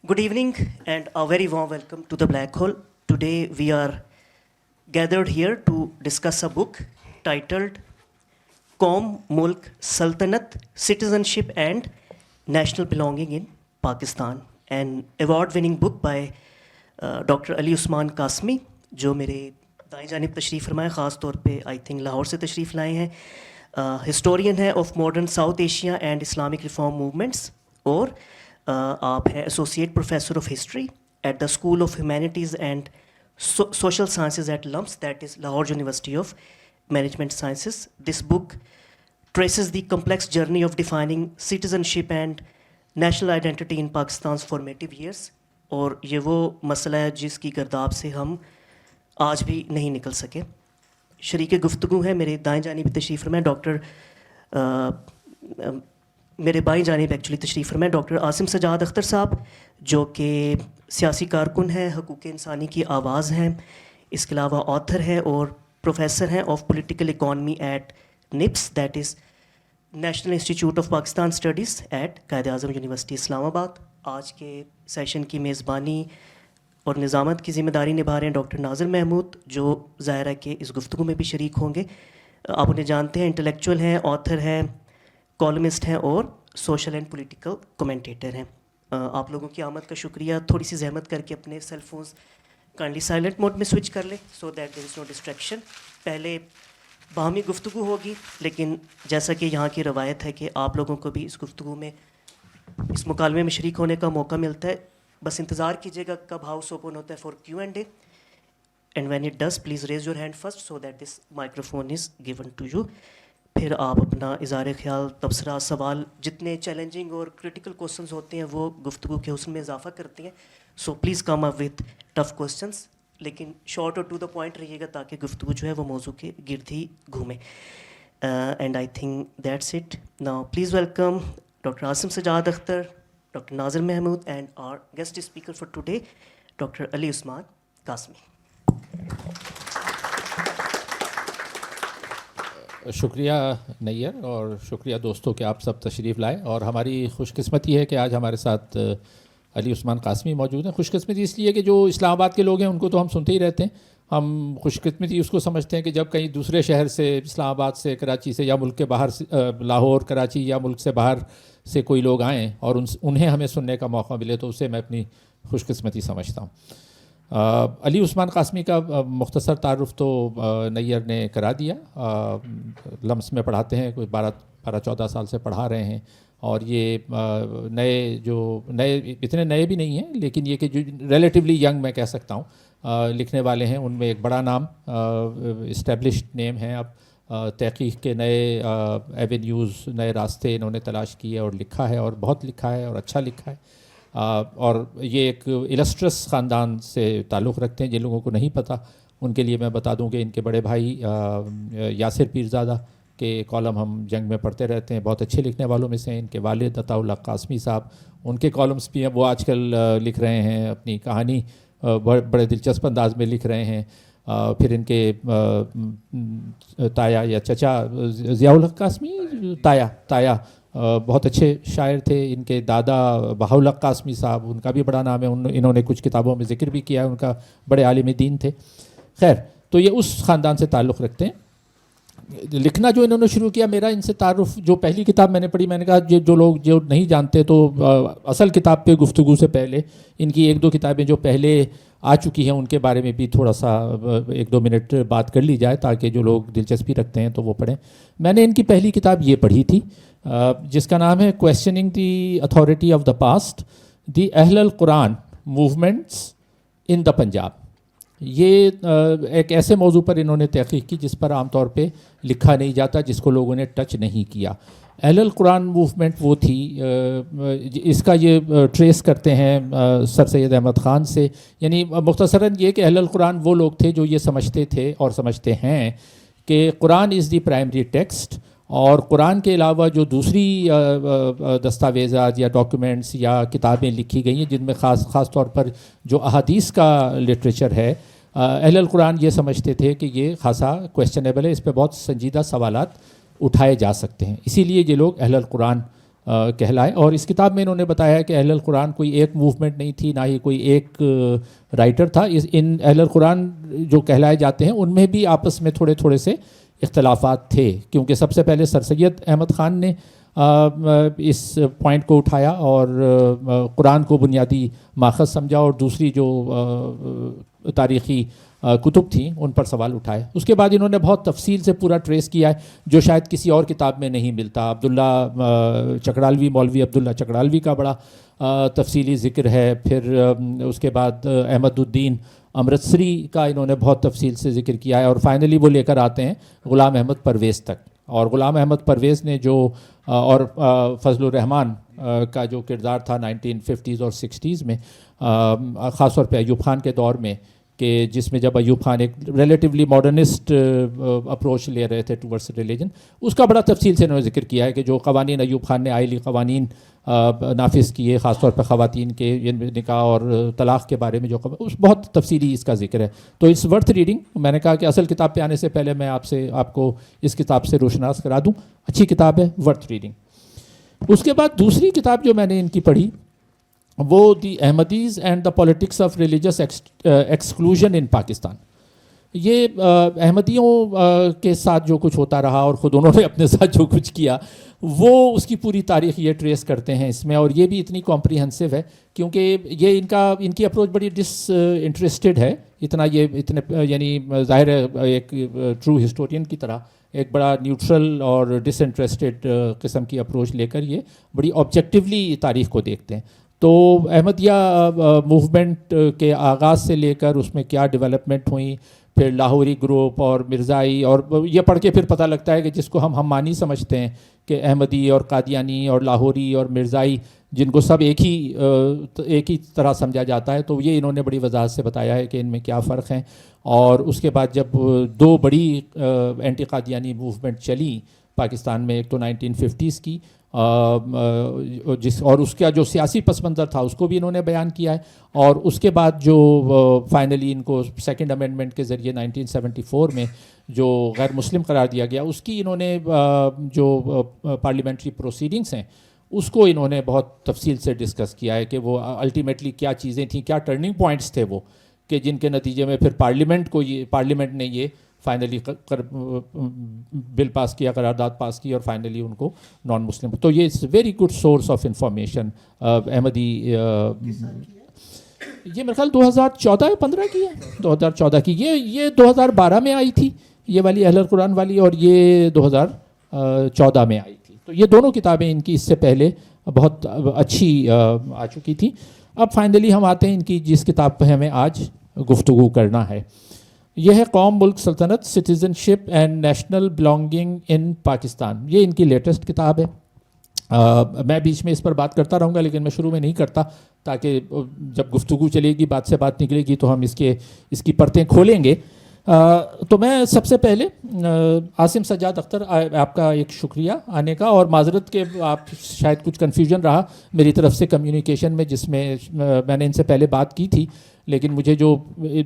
Good evening and a very warm welcome to the Black Hole. Today we are gathered here to discuss a book titled Qaum, Mulk, Sultanat, Citizenship and National Belonging in Pakistan, an award-winning book by Dr. Ali Usman Kasmi, جو میرے دائیں جانب تشریف فرمائے، خاص طور پہ I think Lahore سے تشریف لائے ہیں. ہسٹورین ہے of modern South Asia and Islamic reform movements, اور آپ ہیں associate professor of history at the School of Humanities and Social Sciences at LUMS, that is Lahore University of Management Sciences. This book traces the complex journey of defining citizenship and national identity in Pakistan's formative years. اور یہ وہ مسئلہ ہے جس کی گرداب سے ہم آج بھی نہیں نکل سکے. شریک گفتگو ہیں میرے دائیں جانب تشریف فرمائے ڈاکٹر میرے بائیں جانب ایکچولی تشریف فرمائے ڈاکٹر عاصم سجاد اختر صاحب، جو کہ سیاسی کارکن ہیں، حقوق انسانی کی آواز ہیں، اس کے علاوہ آتھر ہیں اور پروفیسر ہیں of political economy at NIPS, that is National Institute of Pakistan Studies at Quaid Azam university اسلام آباد. آج کے سیشن کی میزبانی اور نظامت کی ذمہ داری نبھا رہے ہیں ڈاکٹر ناظر محمود، جو ظاہر ہے کہ اس گفتگو میں بھی شریک ہوں گے. آپ انہیں جانتے ہیں، انٹلیکچوئل ہیں، آتھر ہیں، کالمسٹ ہیں اور سوشل اینڈ پولیٹیکل کمنٹیٹر ہیں. آپ لوگوں کی آمد کا شکریہ. تھوڑی سی زحمت کر کے اپنے cell phones kindly silent mode میں سوئچ کر لیں so that there is know distraction. پہلے باہمی گفتگو ہوگی، لیکن جیسا کہ یہاں کی روایت ہے کہ آپ لوگوں کو بھی اس گفتگو میں، اس مکالمے میں شریک ہونے کا موقع ملتا ہے. بس انتظار کیجیے گا کب ہاؤس اوپن ہوتا ہے for Q and A, and when it does please raise your hand first so that this microphone is given to you. پھر آپ اپنا اظہار خیال، تبصرہ، سوال، جتنے چیلنجنگ اور کرٹیکل کوشچنز ہوتے ہیں وہ گفتگو کے حسن میں اضافہ کرتے ہیں. So please come up with tough questions, لیکن شارٹ اور ٹو دا پوائنٹ رہیے گا تاکہ گفتگو جو ہے وہ موضوع کے گرد ہی گھومے. And I think that's it. Now please welcome doctor Asim Sajjad Akhtar, Dr. Nazir Mahmood, and our guest speaker for today, Dr. Ali Usman Kasmi. شکریہ نیئر، اور شکریہ دوستوں کہ آپ سب تشریف لائے. اور ہماری خوش قسمتی ہے کہ آج ہمارے ساتھ علی عثمان قاسمی موجود ہیں. خوش قسمتی اس لیے کہ جو اسلام آباد کے لوگ ہیں ان کو تو ہم سنتے ہی رہتے ہیں. ہم خوش قسمتی اس کو سمجھتے ہیں کہ جب کہیں دوسرے شہر سے، اسلام آباد سے، کراچی سے، یا ملک کے باہر سے، لاہور، کراچی یا ملک سے باہر سے کوئی لوگ آئیں اور انہیں ہمیں سننے کا موقع ملے تو اسے میں اپنی خوش قسمتی سمجھتا ہوں. علی عثمان قاسمی کا مختصر تعارف تو نیئر نے کرا دیا. لمس میں پڑھاتے ہیں، کوئی 12-14 سال سے پڑھا رہے ہیں. اور یہ نئے اتنے نئے بھی نہیں ہیں، لیکن یہ کہ جو ریلیٹیولی ینگ میں کہہ سکتا ہوں لکھنے والے ہیں، ان میں ایک بڑا نام، اسٹیبلشڈ نیم ہیں. اب تحقیق کے نئے ایونیوز، نئے راستے انہوں نے تلاش کیے اور لکھا ہے، اور بہت لکھا ہے اور اچھا لکھا ہے. اور یہ ایک السٹرس خاندان سے تعلق رکھتے ہیں. جن لوگوں کو نہیں پتہ ان کے لیے میں بتا دوں کہ ان کے بڑے بھائی یاسر پیرزادہ کے کالم ہم جنگ میں پڑھتے رہتے ہیں، بہت اچھے لکھنے والوں میں سے ہیں. ان کے والد عطاء اللہ قاسمی صاحب، ان کے کالمس بھی ہیں، وہ آج کل لکھ رہے ہیں اپنی کہانی، بڑے دلچسپ انداز میں لکھ رہے ہیں. پھر ان کے تایا یا چچا ضیاء الحق قاسمی، تایا بہت اچھے شاعر تھے. ان کے دادا بہاء الحق قاسمی صاحب، ان کا بھی بڑا نام ہے، انہوں نے کچھ کتابوں میں ذکر بھی کیا ہے، ان کا بڑے عالم دین تھے. خیر، تو یہ اس خاندان سے تعلق رکھتے ہیں. لکھنا جو انہوں نے شروع کیا، میرا ان سے تعارف، جو پہلی کتاب میں نے پڑھی، میں نے کہا جو لوگ جو نہیں جانتے تو اصل کتاب پہ گفتگو سے پہلے ان کی 1-2 کتابیں جو پہلے آ چکی ہیں ان کے بارے میں بھی تھوڑا سا 1-2 منٹ بات کر لی جائے تاکہ جو لوگ دلچسپی رکھتے ہیں تو وہ پڑھیں. میں نے ان کی پہلی کتاب یہ پڑھی تھی جس کا نام ہے questioning the authority of the past, the Ahl al-Quran movements in دا پنجاب. یہ ایک ایسے موضوع پر انہوں نے تحقیق کی جس پر عام طور پہ لکھا نہیں جاتا، جس کو لوگوں نے ٹچ نہیں کیا. اہل القرآن موومنٹ وہ تھی، اس کا یہ ٹریس کرتے ہیں سر سید احمد خان سے. یعنی مختصراً یہ کہ اہل القرآن وہ لوگ تھے جو یہ سمجھتے تھے اور سمجھتے ہیں کہ قرآن از دی پرائمری ٹیکسٹ، اور قرآن کے علاوہ جو دوسری دستاویزات یا ڈاکیومنٹس یا کتابیں لکھی گئی ہیں جن میں خاص طور پر جو احادیث کا لٹریچر ہے، اہل القرآن یہ سمجھتے تھے کہ یہ خاصا کویسچنیبل ہے، اس پہ بہت سنجیدہ سوالات اٹھائے جا سکتے ہیں. اسی لیے یہ لوگ اہل القرآن کہلائے. اور اس کتاب میں انہوں نے بتایا ہے کہ اہل القرآن کوئی ایک موومنٹ نہیں تھی, نہ ہی کوئی ایک رائٹر تھا. ان اہل القرآن جو کہلائے جاتے ہیں ان میں بھی آپس میں تھوڑے تھوڑے سے اختلافات تھے, کیونکہ سب سے پہلے سر سید احمد خان نے اس پوائنٹ کو اٹھایا اور قرآن کو بنیادی ماخذ سمجھا, اور دوسری جو تاریخی کتب تھیں ان پر سوال اٹھائے. اس کے بعد انہوں نے بہت تفصیل سے پورا ٹریس کیا ہے جو شاید کسی اور کتاب میں نہیں ملتا. عبداللہ چکڑالوی, مولوی عبداللہ چکڑالوی کا بڑا تفصیلی ذکر ہے. پھر اس کے بعد احمد الدین امرتسری کا انہوں نے بہت تفصیل سے ذکر کیا ہے, اور فائنلی وہ لے کر آتے ہیں غلام احمد پرویز تک. اور غلام احمد پرویز نے جو اور فضل الرحمن کا جو کردار تھا 1950s اور 60s میں, خاص طور پہ ایوب خان کے دور میں, کہ جس میں جب ایوب خان ایک ریلیٹیولی ماڈرنسٹ اپروچ لے رہے تھے ٹورڈس ریلیجن, اس کا بڑا تفصیل سے انہوں نے ذکر کیا ہے کہ جو قوانین ایوب خان نے آئلی قوانین نافذ کیے, خاص طور پہ خواتین کے نکاح اور طلاق کے بارے میں جو بہت تفصیلی اس کا ذکر ہے. تو اٹس ورتھ ریڈنگ. میں نے کہا کہ اصل کتاب پہ آنے سے پہلے میں آپ کو اس کتاب سے روشناس کرا دوں. اچھی کتاب ہے, ورتھ ریڈنگ. اس کے بعد دوسری کتاب جو میں نے ان کی پڑھی وہ the Ahmadis and the politics of religious exclusion in Pakistan. یہ احمدیوں کے ساتھ جو کچھ ہوتا رہا اور خود انہوں نے اپنے ساتھ جو کچھ کیا, وہ اس کی پوری تاریخ یہ ٹریس کرتے ہیں اس میں. اور یہ بھی اتنی کمپریہنسو ہے کیونکہ یہ ان کی اپروچ بڑی ڈس انٹرسٹڈ ہے. اتنے یعنی ظاہر ہے ایک ٹرو ہسٹورین کی طرح ایک بڑا نیوٹرل اور ڈس انٹرسٹڈ قسم کی اپروچ لے کر یہ بڑی آبجیکٹیولی تاریخ کو دیکھتے ہیں. تو احمدیہ موومنٹ کے آغاز سے لے کر اس میں کیا ڈیولپمنٹ ہوئی, پھر لاہوری گروپ اور مرزائی, اور یہ پڑھ کے پھر پتہ لگتا ہے کہ جس کو ہم مانی سمجھتے ہیں کہ احمدی اور قادیانی اور لاہوری اور مرزائی, جن کو سب ایک ہی طرح سمجھا جاتا ہے, تو یہ انہوں نے بڑی وضاحت سے بتایا ہے کہ ان میں کیا فرق ہیں. اور اس کے بعد جب دو بڑی اینٹی قادیانی موومنٹ چلی پاکستان میں, ایک تو 1950s کی اور اس کا جو سیاسی پس منظر تھا اس کو بھی انہوں نے بیان کیا ہے, اور اس کے بعد جو فائنلی ان کو سیکنڈ امینڈمنٹ کے ذریعے 1974 میں جو غیر مسلم قرار دیا گیا, اس کی انہوں نے جو پارلیمنٹری پروسیڈنگس ہیں اس کو انہوں نے بہت تفصیل سے ڈسکس کیا ہے کہ وہ الٹیمیٹلی کیا چیزیں تھیں, کیا ٹرننگ پوائنٹس تھے وہ, کہ جن کے نتیجے میں پھر پارلیمنٹ نے یہ فائنلی بل پاس کیا, قرارداد پاس کی, اور فائنلی ان کو نان مسلم. تو یہ it's very good source of information. Ahmadi یہ میرے خیال 2014 یا 15 کی ہے, 2014 کی. یہ 2012 میں آئی تھی یہ والی اہل القرآن والی, اور یہ 2014 میں آئی تھی. تو یہ دونوں کتابیں ان کی اس سے پہلے بہت اچھی آ چکی تھی. اب فائنلی ہم آتے ہیں ان کی جس کتاب پہ ہمیں آج گفتگو کرنا ہے. یہ ہے قوم ملک سلطنت, citizenship and national belonging in Pakistan. یہ ان کی لیٹسٹ کتاب ہے. میں بیچ میں اس پر بات کرتا رہوں گا, لیکن میں شروع میں نہیں کرتا تاکہ جب گفتگو چلے گی, بات سے بات نکلے گی, تو ہم اس کی پرتیں کھولیں گے. تو میں سب سے پہلے عاصم سجاد اختر, آپ کا ایک شکریہ آنے کا, اور معذرت کہ آپ شاید کچھ کنفیوژن رہا میری طرف سے کمیونیکیشن میں, جس میں میں نے ان سے پہلے بات کی تھی, لیکن مجھے جو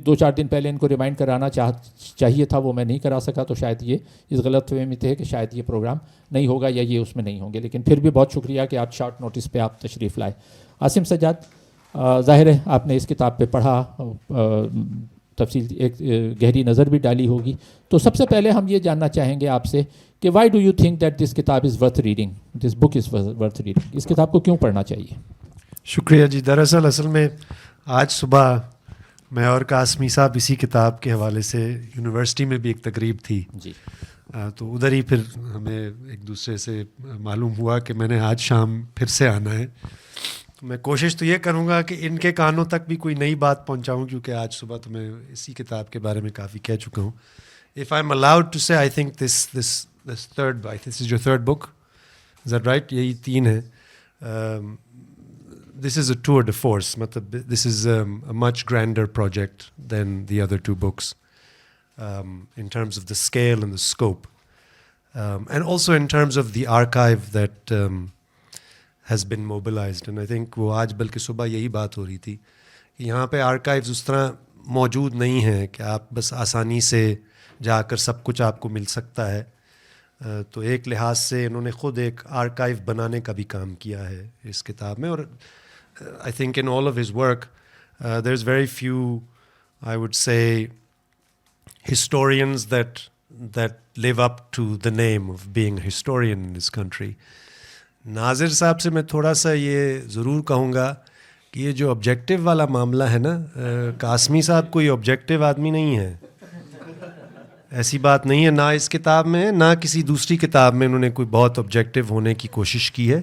2-4 دن پہلے ان کو ریمائنڈ کرانا چاہیے تھا وہ میں نہیں کرا سکا. تو شاید یہ اس غلط فہمی میں تھے کہ شاید یہ پروگرام نہیں ہوگا یا یہ اس میں نہیں ہوں گے, لیکن پھر بھی بہت شکریہ کہ آپ شارٹ نوٹس پہ آپ تشریف لائے. عاصم سجاد, ظاہر ہے آپ نے اس کتاب پہ پڑھا, تفصیل ایک گہری نظر بھی ڈالی ہوگی. تو سب سے پہلے ہم یہ جاننا چاہیں گے آپ سے کہ why do you think that this کتاب is worth reading, this book is worth reading. اس کتاب کو کیوں پڑھنا چاہیے؟ شکریہ جی. دراصل اصل میں آج صبح میں اور قاسمی صاحب اسی کتاب کے حوالے سے یونیورسٹی میں بھی ایک تقریب تھی جی, تو ادھر ہی پھر ہمیں ایک دوسرے سے معلوم ہوا کہ میں نے آج شام پھر سے آنا ہے. میں کوشش تو یہ کروں گا کہ ان کے کانوں تک بھی کوئی نئی بات پہنچاؤں, کیونکہ آج صبح تو میں اسی کتاب کے بارے میں کافی کہہ چکا ہوں. If I'm allowed to say, I think this third, this is your third book, is that right? یہی 3 ہیں. This is a tour de force. matlab this is a much grander project than the other 2 books in terms of the scale and the scope, and also in terms of the archive that has been mobilized. And I think وہ آج بلکہ صبح یہی بات ہو رہی تھی کہ یہاں پہ آرکائیوز اس طرح موجود نہیں ہیں کہ آپ بس آسانی سے جا کر سب کچھ آپ کو مل سکتا ہے. تو ایک لحاظ سے انہوں نے خود ایک آرکائیو بنانے کا بھی کام کیا ہے اس کتاب میں. اور I think in all of his work there is very few I would سے historians that live up to the name of being a historian in this country. ناظر صاحب سے میں تھوڑا سا یہ ضرور کہوں گا کہ یہ جو آبجیکٹو والا معاملہ ہے نا، قاسمی صاحب کوئی آبجیکٹو آدمی نہیں ہے، ایسی بات نہیں ہے، نہ اس کتاب میں نہ کسی دوسری کتاب میں انہوں نے کوئی بہت آبجیکٹو ہونے کی کوشش کی ہے.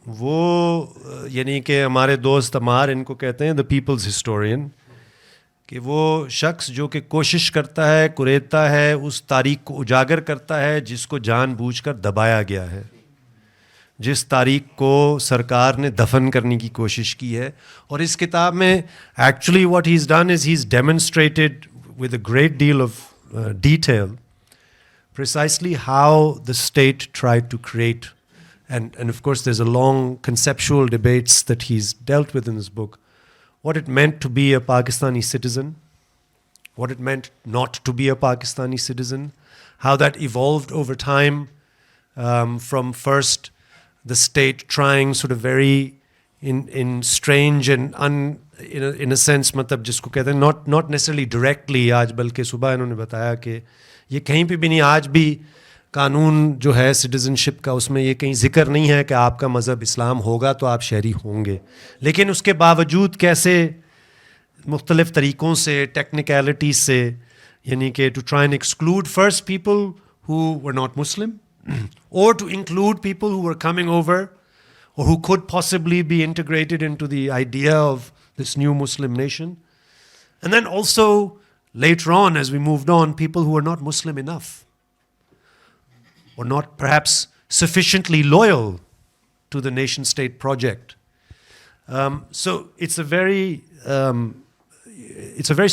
وہ یعنی کہ ہمارے دوست عمار ان کو کہتے ہیں دا پیپلز ہسٹورین، کہ وہ شخص جو کہ کوشش کرتا ہے، کریدتا ہے، اس تاریخ کو اجاگر کرتا ہے جس کو جان بوجھ کر دبایا گیا ہے، جس تاریخ کو سرکار نے دفن کرنے کی کوشش کی ہے. اور اس کتاب میں actually what he is done is he is demonstrated with a great deal of detail precisely how the state tried to create, and of course there's a long conceptual debates that he's dealt with in this book, what it meant to be a Pakistani citizen, what it meant not to be a Pakistani citizen, how that evolved over time, from first the state trying sort of very in strange and in a sense مطلب جس کو کہتے ہیں not necessarily directly آج، بلکہ صبح انہوں نے بتایا کہ یہ کہیں پہ بھی نہیں، آج بھی قانون جو ہے سٹیزن شپ کا اس میں یہ کہیں ذکر نہیں ہے کہ آپ کا مذہب اسلام ہوگا تو آپ شہری ہوں گے، لیکن اس کے باوجود کیسے مختلف طریقوں سے ٹیکنیکلٹیز سے یعنی کہ to try and exclude first people who were not Muslim or to include people who were coming over or who could possibly be integrated into the idea of this new Muslim nation. And then also later on, as we moved on, people who were not Muslim enough or not perhaps sufficiently loyal to the nation state project. So it's a very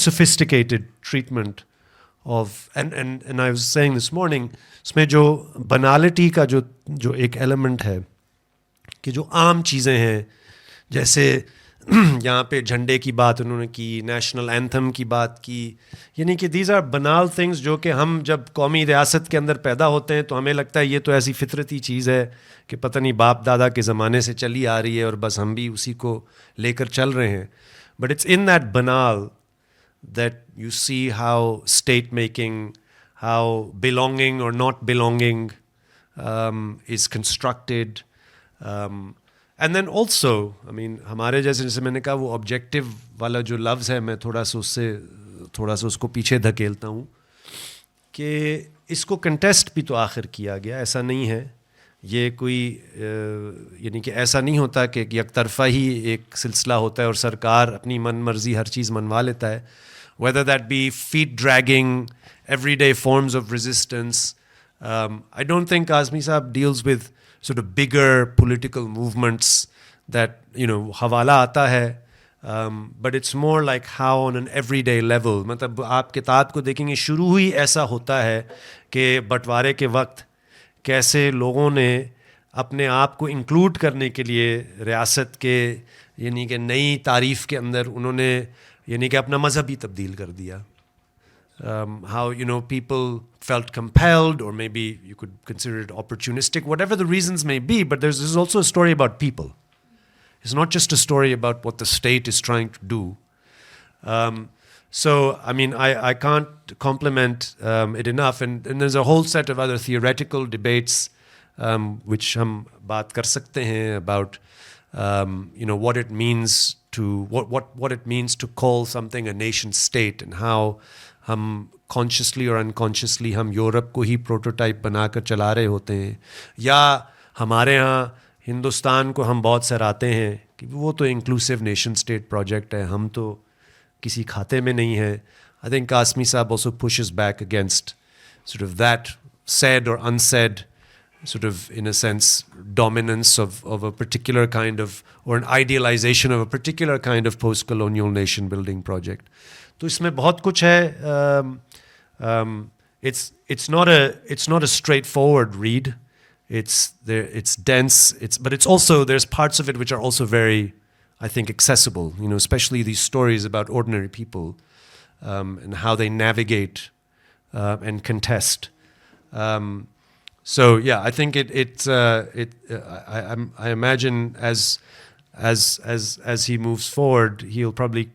sophisticated treatment of, and I was saying this morning, اس میں جو بنالٹی کا جو ایک element ہے کہ جو عام چیزیں ہیں، جیسے یہاں پہ جھنڈے کی بات انہوں نے کی، نیشنل اینتھم کی بات کی، یعنی کہ دیز آر بنال تھنگس جو کہ ہم جب قومی ریاست کے اندر پیدا ہوتے ہیں تو ہمیں لگتا ہے یہ تو ایسی فطرتی چیز ہے کہ پتہ نہیں باپ دادا کے زمانے سے چلی آ رہی ہے اور بس ہم بھی اسی کو لے کر چل رہے ہیں. But it's in that banal that you see how state making, how belonging or not belonging is constructed. And then also, I mean, ہمارے جیسے میں نے کہا وہ آبجیکٹو والا جو لفظ ہے میں تھوڑا سا اس کو پیچھے دھکیلتا ہوں کہ اس کو کنٹیسٹ بھی تو آخر کیا گیا، ایسا نہیں ہے یہ کوئی یعنی کہ ایسا نہیں ہوتا کہ یک طرفہ ہی ایک سلسلہ ہوتا ہے اور سرکار اپنی من مرضی ہر چیز منوا لیتا ہے. Whether that be feet dragging, everyday forms of resistance. I don't think Kazmi Saab deals with sort of bigger political movements that, حوالہ آتا ہے. But it's more like how on an everyday level. مطلب آپ کتاب کو دیکھیں گے شروع ہی ایسا ہوتا ہے کہ بٹوارے کے وقت کیسے لوگوں نے اپنے آپ کو انکلوڈ کرنے کے لیے ریاست کے یعنی کہ نئی تعریف کے اندر انہوں نے یعنی کہ اپنا مذہب ہی تبدیل کر دیا. How people felt compelled, or maybe you could consider it opportunistic, whatever the reasons may be, but this is also a story about people. It's not just a story about what the state is trying to do. So, I mean, I can't compliment it enough, and there's a whole set of other theoretical debates which hum baat kar sakte hain about what it means to what it means to call something a nation state, and how hum consciously or unconsciously hum Europe ko hi prototype bana kar chala rahe hote hain, ya hamare yahan Hindustan کو ہم بہت سراہتے ہیں کہ وہ تو inclusive nation state project ہے، ہم تو کسی کھاتے میں نہیں ہیں. I think Qasmi Saab also pushes back against sort of that said or unsaid sort of, in a sense, dominance of a particular kind of, or an idealization of a particular kind of post-colonial nation building project. تو اس میں بہت کچھ ہے. It's not a straightforward read. It's dense. But it's also, there's parts of it which are also very, I think, accessible. Especially these stories about ordinary people and how they navigate and contest. So yeah, I think I imagine as he moves forward, he'll probably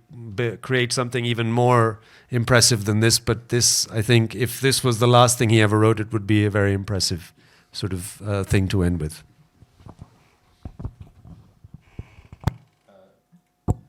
create something even more impressive than this. But this, I think, if this was the last thing he ever wrote, it would be a very impressive sort of thing to end with.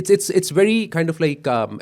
it's very kind of like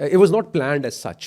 it was not planned as such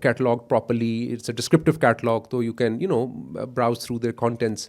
cataloged properly, it's a descriptive catalog, so you can browse through their contents.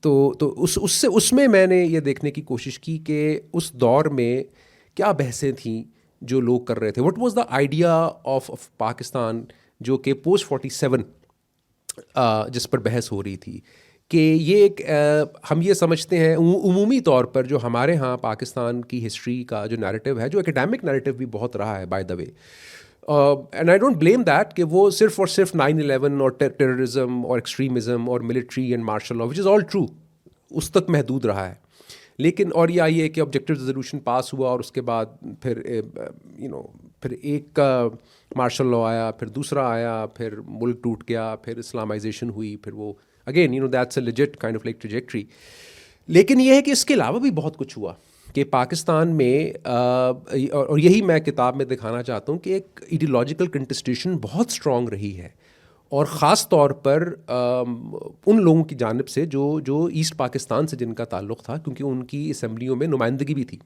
تو اس میں میں نے یہ دیکھنے کی کوشش کی کہ اس دور میں کیا بحثیں تھیں جو لوگ کر رہے تھے. What was the idea of Pakistan جو کہ پوسٹ 47 جس پر بحث ہو رہی تھی, کہ یہ ایک ہم یہ سمجھتے ہیں عمومی طور پر جو ہمارے ہاں پاکستان کی ہسٹری کا جو نیریٹو ہے, جو اکیڈیمک نیریٹو بھی بہت رہا ہے by the way, and I don't blame that کہ وہ صرف اور صرف 9/11 اور ٹیررزم اور ایکسٹریمزم اور military and martial law which is all true اس تک محدود رہا ہے. لیکن اور یہ آئی ہے کہ آبجیکٹو ریزولوشن پاس ہوا اور اس کے بعد پھر پھر ایک مارشل لا آیا, پھر دوسرا آیا, پھر ملک ٹوٹ گیا, پھر اسلامائزیشن ہوئی, پھر وہ again that's a legit kind of like trajectory. لیکن یہ ہے کہ اس کے علاوہ بھی بہت کچھ ہوا کہ پاکستان میں اور یہی میں کتاب میں دکھانا چاہتا ہوں کہ ایک ایڈیولوجیکل کنٹسٹیشن بہت اسٹرانگ رہی ہے, اور خاص طور پر ان لوگوں کی جانب سے جو ایسٹ پاکستان سے جن کا تعلق تھا, کیونکہ ان کی اسمبلیوں میں نمائندگی بھی تھی.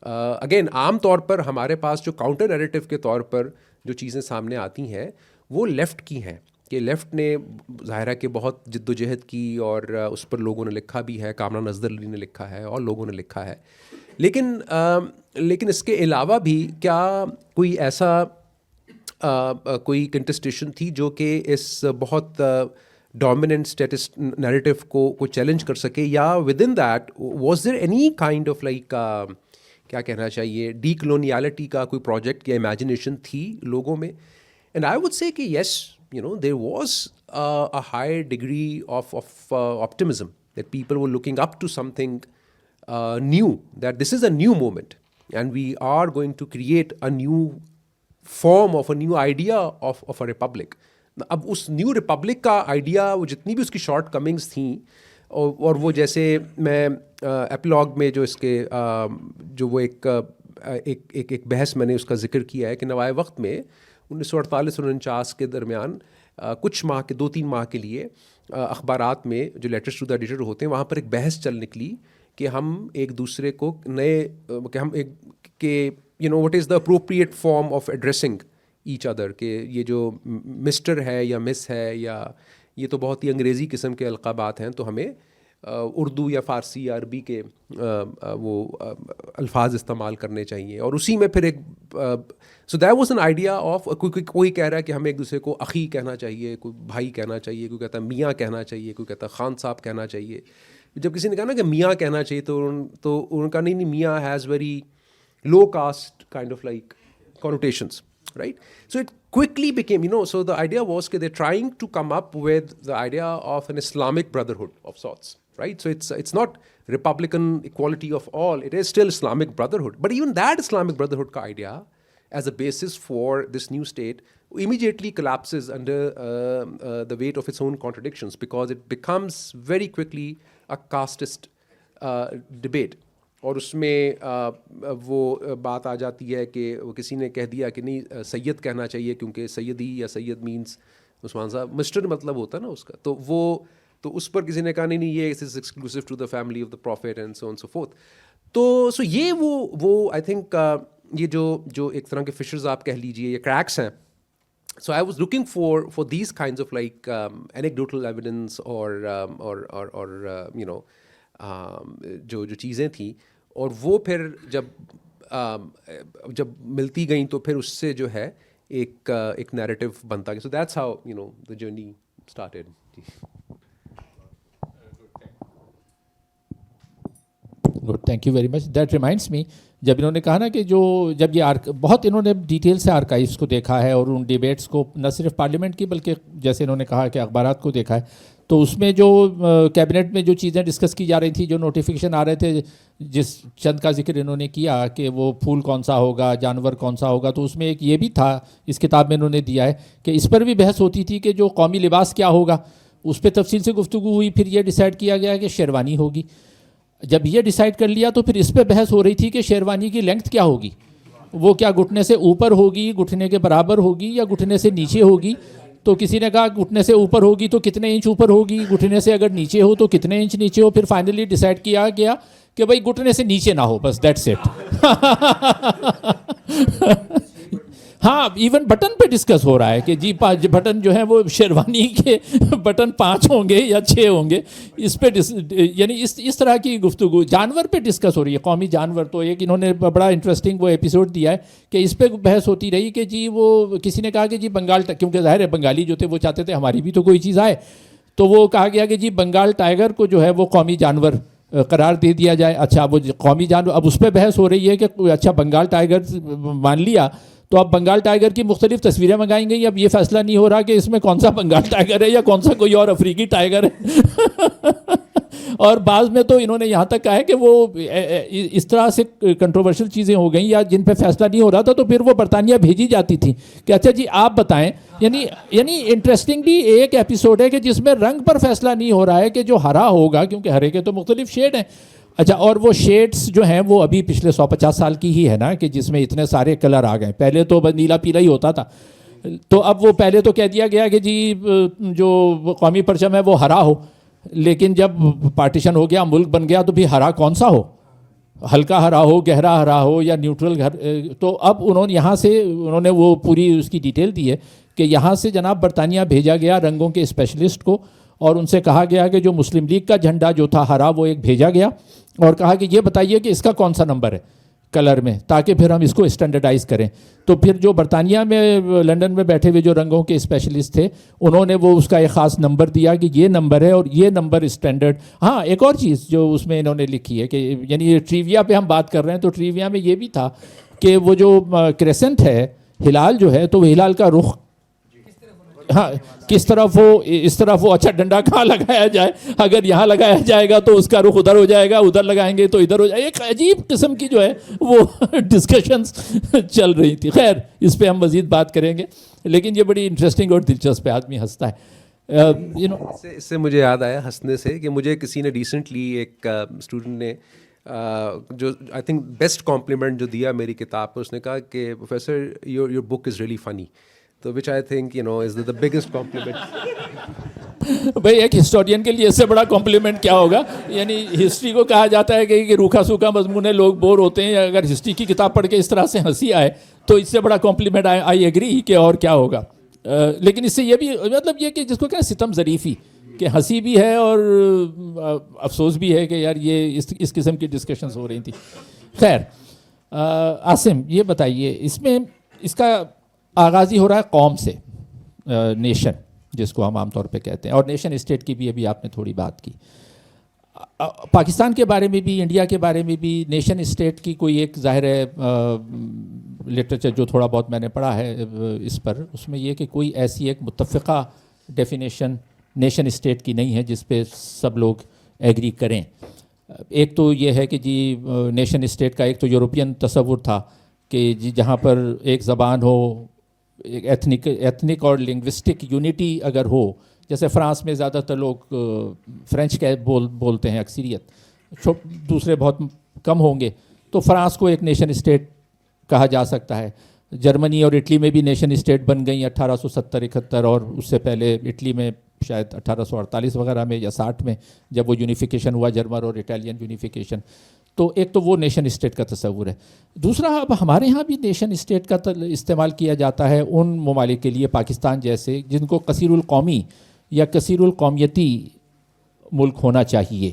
اگین عام طور پر ہمارے پاس جو کاؤنٹر نیریٹو کے طور پر جو چیزیں سامنے آتی ہیں وہ لیفٹ کی ہیں, کہ لیفٹ نے ظاہرہ کہ بہت جد و جہد کی اور اس پر لوگوں نے لکھا بھی ہے, کامران نظر علی نے لکھا ہے اور لوگوں نے لکھا ہے. لیکن اس کے علاوہ بھی کیا کوئی ایسا کوئی کنٹسٹیشن تھی جو کہ اس بہت ڈومیننٹ اسٹیٹس نیریٹو کو چیلنج کر سکے, یا with in that was there any kind of like کیا کہنا چاہیے ڈی کلونیالٹی کا کوئی پروجیکٹ یا امیجنیشن تھی لوگوں میں. اینڈ آئی وڈ سے کہ یس there was a high degree of optimism that people were looking up to something new, that this is a new moment and we are going to create a new form of a new idea of a republic. اب اس new republic کا idea وہ جتنی بھی اس کی short comings تھیں, اور وہ جیسے میں ایپیلاگ میں جو اس کے جو وہ ایک بحث میں نے اس کا ذکر کیا ہے کہ نوائے وقت میں 1948-49 کے درمیان کچھ ماہ کے 2-3 ماہ کے لیے اخبارات میں جو لیٹرز ٹو دا ایڈیٹر ہوتے ہیں وہاں پر ایک بحث چل نکلی کہ ہم ایک دوسرے کو نئے کہ ہم ایک کہ what is the appropriate form of addressing each other, کہ یہ جو مسٹر ہے یا مس ہے یا یہ تو بہت ہی انگریزی قسم کے القابات ہیں, تو ہمیں اردو یا فارسی یا عربی کے وہ الفاظ استعمال کرنے چاہیے. اور اسی میں پھر ایک so that was an idea of کوئی کہہ رہا ہے کہ ہمیں ایک دوسرے کو اخی کہنا چاہیے, کوئی بھائی کہنا چاہیے, کوئی کہتا ہے میاں کہنا چاہیے, کوئی کہتا ہے خان صاحب کہنا چاہیے. جب کسی نے کہا نا کہ میاں کہنا چاہیے تو انہوں نے کہا نہیں میاں has very low cost kind of like connotations, right? So it quickly became, so the idea was that they're trying to come up with the idea of an Islamic brotherhood of sorts, right? So it's not Republican equality of all, it is still Islamic brotherhood. But even that Islamic brotherhood ka idea as a basis for this new state immediately collapses under the weight of its own contradictions, because it becomes very quickly a casteist debate. اور اس میں وہ بات آ جاتی ہے کہ وہ کسی نے کہہ دیا کہ نہیں سید کہنا چاہیے کیونکہ سیدی یا سید مینس عثمان صاحب مسٹر مطلب ہوتا ہے نا اس کا, تو اس پر کسی نے کہا نہیں یہ is exclusive to the family of the prophet and so on so forth. تو سو یہ وہ آئی تھنک یہ جو ایک طرح کے فشرز آپ کہہ لیجیے یا کریکس ہیں. So I was looking for these kinds of like anecdotal evidence or جو چیزیں تھیں, اور وہ پھر جب ملتی گئیں تو پھر اس سے جو ہے ایک نیریٹو بنتا گیا. So that's how the journey started. Good, thank you very much. That reminds me, جب انہوں نے کہا نا کہ جب یہ بہت انہوں نے ڈیٹیل سے آرکائیوز کو دیکھا ہے اور ان ڈیبیٹس کو نہ صرف پارلیمنٹ کی بلکہ جیسے انہوں نے کہا کہ اخبارات کو دیکھا ہے, تو اس میں جو کیبنٹ میں جو چیزیں ڈسکس کی جا رہی تھی, جو نوٹیفیکیشن آ رہے تھے, جس چند کا ذکر انہوں نے کیا کہ وہ پھول کون سا ہوگا, جانور کون سا ہوگا, تو اس میں ایک یہ بھی تھا اس کتاب میں انہوں نے دیا ہے کہ اس پر بھی بحث ہوتی تھی کہ جو قومی لباس کیا ہوگا, اس پہ تفصیل سے گفتگو ہوئی. پھر یہ ڈیسائیڈ کیا گیا کہ شیروانی ہوگی. جب یہ ڈیسائیڈ کر لیا تو پھر اس پہ بحث ہو رہی تھی کہ شیروانی کی لینتھ کیا ہوگی, وہ کیا گھٹنے سے اوپر ہوگی, گھٹنے کے برابر ہوگی, یا گھٹنے سے نیچے ہوگی. تو کسی نے کہا گھٹنے سے اوپر ہوگی تو کتنے انچ اوپر ہوگی, گھٹنے سے اگر نیچے ہو تو کتنے انچ نیچے ہو. پھر فائنلی ڈیسائیڈ کیا گیا کہ بھائی گھٹنے سے نیچے نہ ہو, بس دیٹس اٹ. ہاں ایون بٹن پہ ڈسکس ہو رہا ہے کہ جی بٹن جو ہیں وہ شیروانی کے بٹن 5 ہوں گے یا 6 ہوں گے. اس پہ یعنی اس طرح کی گفتگو. جانور پہ ڈسکس ہو رہی ہے, قومی جانور. تو ایک انہوں نے بڑا انٹرسٹنگ وہ ایپیسوڈ دیا ہے کہ اس پہ بحث ہوتی رہی کہ جی وہ کسی نے کہا کہ جی بنگال, کیونکہ ظاہر ہے بنگالی جو تھے وہ چاہتے تھے ہماری بھی تو کوئی چیز آئے, تو وہ کہا گیا کہ جی بنگال ٹائیگر کو جو ہے وہ قومی جانور قرار دے دیا جائے. اچھا وہ قومی جانور, اب اس پہ بحث ہو رہی ہے کہ اچھا بنگال ٹائیگر مان لیا تو اب بنگال ٹائیگر کی مختلف تصویریں منگائیں گے. اب یہ فیصلہ نہیں ہو رہا کہ اس میں کون سا بنگال ٹائیگر ہے یا کون سا کوئی اور افریقی ٹائیگر ہے. اور بعض میں تو انہوں نے یہاں تک کہا ہے کہ وہ اس طرح سے کنٹروورشل چیزیں ہو گئیں یا جن پہ فیصلہ نہیں ہو رہا تھا تو پھر وہ برطانیہ بھیجی جاتی تھی کہ اچھا جی آپ بتائیں. یعنی انٹرسٹنگلی ایک ایپیسوڈ ہے کہ جس میں رنگ پر فیصلہ نہیں ہو رہا ہے کہ جو ہرا ہوگا, کیونکہ ہرے کے تو مختلف شیڈ ہیں. اچھا اور وہ شیڈز جو ہیں وہ ابھی پچھلے 150 سال کی ہی ہے نا, کہ جس میں اتنے سارے کلر آ گئے. پہلے تو بس نیلا پیلا ہی ہوتا تھا. تو اب وہ پہلے تو کہہ دیا گیا کہ جی جو قومی پرچم ہے وہ ہرا ہو, لیکن جب پارٹیشن ہو گیا, ملک بن گیا, تو بھی ہرا کون سا ہو, ہلکا ہرا ہو, گہرا ہرا ہو یا نیوٹرل. تو اب انہوں نے وہ پوری اس کی ڈیٹیل دی ہے کہ یہاں سے جناب برطانیہ بھیجا گیا رنگوں کے اسپیشلسٹ کو, اور ان سے کہا گیا کہ جو مسلم لیگ کا جھنڈا جو تھا ہرا وہ ایک بھیجا گیا, اور کہا کہ یہ بتائیے کہ اس کا کون سا نمبر ہے کلر میں, تاکہ پھر ہم اس کو اسٹینڈرڈائز کریں. تو پھر جو برطانیہ میں لنڈن میں بیٹھے ہوئے جو رنگوں کے اسپیشلسٹ تھے انہوں نے وہ اس کا ایک خاص نمبر دیا کہ یہ نمبر ہے اور یہ نمبر اسٹینڈرڈ. ہاں ایک اور چیز جو اس میں انہوں نے لکھی ہے کہ یعنی ٹریویا پہ ہم بات کر رہے ہیں, تو ٹریویا میں یہ بھی تھا کہ وہ جو کریسنٹ ہے, ہلال جو ہے, تو وہ ہلال کا رخ ہاں کس طرف ہو, اس طرف ہو. اچھا ڈنڈا کہاں لگایا جائے, اگر یہاں لگایا جائے گا تو اس کا رخ ادھر ہو جائے گا, ادھر لگائیں گے تو ادھر ہو جائے گا. ایک عجیب قسم کی جو ہے وہ ڈسکشنز چل رہی تھی. خیر اس پہ ہم مزید بات کریں گے, لیکن یہ بڑی انٹرسٹنگ اور دلچسپ ہے, آدمی ہنستا ہے. اس سے مجھے یاد آیا ہنسنے سے کہ مجھے کسی نے ریسنٹلی ایک اسٹوڈنٹ نے جو آئی تھنک بیسٹ کمپلیمنٹ جو دیا میری کتاب پر, اس نے کہا کہ professor your book is really فنی. تو which I think is the biggest compliment. بھائی ایک ہسٹورین کے لیے اس سے بڑا کمپلیمنٹ کیا ہوگا. یعنی ہسٹری کو کہا جاتا ہے کہ روکھا سوکھا مضمون ہے, لوگ بور ہوتے ہیں. اگر ہسٹری کی کتاب پڑھ کے اس طرح سے ہنسی آئے تو اس سے بڑا کمپلیمنٹ آئی ایگری کہ اور کیا ہوگا. لیکن اس سے یہ بھی مطلب یہ کہ جس کو کہنا ستم ظریفی, کہ ہنسی بھی ہے اور افسوس بھی ہے کہ یار یہ اس قسم کی ڈسکشنز ہو رہی تھیں. خیر عاصم یہ بتائیے, اس میں اس کا آغاز ہی ہو رہا ہے قوم سے, نیشن جس کو ہم عام طور پہ کہتے ہیں, اور نیشن اسٹیٹ کی بھی ابھی آپ نے تھوڑی بات کی. پاکستان کے بارے میں بھی, انڈیا کے بارے میں بھی نیشن اسٹیٹ کی کوئی ایک ظاہر ہے لٹریچر جو تھوڑا بہت میں نے پڑھا ہے اس پر, اس میں یہ کہ کوئی ایسی ایک متفقہ ڈیفینیشن نیشن اسٹیٹ کی نہیں ہے جس پہ سب لوگ ایگری کریں. ایک تو یہ ہے کہ جی نیشن اسٹیٹ کا ایک تو یورپین تصور تھا کہ جی جہاں پر ایک زبان ہو, ایک ایتھنک اور لنگوسٹک یونٹی اگر ہو, جیسے فرانس میں زیادہ تر لوگ فرینچ بولتے ہیں اکثریت, دوسرے بہت کم ہوں گے, تو فرانس کو ایک نیشن اسٹیٹ کہا جا سکتا ہے. جرمنی اور اٹلی میں بھی نیشن اسٹیٹ بن گئیں 1870-71, اور اس سے پہلے اٹلی میں شاید 1848 وغیرہ میں یا 60 میں جب وہ یونیفیکیشن ہوا, جرمن اور اٹالین یونیفیکیشن. تو ایک تو وہ نیشن اسٹیٹ کا تصور ہے. دوسرا اب ہمارے ہاں بھی نیشن اسٹیٹ کا استعمال کیا جاتا ہے ان ممالک کے لیے, پاکستان جیسے, جن کو کثیر القومی یا کثیر القومیتی ملک ہونا چاہیے.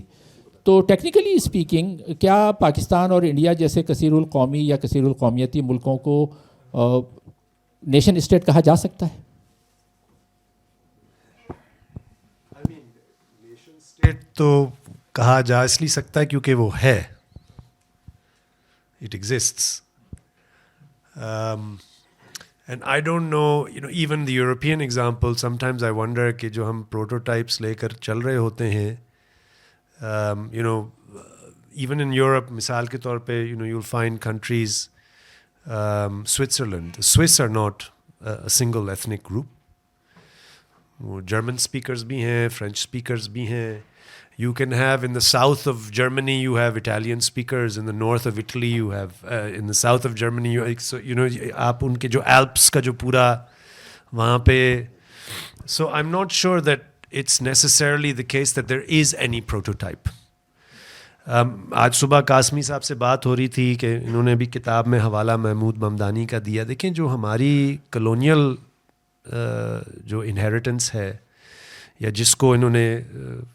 تو ٹیکنیکلی اسپیکنگ کیا پاکستان اور انڈیا جیسے کثیر القومی یا کثیر القومیتی ملکوں کو نیشن اسٹیٹ کہا جا سکتا ہے؟ نیشن اسٹیٹ تو کہا جا اس لیے سکتا ہے کیونکہ وہ ہے, it exists. And I don't know, even the European example, sometimes I wonder کہ جو ہم prototypes لے کر چل رہے ہوتے ہیں, even in Europe, مثال کے طور پہ, you'll find countries, Switzerland, the Swiss are not a single ethnic group. وہ German speakers بھی ہیں, French speakers بھی ہیں. You can have in the south of Germany, you have Italian speakers. In the north of Italy, you have, in the south of Germany, آپ ان کے جو Alps کا جو پورا وہاں پہ. So I'm not sure that it's necessarily the case that there is any prototype. آج صبح قاسمی صاحب سے بات ہو رہی تھی کہ انہوں نے بھی کتاب میں حوالہ محمود ممدانی کا دیا. دیکھیں جو ہماری کلونیل جو انہیریٹنس ہے یا جس کو انہوں نے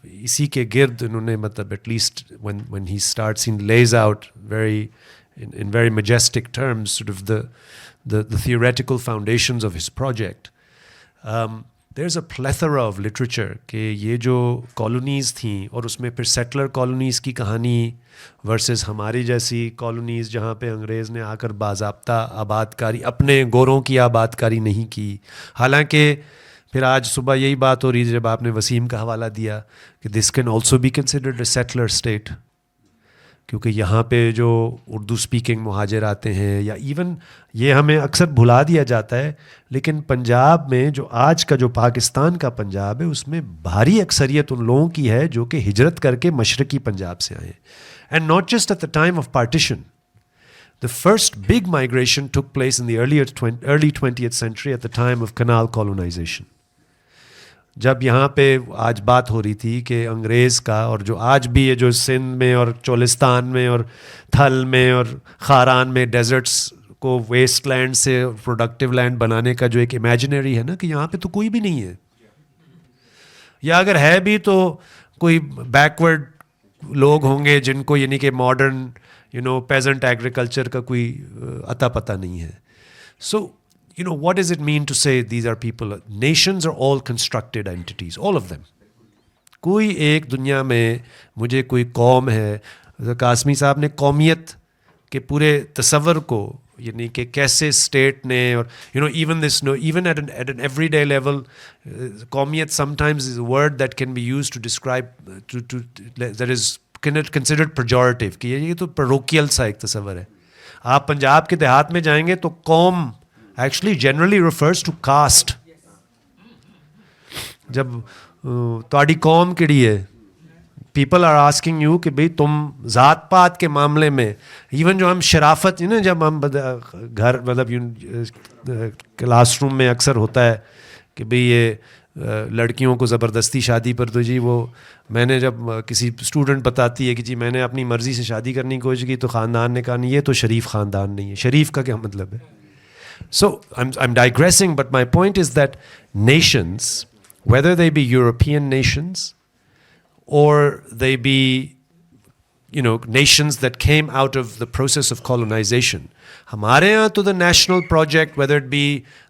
اسی کے گرد انہوں نے مطلب at least when he starts he lays out in very majestic terms sort of the theoretical foundations of his project. There's a plethora of literature کہ یہ جو کالونیز تھیں اور اس میں پھر سیٹلر کالونیز کی کہانی ورسز ہماری جیسی کالونیز جہاں پہ انگریز نے آ کر باضابطہ آباد کاری اپنے گوروں کی آباد کاری نہیں کی. حالانکہ پھر آج صبح یہی بات ہو رہی تھی جب آپ نے وسیم کا حوالہ دیا کہ this can also be considered a settler state, کیونکہ یہاں پہ جو اردو اسپیکنگ مہاجر آتے ہیں یا ایون یہ ہمیں اکثر بھلا دیا جاتا ہے, لیکن پنجاب میں جو آج کا جو پاکستان کا پنجاب ہے اس میں بھاری اکثریت ان لوگوں کی ہے جو کہ ہجرت کر کے مشرقی پنجاب سے آئے ہیں. And not just at the time of partition. The first big migration took place in the early 20th century at the time of canal colonization. جب یہاں پہ آج بات ہو رہی تھی کہ انگریز کا اور جو آج بھی ہے جو سندھ میں اور چولستان میں اور تھل میں اور خاران میں ڈیزرٹس کو ویسٹ لینڈ سے پروڈکٹیو لینڈ بنانے کا جو ایک امیجنری ہے نا کہ یہاں پہ تو کوئی بھی نہیں ہے, یا اگر ہے بھی تو کوئی بیکورڈ لوگ ہوں گے جن کو یعنی کہ ماڈرن پیزنٹ ایگریکلچر کا کوئی اتا پتہ نہیں ہے. سو what does it mean to say these are people? Nations are all constructed entities, all of them. کوئی ایک دنیا میں مجھے کوئی قوم ہے, قاسمی صاحب نے قومیت کے پورے تصور کو یعنی کہ کیسے اسٹیٹ نے اور even at an everyday level قومیت sometimes is a word that can be used to describe that is considered pejorative کہ یہ تو parochial سا ایک تصور ہے. آپ پنجاب کے دیہات میں جائیں گے تو قوم actually generally refers to caste. جب تہاڈی قوم کیڑی ہے, people are asking you کہ بھئی تم ذات پات کے معاملے میں ایون جو ہم شرافت جب ہم گھر مطلب کلاس روم میں اکثر ہوتا ہے کہ بھئی یہ لڑکیوں کو زبردستی شادی پر تو جی وہ میں نے جب کسی اسٹوڈنٹ بتاتی ہے کہ جی میں نے اپنی مرضی سے شادی کرنے کی کوشش کی تو خاندان نے کہا نہیں یہ تو شریف خاندان نہیں ہے. شریف کا کیا مطلب ہے؟ So I'm digressing, but my point is that nations, whether they be European nations or they be, nations that came out of the process of colonization, ہمارے یہاں تو the national project, whether it be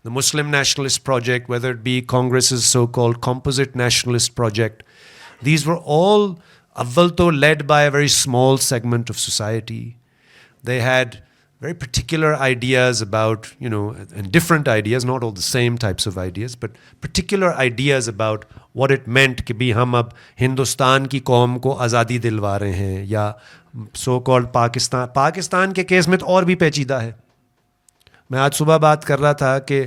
the Muslim nationalist project, whether it be Congress's so-called composite nationalist project, these were all awwal to led by a very small segment of society. They had very particular ideas about, and different ideas, not all the same types of ideas, but particular ideas about what it meant کہ بھی ہم اب ہندوستان کی قوم کو آزادی دلوا رہے ہیں, یا سو کالڈ پاکستان کے کیس میں تو اور بھی پیچیدہ ہے. میں آج صبح بات کر رہا تھا کہ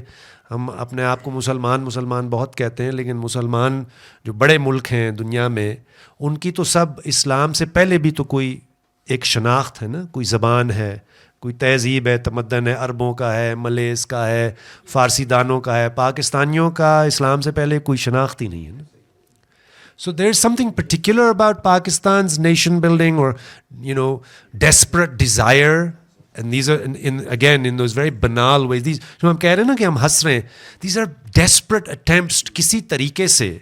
ہم اپنے آپ کو مسلمان بہت کہتے ہیں, لیکن مسلمان جو بڑے ملک ہیں دنیا میں ان کی تو سب اسلام سے پہلے بھی تو کوئی ایک شناخت ہے نا, کوئی زبان ہے, کوئی تہذیب ہے, تمدن ہے, عربوں کا ہے, ملیز کا ہے, فارسی دانوں کا ہے. پاکستانیوں کا اسلام سے پہلے کوئی شناخت ہی نہیں ہے نا. So there's something particular about Pakistan's nation building or, desperate desire. And these are, again, in those very banal ways. These, جو ہم کہہ رہے ہیں نا کہ ہم ہنس رہے ہیں, these are desperate attempts کسی طریقے سے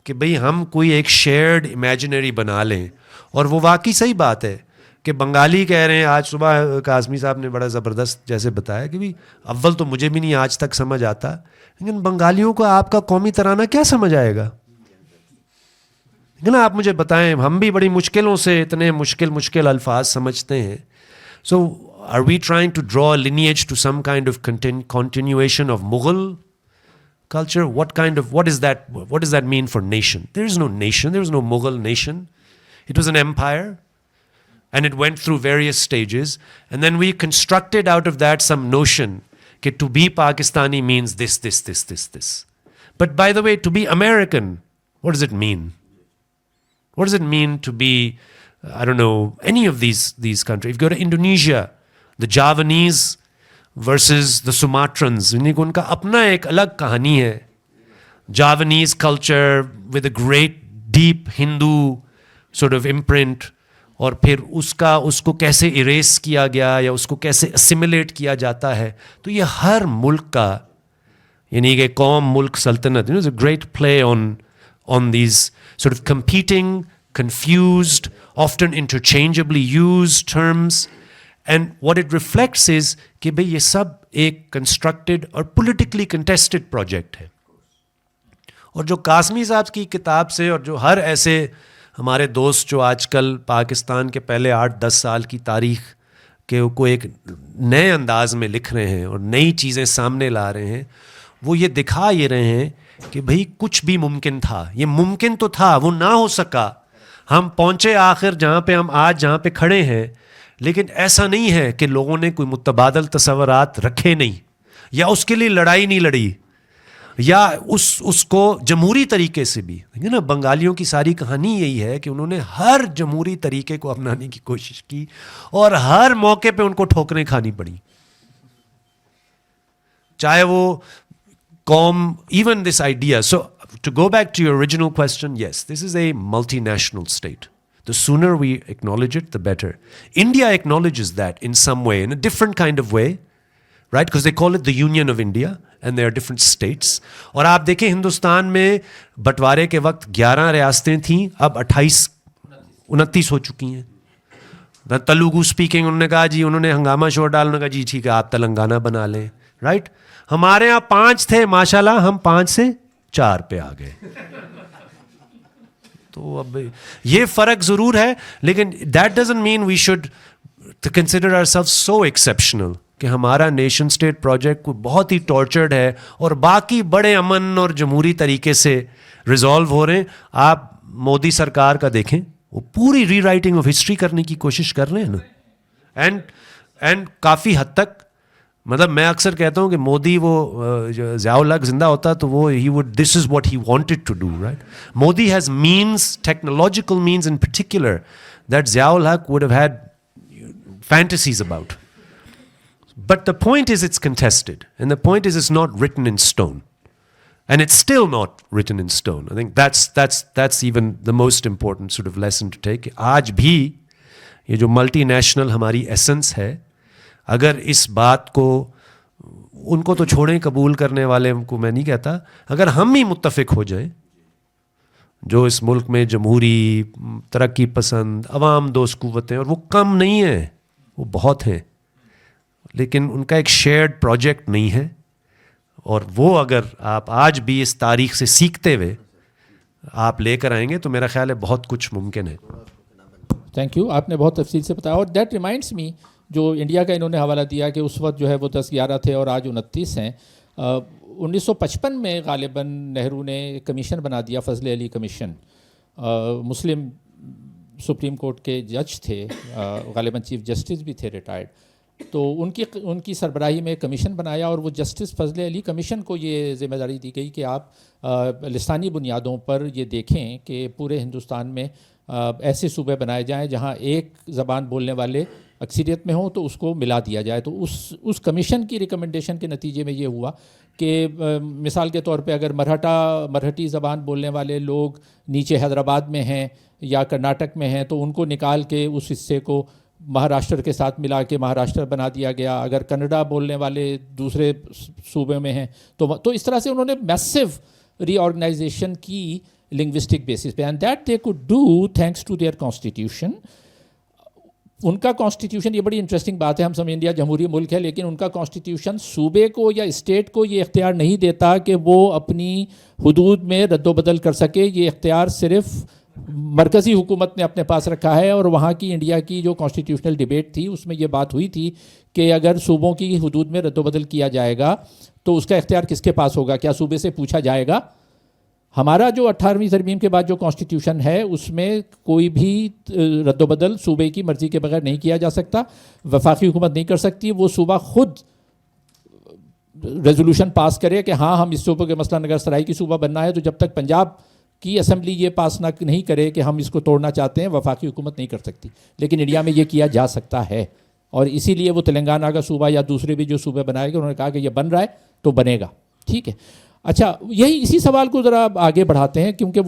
کہ بھئی ہم کوئی ایک شیئرڈ امیجنری بنا لیں. اور وہ واقعی صحیح بات ہے کہ بنگالی کہہ رہے ہیں. آج صبح قاسمی صاحب نے بڑا زبردست جیسے بتایا کہ بھی اول تو مجھے بھی نہیں آج تک سمجھ آتا, لیکن بنگالیوں کو آپ کا قومی ترانہ کیا سمجھ آئے گا؟ لیکن آپ مجھے بتائیں, ہم بھی بڑی مشکلوں سے اتنے مشکل الفاظ سمجھتے ہیں. So are we trying to draw a lineage to some kind of continuation of Mughal culture? What does that mean for nation? There is no nation. There was no Mughal nation. It was an empire. And it went through various stages. And then we constructed out of that some notion that to be Pakistani means this. But by the way, to be American, what does it mean? What does it mean to be, I don't know, any of these countries? If you go to Indonesia, the Javanese versus the Sumatrans, ان کا اپنا ایک الگ کہانی ہے. Javanese culture with a great deep Hindu sort of imprint اور پھر اس کو کیسے اریز کیا گیا یا اس کو کیسے اسیمولیٹ کیا جاتا ہے. تو یہ ہر ملک کا, یعنی کہ قوم, ملک, سلطنت, it's a great play on these sort of competing, confused, often interchangeably used terms, and what it reflects is کہ بھئی یہ سب ایک constructed اور politically contested project ہے. اور جو قاسمی صاحب کی کتاب سے, اور جو ہر ایسے ہمارے دوست جو آج کل پاکستان کے پہلے 8-10 سال کی تاریخ کے کو ایک نئے انداز میں لکھ رہے ہیں اور نئی چیزیں سامنے لا رہے ہیں, وہ یہ دکھا یہ رہے ہیں کہ بھئی کچھ بھی ممکن تھا. یہ ممکن تو تھا, وہ نہ ہو سکا, ہم پہنچے آخر جہاں پہ ہم آج جہاں پہ کھڑے ہیں. لیکن ایسا نہیں ہے کہ لوگوں نے کوئی متبادل تصورات رکھے نہیں, یا اس کے لیے لڑائی نہیں لڑی, یا اس کو جمہوری طریقے سے بھی. دیکھیں نا, بنگالیوں کی ساری کہانی یہی ہے کہ انہوں نے ہر جمہوری طریقے کو اپنانے کی کوشش کی اور ہر موقع پہ ان کو ٹھوکریں کھانی پڑی, چاہے وہ قوم, even this idea. So to go back to your original question, yes, this is a multinational state. The sooner we acknowledge it, the better. India acknowledges that in some way, in a different kind of way, right? Because they call it the Union of India, and there are different states. اور آپ دیکھیں ہندوستان میں بٹوارے کے وقت 11 ریاستیں تھیں, اب 29 ہو چکی ہیں. تلگو اسپیکنگ, انہوں نے کہا جی, انہوں نے ہنگامہ شور ڈالنے, انہوں نے کہا جی ٹھیک ہے آپ تلنگانہ بنا لیں, رائٹ. ہمارے یہاں 5 تھے, ماشاءاللہ ہم 5 سے 4 پہ آ گئے. تو اب یہ فرق ضرور ہے, لیکن that doesn't mean we should consider our self so exceptional کہ ہمارا نیشن اسٹیٹ پروجیکٹ بہت ہی ٹارچرڈ ہے اور باقی بڑے امن اور جمہوری طریقے سے ریزالو ہو رہے ہیں. آپ مودی سرکار کا دیکھیں, وہ پوری ری رائٹنگ آف ہسٹری کرنے کی کوشش کر رہے ہیں نا, اینڈ کافی حد تک. مطلب میں اکثر کہتا ہوں کہ مودی, وہ ضیاء الحق زندہ ہوتا تو وہ this is what he wanted to do, right. Modi has means, technological means in particular, that Zia ul-Haq would have had fantasies about. But the point is it's contested, and the point is it's not written in stone, and it's still not written in stone. I think that's even the most important sort of lesson to take. آج بھی یہ جو multi national ہماری essence ہے, اگر اس بات کو, ان کو تو چھوڑیں قبول کرنے والے کو میں نہیں کہتا, اگر ہم ہی متفق ہو جائیں, جو اس ملک میں جمہوری, ترقی پسند, عوام دوست قوتیں, اور وہ کم نہیں ہیں, وہ بہت ہیں, لیکن ان کا ایک شیئرڈ پروجیکٹ نہیں ہے, اور وہ اگر آپ آج بھی اس تاریخ سے سیکھتے ہوئے آپ لے کر آئیں گے تو میرا خیال ہے بہت کچھ ممکن ہے. تھینک یو, آپ نے بہت تفصیل سے بتایا. اور دیٹ ریمائنڈس می, جو انڈیا کا انہوں نے حوالہ دیا کہ اس وقت جو ہے وہ 10-11 تھے اور آج 29 ہیں. 1955 میں غالباً نہرو نے کمیشن بنا دیا, فضل علی کمیشن. مسلم سپریم کورٹ کے جج تھے, غالباً چیف جسٹس بھی تھے ریٹائرڈ, تو ان کی سربراہی میں کمیشن بنایا, اور وہ جسٹس فضل علی کمیشن کو یہ ذمہ داری دی گئی کہ آپ لسانی بنیادوں پر یہ دیکھیں کہ پورے ہندوستان میں ایسے صوبے بنائے جائیں جہاں ایک زبان بولنے والے اکثریت میں ہوں, تو اس کو ملا دیا جائے. تو اس کمیشن کی ریکمنڈیشن کے نتیجے میں یہ ہوا کہ مثال کے طور پہ اگر مرہٹی زبان بولنے والے لوگ نیچے حیدرآباد میں ہیں یا کرناٹک میں ہیں, تو ان کو نکال کے اس حصے کو مہاراشٹر کے ساتھ ملا کے مہاراشٹر بنا دیا گیا. اگر کنڈا بولنے والے دوسرے صوبے میں ہیں تو اس طرح سے انہوں نے میسو ری آرگنائزیشن کی لنگوسٹک بیسس پہ, and that they could do thanks to their constitution. ان کا کانسٹیٹیوشن, یہ بڑی انٹرسٹنگ بات ہے, ہم سب انڈیا جمہوری ملک ہے, لیکن ان کا کانسٹیٹیوشن صوبے کو یا اسٹیٹ کو یہ اختیار نہیں دیتا کہ وہ اپنی حدود میں رد و بدل کر سکے. یہ اختیار صرف مرکزی حکومت نے اپنے پاس رکھا ہے. اور وہاں کی انڈیا کی جو کانسٹیٹیوشنل ڈیبیٹ تھی اس میں یہ بات ہوئی تھی کہ اگر صوبوں کی حدود میں رد و بدل کیا جائے گا تو اس کا اختیار کس کے پاس ہوگا؟ کیا صوبے سے پوچھا جائے گا؟ ہمارا جو 18ویں ترمیم کے بعد جو کانسٹیٹیوشن ہے اس میں کوئی بھی رد و بدل صوبے کی مرضی کے بغیر نہیں کیا جا سکتا, وفاقی حکومت نہیں کر سکتی. وہ صوبہ خود ریزولوشن پاس کرے کہ ہاں ہم اس صوبے کے, مثلا اگر سرائی کی صوبہ بننا ہے, تو جب تک پنجاب کی اسمبلی یہ پاس نہیں کرے کہ ہم اس کو توڑنا چاہتے ہیں, وفاقی حکومت نہیں کر سکتی. لیکن انڈیا میں یہ کیا جا سکتا ہے, اور اسی لیے وہ تلنگانہ کا صوبہ یا دوسرے بھی جو صوبے بنائے گا, انہوں نے کہا کہ یہ بن رہا ہے تو بنے گا. ٹھیک ہے. اچھا یہی اسی سوال کو ذرا آگے بڑھاتے ہیں کیونکہ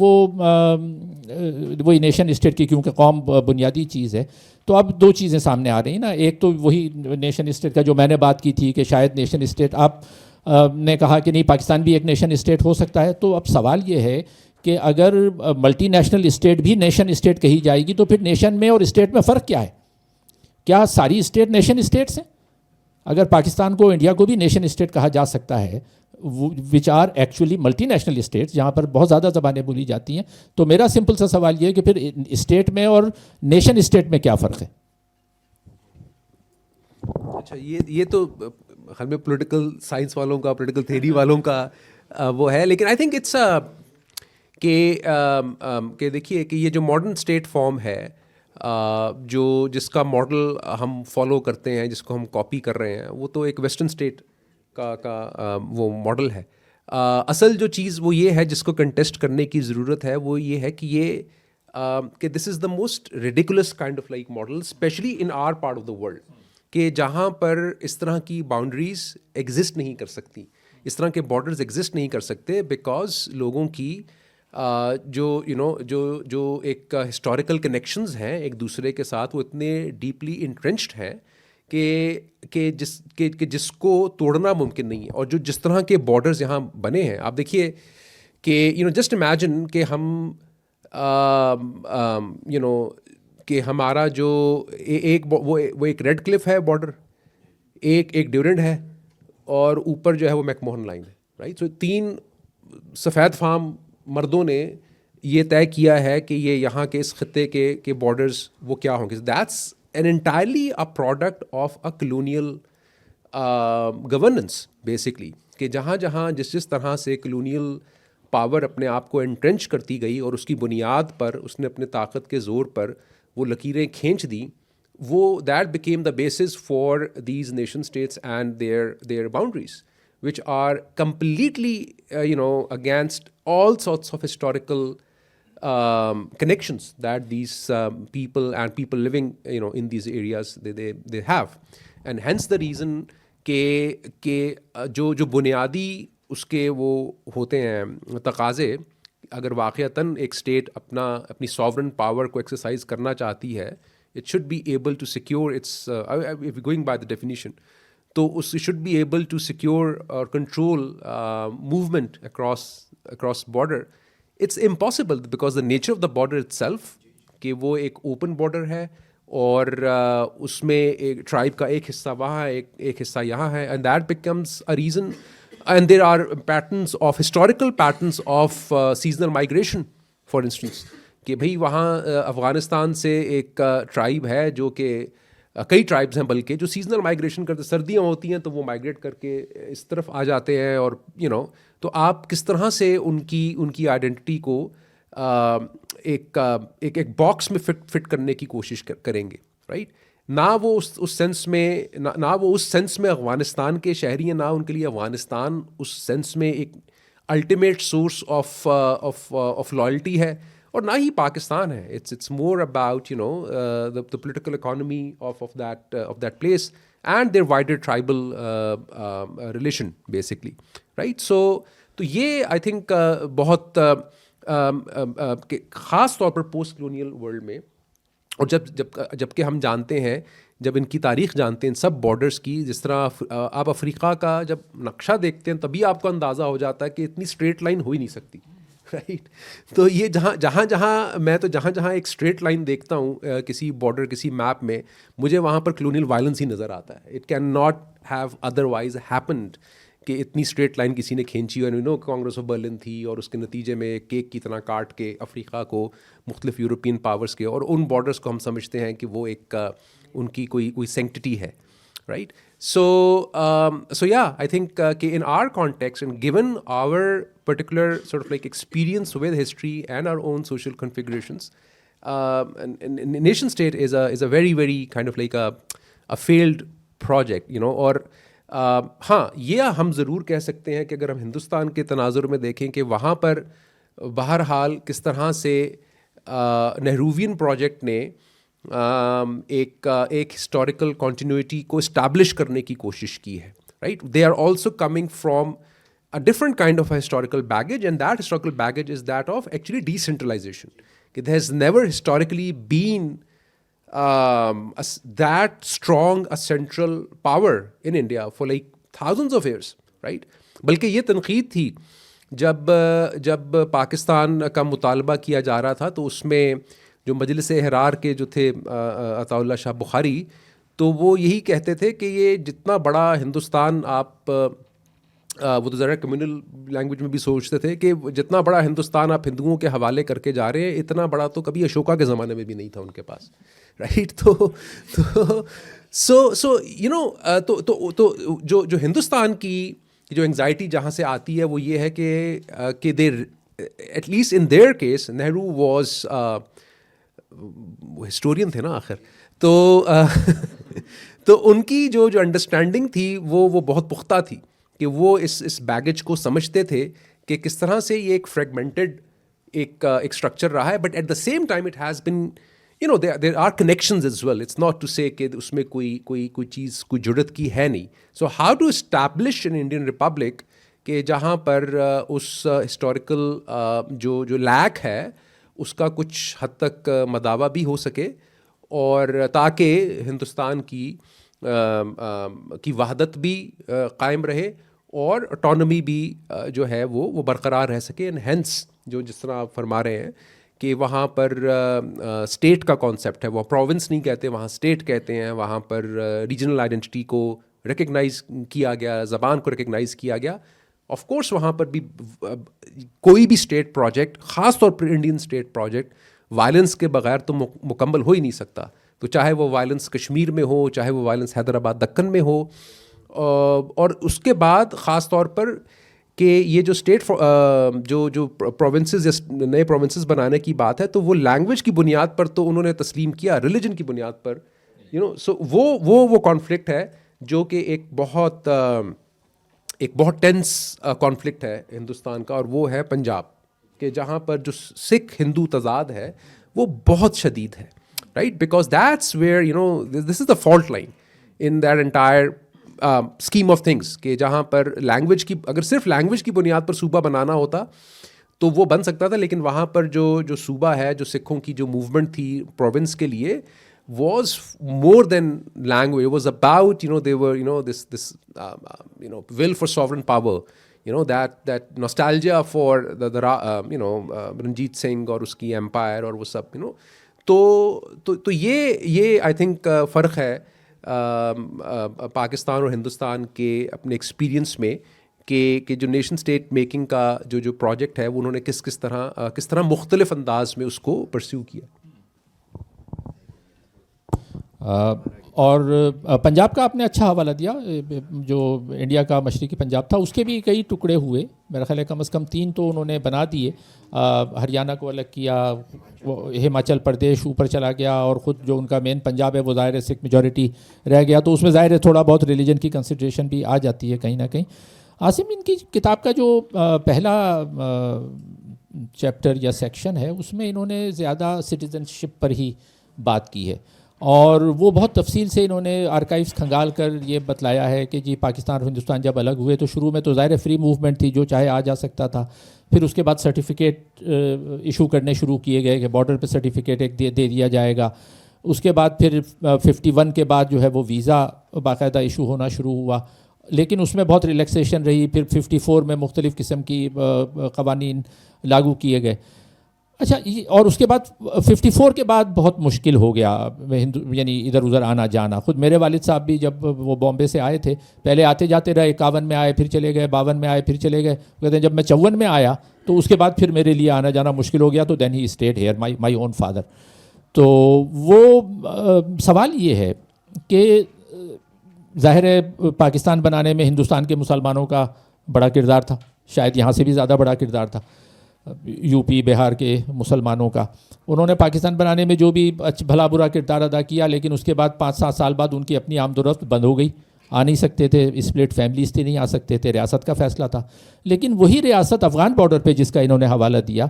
وہی نیشن اسٹیٹ کی کیونکہ قوم بنیادی چیز ہے. تو اب دو چیزیں سامنے آ رہی ہیں نا. ایک تو وہی نیشن اسٹیٹ کا جو میں نے بات کی تھی کہ شاید نیشن اسٹیٹ آپ نے کہا کہ نہیں پاکستان بھی ایک نیشن اسٹیٹ ہو سکتا ہے. تو اب سوال یہ ہے کہ اگر ملٹی نیشنل اسٹیٹ بھی نیشن اسٹیٹ کہی جائے گی تو پھر نیشن میں اور اسٹیٹ میں فرق کیا ہے؟ کیا ساری اسٹیٹ نیشن اسٹیٹس ہیں؟ اگر پاکستان کو انڈیا کو بھی نیشن اسٹیٹ کہا جا سکتا ہے which are actually multinational states جہاں پر بہت زیادہ زبانیں بولی جاتی ہیں, تو میرا سمپل سا سوال یہ ہے کہ پھر اسٹیٹ میں اور نیشن اسٹیٹ میں کیا فرق ہے؟ اچھا یہ تو خیال میں پولیٹیکل سائنس والوں کا, پولیٹیکل تھیوری والوں کا وہ ہے, لیکن آئی تھنک اٹس کہ دیکھیے کہ یہ جو ماڈرن اسٹیٹ فارم ہے جس کا ماڈل ہم فالو کرتے ہیں, جس کو ہم کاپی کر رہے ہیں, وہ تو ایک ویسٹرن اسٹیٹ کا وہ ماڈل ہے. اصل جو چیز وہ یہ ہے جس کو کنٹیسٹ کرنے کی ضرورت ہے, وہ یہ ہے کہ this is the most ridiculous kind of like model especially in our part of the world, کہ جہاں پر اس طرح کی باؤنڈریز ایگزسٹ نہیں کر سکتی, اس طرح کے بارڈرز ایگزسٹ نہیں کر سکتے, بیکاز لوگوں کی جو ایک ہسٹوریکل کنیکشنز ہیں ایک دوسرے کے ساتھ وہ اتنے ڈیپلی انٹرنچڈ ہیں کہ جس کو توڑنا ممکن نہیں ہے. اور جس طرح کے بارڈرز یہاں بنے ہیں, آپ دیکھیے کہ جسٹ امیجن کہ ہم کہ ہمارا جو وہ ایک ریڈ کلف ہے بارڈر, ایک ڈیورنڈ ہے, اور اوپر جو ہے وہ میک موہن لائن ہے, رائٹ. سو 3 سفید فام مردوں نے یہ طے کیا ہے کہ یہ یہاں کے اس خطے کے بارڈرز وہ کیا ہوں گے. That's an entirely a product of a colonial governance basically, کہ جہاں جس طرح سے کلونیل پاور اپنے آپ کو انٹرنچ کرتی گئی اور اس کی بنیاد پر اس نے اپنے طاقت کے زور پر وہ لکیریں کھینچ دیں, وہ that became the basis for these nation states and their boundaries which are completely against all sorts of historical connections that these people and people living in these areas they have. And hence the reason کہ جو بنیادی اس کے وہ ہوتے ہیں تقاضے, اگر واقعتاً ایک اسٹیٹ اپنی ساورن پاور کو ایکسرسائز کرنا چاہتی ہے, it should be able to secure its if going by the definition, تو اس should be able to secure or control movement across border. It's impossible because the nature of the border itself کہ وہ ایک open border ہے, اور اس میں ایک tribe کا ایک حصہ وہاں ہے, ایک حصہ یہاں ہے, and that becomes a reason. And there are historical patterns of seasonal migration, for instance, کہ بھئی وہاں افغانستان سے ایک ٹرائب ہے جو کہ کئی ٹرائبز ہیں بلکہ جو سیزنل مائگریشن کرتے, سردیاں ہوتی ہیں تو وہ مائگریٹ کر کے اس طرف آ جاتے ہیں, اور تو آپ کس طرح سے ان کی آئیڈینٹی کو ایک باکس میں فٹ کرنے کی کوشش کریں گے, رائٹ. نہ وہ اس سینس میں افغانستان کے شہری ہیں, نہ ان کے لیے افغانستان اس سینس میں ایک الٹیمیٹ سورس آف لائلٹی ہے, اور نہ ہی پاکستان ہے. It's more about the political economy of that place and their wider tribal relation basically, right. تو یہ I think بہت خاص طور پر پوسٹ کلونیل ورلڈ میں, اور جب کہ ہم جانتے ہیں, جب ان کی تاریخ جانتے ہیں سب بارڈرز کی, جس طرح آپ افریقہ کا جب نقشہ دیکھتے ہیں تبھی آپ کو اندازہ ہو جاتا ہے کہ اتنی اسٹریٹ لائن ہو ہی نہیں سکتی, رائٹ. تو یہ جہاں ایک اسٹریٹ لائن دیکھتا ہوں کسی بارڈر کسی میپ میں, مجھے وہاں پر کلونیل وائلنس ہی نظر آتا ہے. It can not have otherwise happened کہ اتنی اسٹریٹ لائن کسی نے کھینچی ہو. کانگریس آف برلن تھی, اور اس کے نتیجے میں کیک کی طرح کاٹ کے افریقہ کو مختلف یورپین پاورز کے, اور ان بارڈرز کو ہم سمجھتے ہیں کہ وہ ایک ان کی کوئی سینکٹیٹی ہے, right. So yeah, I think in our context and given our particular sort of like experience with history and our own social configurations, and nation state is a very very kind of like a failed project, اور ہاں یہ ہم ضرور کہہ سکتے ہیں کہ اگر ہم ہندوستان کے تناظر میں دیکھیں کہ وہاں پر بہرحال کس طرح سے نہرووین پروجیکٹ نے ایک ہسٹوریکل کنٹینیوٹی کو اسٹیبلش کرنے کی کوشش کی ہے, right. They are also coming from a different kind of a historical baggage, and that historical baggage is that of actually decentralization. There has never historically been that strong a central power in India for like thousands of years, right? بلکہ یہ تنقید تھی جب پاکستان کا مطالبہ کیا جا رہا تھا تو اس میں جو مجلس احرار کے جو تھے عطا اللہ شاہ بخاری، تو وہ یہی کہتے تھے کہ یہ جتنا بڑا ہندوستان آپ وہ تو ذرا کمیونل لینگویج میں بھی سوچتے تھے کہ جتنا بڑا ہندوستان آپ ہندوؤں کے حوالے کر کے جا رہے ہیں، اتنا بڑا تو کبھی اشوکا کے زمانے میں بھی نہیں تھا ان کے پاس، رائٹ؟ تو یو نو تو جو ہندوستان کی جو انگزائٹی جہاں سے آتی ہے وہ یہ ہے کہ there at least in their case Nehru was historian تھے نا آخر، تو ان کی جو انڈرسٹینڈنگ تھی وہ بہت پختہ تھی کہ وہ اس بیگیج کو سمجھتے تھے کہ کس طرح سے یہ ایک فریگمنٹڈ ایک اسٹرکچر رہا ہے، but at the same time it has been you know there are connections as well. It's not to say کہ اس میں کوئی چیز کوئی جڑت کی ہے نہیں. So how to establish an Indian republic کہ جہاں پر اس ہسٹوریکل جو لیک ہے اس کا کچھ حد تک مداوع بھی ہو سکے، اور تاکہ ہندوستان کی وحدت بھی قائم رہے اور اٹانومی بھی جو ہے وہ برقرار رہ سکے. اینڈ ہینس جس طرح آپ فرما رہے ہیں کہ وہاں پر اسٹیٹ کا کانسیپٹ ہے، وہ پروونس نہیں کہتے، وہاں اسٹیٹ کہتے ہیں، وہاں پر ریجنل آئیڈینٹی کو ریکگنائز کیا گیا، زبان کو ریکگنائز کیا گیا. آف کورس وہاں پر بھی کوئی بھی اسٹیٹ پروجیکٹ، خاص طور پر انڈین اسٹیٹ پروجیکٹ، وائلنس کے بغیر تو مکمل ہو ہی نہیں سکتا. تو چاہے وہ وائلنس کشمیر میں ہو، چاہے وہ وائلنس حیدرآباد دکن میں ہو، اور اس کے بعد خاص طور پر کہ یہ جو اسٹیٹ جو پروونسز یا نئے پروونسز بنانے کی بات ہے، تو وہ لینگویج کی بنیاد پر تو انہوں نے تسلیم کیا، ریلیجن کی بنیاد پر، یو نو. سو وہ کانفلکٹ ہے جو کہ ایک بہت ٹینس کانفلکٹ ہے ہندوستان کا، اور وہ ہے پنجاب کہ جہاں پر جو سکھ ہندو تضاد ہے وہ بہت شدید ہے، right? Because that's where you know this is the fault line in that entire scheme of things, کہ جہاں پر لینگویج کی، اگر صرف لینگویج کی بنیاد پر صوبہ بنانا ہوتا تو وہ بن سکتا تھا، لیکن وہاں پر جو صوبہ ہے، جو سکھوں کی جو موومنٹ تھی پروونس کے لیے، was more than language. It was about, you know, they were, you know, this you know, will for sovereign power, you know, that nostalgia for the you know, Ranjit Singh اور اس کی empire اور وہ سب, you know. تو یہ I think فرق ہے پاکستان اور ہندوستان کے اپنے ایکسپیرینس میں کہ جو نیشن اسٹیٹ میکنگ کا جو پروجیکٹ ہے وہ انہوں نے کس طرح مختلف انداز میں اس کو پرسیو کیا. اور پنجاب کا آپ نے اچھا حوالہ دیا، جو انڈیا کا مشرقی پنجاب تھا اس کے بھی کئی ٹکڑے ہوئے، میرا خیال ہے کم از کم 3 تو انہوں نے بنا دیے. ہریانہ کو الگ کیا، ہماچل پردیش اوپر چلا گیا، اور خود جو ان کا مین پنجاب ہے وہ ظاہر ہے سکھ میجورٹی رہ گیا، تو اس میں ظاہر ہے تھوڑا بہت ریلیجن کی کنسیڈریشن بھی آ جاتی ہے کہیں نہ کہیں. عاصم، ان کی کتاب کا جو پہلا چیپٹر یا سیکشن ہے اس میں انہوں نے زیادہ سٹیزن شپ پر ہی بات کی ہے، اور وہ بہت تفصیل سے انہوں نے آرکائیوز کھنگال کر یہ بتلایا ہے کہ جی پاکستان اور ہندوستان جب الگ ہوئے تو شروع میں تو ظاہر فری موومنٹ تھی، جو چاہے آ جا سکتا تھا. پھر اس کے بعد سرٹیفکیٹ ایشو کرنے شروع کیے گئے کہ بارڈر پہ سرٹیفکیٹ ایک دے دیا جائے گا. اس کے بعد پھر 51 کے بعد جو ہے وہ ویزا باقاعدہ ایشو ہونا شروع ہوا، لیکن اس میں بہت ریلیکسیشن رہی. پھر 54 میں مختلف قسم کی قوانین لاگو کیے گئے. اچھا، اور اس کے بعد 54 کے بعد بہت مشکل ہو گیا یعنی ادھر ادھر آنا جانا. خود میرے والد صاحب بھی جب وہ بامبے سے آئے تھے، پہلے آتے جاتے رہے، 51 میں آئے پھر چلے گئے، 52 میں آئے پھر چلے گئے. کہتے ہیں جب میں 54 میں آیا تو اس کے بعد پھر میرے لیے آنا جانا مشکل ہو گیا، تو دین ہی اسٹیڈ ہیئر مائی اون فادر. تو وہ سوال یہ ہے کہ ظاہر ہے پاکستان بنانے میں ہندوستان کے مسلمانوں کا بڑا کردار تھا، شاید یہاں سے بھی زیادہ بڑا کردار تھا یو پی بہار کے مسلمانوں کا. انہوں نے پاکستان بنانے میں جو بھی بھلا برا کردار ادا کیا، لیکن اس کے بعد 5-7 سال بعد ان کی اپنی آمد و رفت بند ہو گئی، آ نہیں سکتے تھے، اسپلٹ فیملیز تھی، نہیں آ سکتے تھے، ریاست کا فیصلہ تھا. لیکن وہی ریاست افغان بارڈر پہ جس کا انہوں نے حوالہ دیا،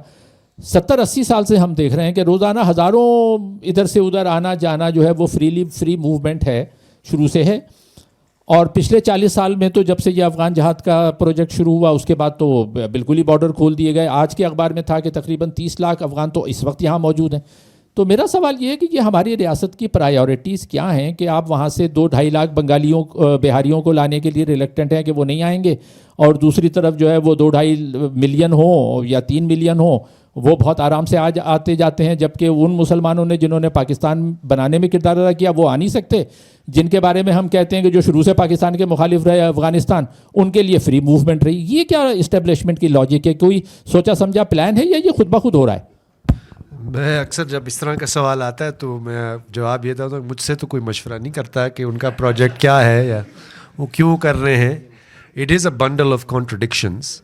70-80 سال سے ہم دیکھ رہے ہیں کہ روزانہ ہزاروں ادھر سے ادھر آنا جانا جو ہے وہ فری موومنٹ ہے، شروع سے ہے. اور پچھلے 40 سال میں تو جب سے یہ افغان جہاد کا پروجیکٹ شروع ہوا اس کے بعد تو بالکل ہی بارڈر کھول دیے گئے. آج کے اخبار میں تھا کہ تقریباً 30 لاکھ افغان تو اس وقت یہاں موجود ہیں. تو میرا سوال یہ ہے کہ یہ ہماری ریاست کی پرائیورٹیز کیا ہیں کہ آپ وہاں سے 2-2.5 لاکھ بنگالیوں بہاریوں کو لانے کے لیے ریلیکٹنٹ ہیں کہ وہ نہیں آئیں گے, اور دوسری طرف جو ہے وہ 2-2.5 ملین ہوں یا 3 ملین ہوں وہ بہت آرام سے آج آتے جاتے ہیں, جبکہ ان مسلمانوں نے جنہوں نے پاکستان بنانے میں کردار ادا کیا وہ آ نہیں سکتے, جن کے بارے میں ہم کہتے ہیں کہ جو شروع سے پاکستان کے مخالف رہے افغانستان, ان کے لیے فری موومنٹ رہی. یہ کیا اسٹیبلشمنٹ کی لاجک ہے؟ کوئی سوچا سمجھا پلان ہے یا یہ خود بخود ہو رہا ہے؟ میں اکثر جب اس طرح کا سوال آتا ہے تو میں جواب یہ دیتا ہوں, مجھ سے تو کوئی مشورہ نہیں کرتا کہ ان کا پروجیکٹ کیا ہے یا وہ کیوں کر رہے ہیں. It is a bundle of contradictions,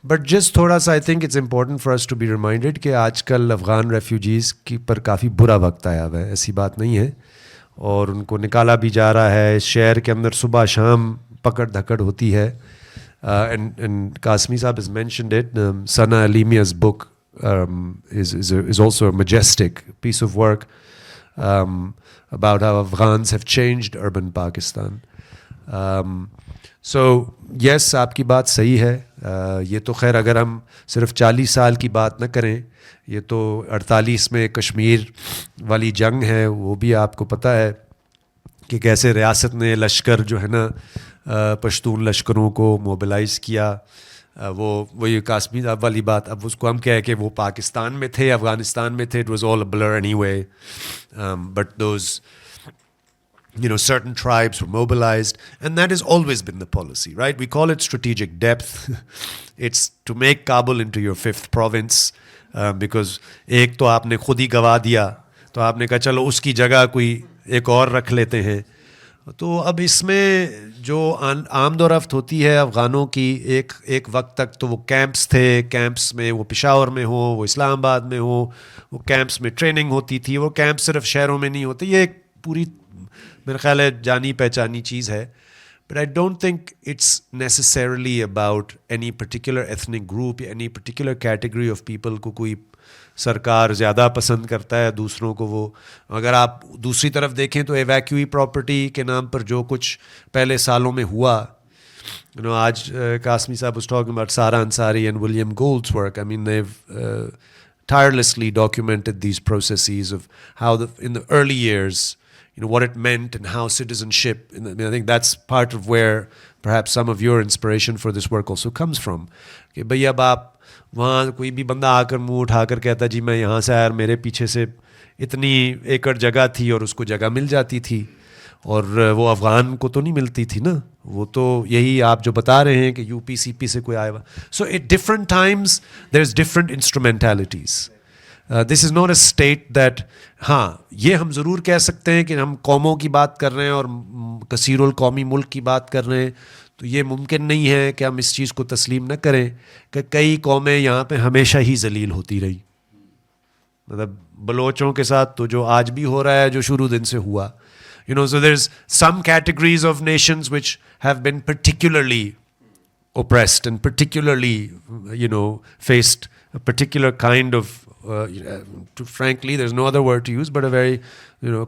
but just تھوڑا سا I think it's important for us to be reminded کہ آج کل افغان ریفیوجیز کی پر کافی برا وقت آیا ہوا ہے, ایسی بات نہیں ہے, اور ان کو نکالا بھی جا رہا ہے. اس شہر کے اندر صبح شام پکڑ دھکڑ ہوتی ہے. اینڈ قاسمی صاحب has mentioned it. Sana Alimia's book is also a majestic piece of work about how Afghans have changed urban Pakistan. So yes, آپ کی بات صحیح ہے. یہ تو خیر اگر ہم صرف 40 سال کی بات نہ کریں, یہ تو 48 میں کشمیر والی جنگ ہے, وہ بھی آپ کو پتہ ہے کہ کیسے ریاست نے لشکر جو ہے نا پشتون لشکروں کو موبلائز کیا. وہی قاسمی صاحب والی بات, اب اس کو ہم کہیں کہ وہ پاکستان میں تھے افغانستان میں تھے, it was all a blur anyway, but those certain tribes were mobilized, and that has always been the policy, right? We call it strategic depth. It's to make Kabul into your 5th province, because ایک تو آپ نے خود ہی گوا دیا, تو آپ نے کہا چلو اس کی جگہ کوئی ایک اور رکھ لیتے ہیں. تو اب اس میں جو آمد و رفت ہوتی ہے افغانوں کی, ایک وقت تک تو وہ کیمپس تھے, کیمپس میں وہ پشاور میں ہوں, وہ اسلام آباد میں ہوں, وہ کیمپس میں ٹریننگ ہوتی تھی. وہ کیمپس صرف شہروں میں نہیں ہوتے, یہ ایک پوری میرا خیال ہے جانی پہچانی چیز ہے. But I don't think it's necessarily about any particular ethnic group یا any particular category of people کو کوئی سرکار زیادہ پسند کرتا ہے دوسروں کو. وہ اگر آپ دوسری طرف دیکھیں تو ایویکیوئی پراپرٹی کے نام پر جو کچھ پہلے سالوں میں ہوا, آج قاسمی صاحب was talking about Sara Ansari and William Gould's work. I mean, they've tirelessly documented these processes of how in the early years, what it meant and how citizenship, I think that's part of where perhaps some of your inspiration for this work also comes from. کہ بھئی اب آپ وہاں کوئی بھی بندہ آ کر منہ اٹھا کر کہتا جی میں یہاں سے آیا, میرے پیچھے سے اتنی ایکڑ جگہ تھی اور اس کو جگہ مل جاتی تھی, اور وہ افغان کو تو نہیں ملتی تھی نا. وہ تو یہی آپ جو بتا رہے ہیں کہ یو پی سی پی سے کوئی آیا ہوا. So at different times there is different instrumentalities. This is not a state that, ہاں یہ ہم ضرور کہہ سکتے ہیں کہ ہم قوموں کی بات کر رہے ہیں اور کثیر القومی ملک کی بات کر رہے ہیں, تو یہ ممکن نہیں ہے کہ ہم اس چیز کو تسلیم نہ کریں کہ کئی قومیں یہاں پہ ہمیشہ ہی ذلیل ہوتی رہی. مطلب بلوچوں کے ساتھ تو جو آج بھی ہو رہا ہے, جو شروع دن سے ہوا, so there's some categories of nations which have been particularly oppressed and particularly, faced a particular kind of, frankly, there's no other word to use, but a very,